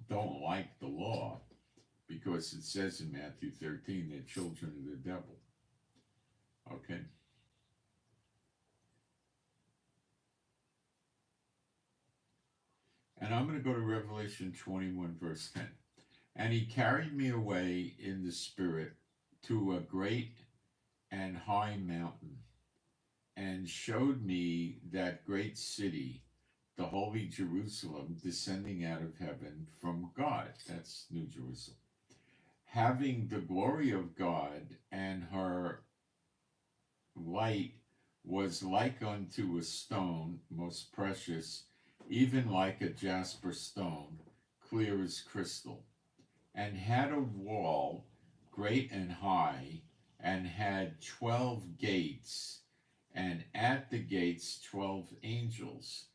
don't like the law because it says in Matthew 13 they're children of the devil. Okay? And I'm going to go to Revelation 21, verse 10. And he carried me away in the spirit to a great and high mountain, and showed me that great city, the holy Jerusalem, descending out of heaven from God. That's New Jerusalem. Having the glory of God, and her light was like unto a stone, most precious, even like a jasper stone, clear as crystal, and had a wall great and high, and had 12 gates, and at the gates 12 angels,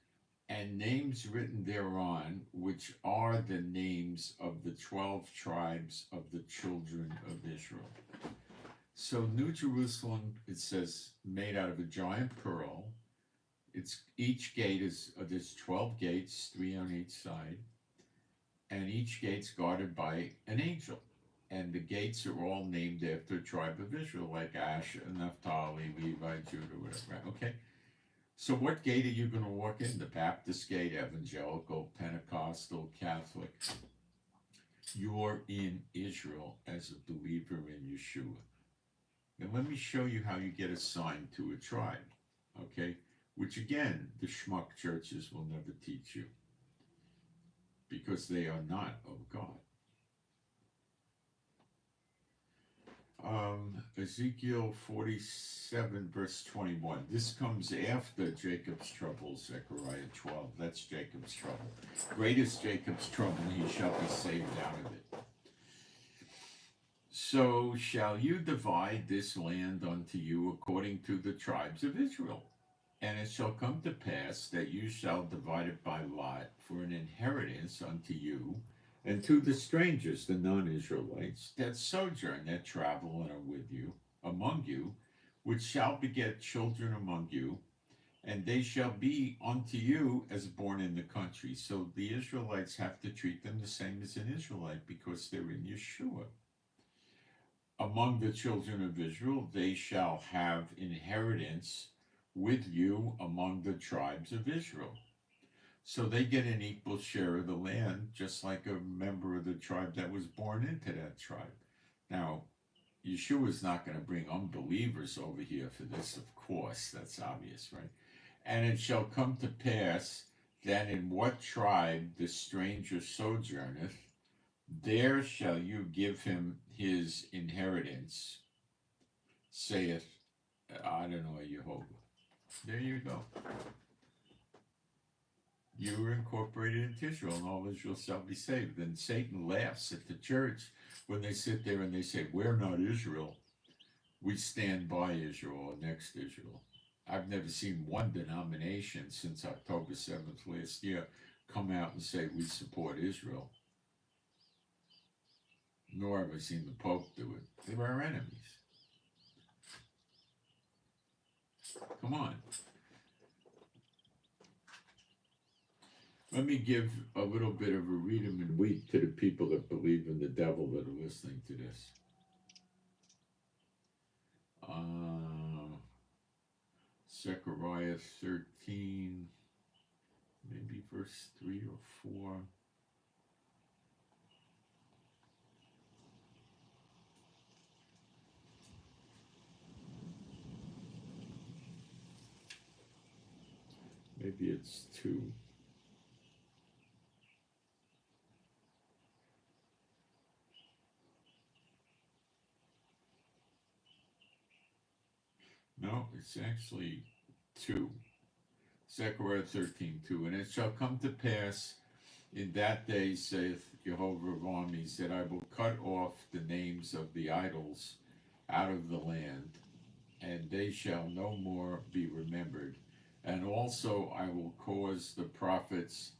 and names written thereon, which are the names of the 12 tribes of the children of Israel. So New Jerusalem, it says, made out of a giant pearl. It's each gate is there's 12 gates, 3 on each side, and each gate's guarded by an angel. And the gates are all named after a tribe of Israel, like Asher, Naphtali, Levi, Judah, whatever. Okay. So what gate are you going to walk in? The Baptist gate, Evangelical, Pentecostal, Catholic. You're in Israel as a believer in Yeshua. And let me show you how you get assigned to a tribe, okay? Which again, the schmuck churches will never teach you, because they are not of God. Ezekiel 47, verse 21. This comes after Jacob's trouble, Zechariah 12. That's Jacob's trouble. Great is Jacob's trouble, he shall be saved out of it. So shall you divide this land unto you according to the tribes of Israel. And it shall come to pass that you shall divide it by lot for an inheritance unto you, and to the strangers, the non-Israelites, that sojourn, that travel and are with you, among you, which shall beget children among you, and they shall be unto you as born in the country. So the Israelites have to treat them the same as an Israelite, because they're in Yeshua. Among the children of Israel, they shall have inheritance with you among the tribes of Israel. So they get an equal share of the land, just like a member of the tribe that was born into that tribe. Now, Yeshua is not going to bring unbelievers over here for this, of course, that's obvious, right? And it shall come to pass that in what tribe the stranger sojourneth, there shall you give him his inheritance, saith Adonai Jehovah. There you go. You were incorporated into Israel, and all Israel shall be saved. Then Satan laughs at the church when they sit there and they say, we're not Israel. We stand by Israel or next Israel. I've never seen one denomination since October 7th last year come out and say we support Israel. Nor have I seen the Pope do it. They were our enemies. Come on. Let me give a little bit of a read 'em and weep to the people that believe in the devil that are listening to this. Zechariah 13, maybe verse 3 or 4. Maybe it's 2. No, it's actually 2. Zechariah 13:2. And it shall come to pass in that day, saith Jehovah of armies, that I will cut off the names of the idols out of the land, they shall no more be remembered. And also I will cause the prophets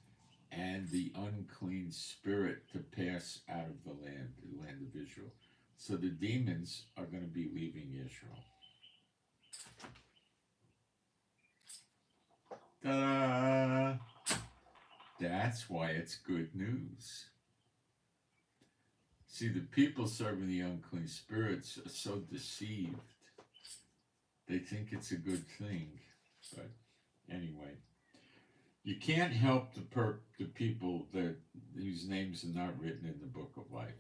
and the unclean spirit to pass out of the land of Israel. So the demons are going to be leaving Israel. Ta-da! That's why it's good news. See, the people serving the unclean spirits are so deceived. They think it's a good thing. But anyway, you can't help the people whose names are not written in the book of life.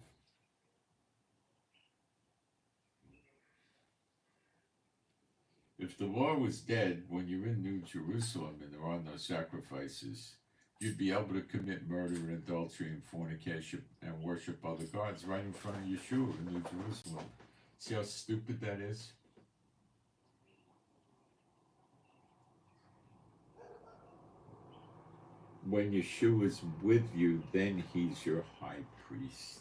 If the law was dead when you're in New Jerusalem and there are no sacrifices, you'd be able to commit murder and adultery and fornication and worship other gods right in front of Yeshua in New Jerusalem. See how stupid that is? When Yeshua is with you, then he's your high priest.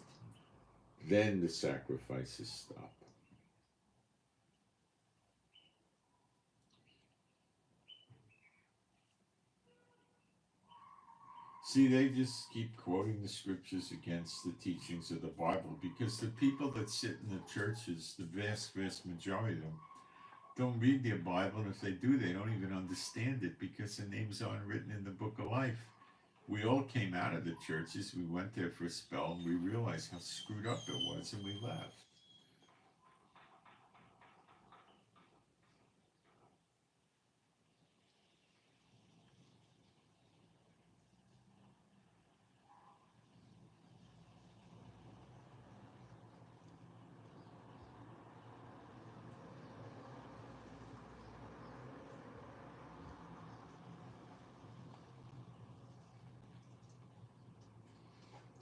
Then the sacrifices stop. See, they just keep quoting the scriptures against the teachings of the Bible because the people that sit in the churches, the vast majority of them, don't read their Bible, and if they do, they don't even understand it because the names aren't written in the book of life. We all came out of the churches, we went there for a spell, and we realized how screwed up it was, and we left.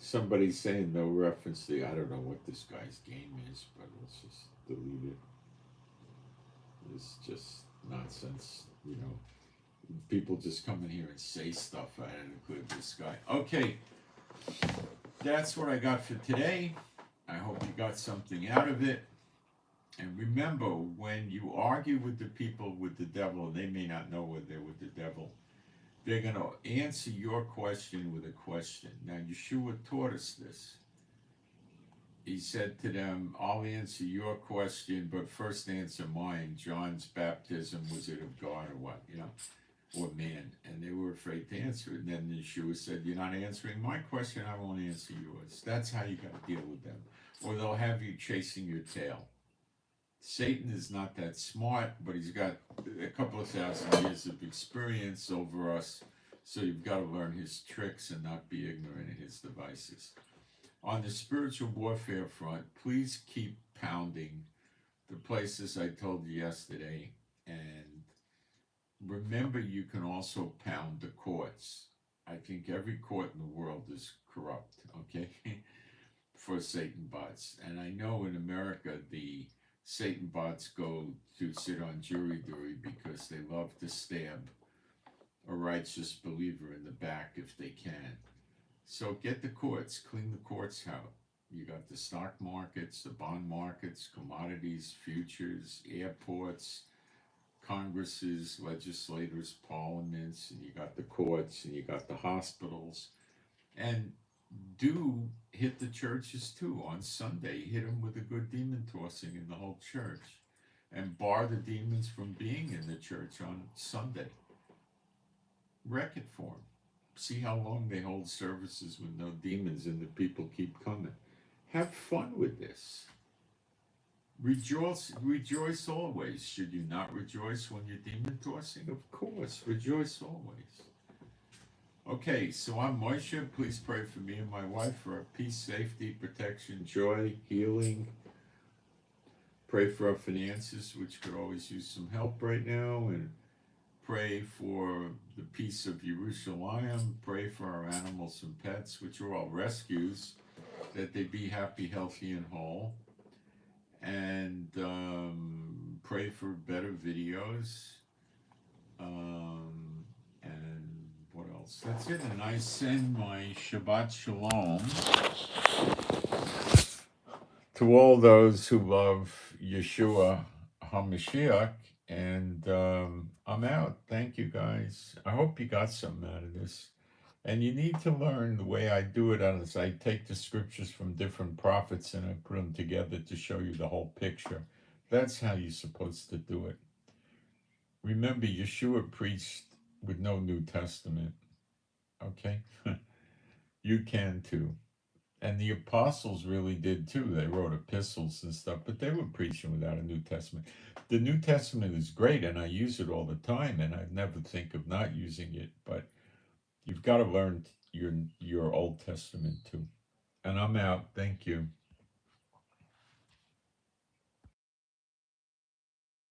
Somebody's saying no reference to, I don't know what this guy's game is, but let's just delete it. It's just nonsense, you know. People just come in here and say stuff. I had to include this guy. Okay, that's what I got for today. I hope you got something out of it. And remember, when you argue with the people with the devil, they may not know whether they're with the devil. They're going to answer your question with a question. Now, Yeshua taught us this. He said to them, I'll answer your question, but first answer mine. John's baptism, was it of God or what, you know, or man? And they were afraid to answer it. And then Yeshua said, you're not answering my question, I won't answer yours. That's how you got to deal with them. Or they'll have you chasing your tail. Satan is not that smart, but he's got a couple of thousand years of experience over us, so you've got to learn his tricks and not be ignorant of his devices. On the spiritual warfare front, please keep pounding the places I told you yesterday, and remember you can also pound the courts. I think every court in the world is corrupt, okay, for Satan bots. And I know in America the Satan bots go to sit on jury duty because they love to stab a righteous believer in the back if they can. So get the courts, clean the courts out. You got the stock markets, the bond markets, commodities, futures, airports, congresses, legislators, parliaments, and you got the courts, and you got the hospitals. And do hit the churches too on Sunday. Hit them with a good demon tossing in the whole church, and bar the demons from being in the church on Sunday. Wreck it for them. See how long they hold services with no demons and the people keep coming. Have fun with this. Rejoice always. Should you not rejoice when you're demon tossing? Of course, rejoice always. Okay, so I'm Moshe. Please pray for me and my wife for our peace, safety, protection, joy, healing. Pray for our finances, which could always use some help right now. And pray for the peace of Jerusalem. Pray for our animals and pets, which are all rescues, that they be happy, healthy, and whole. And pray for better videos. And what else? That's it. And I send my Shabbat Shalom to all those who love Yeshua HaMashiach And I'm out. Thank you guys. I hope you got something out of this. And you need to learn the way I do it on this. I take the scriptures from different prophets and I put them together to show you the whole picture. That's how you're supposed to do it. Remember, Yeshua preached with no New Testament. Okay? You can too. And the apostles really did too. They wrote epistles and stuff, but they were preaching without a New Testament. The New Testament is great, and I use it all the time, and I never think of not using it. But you've got to learn your Old Testament too. And I'm out. Thank you.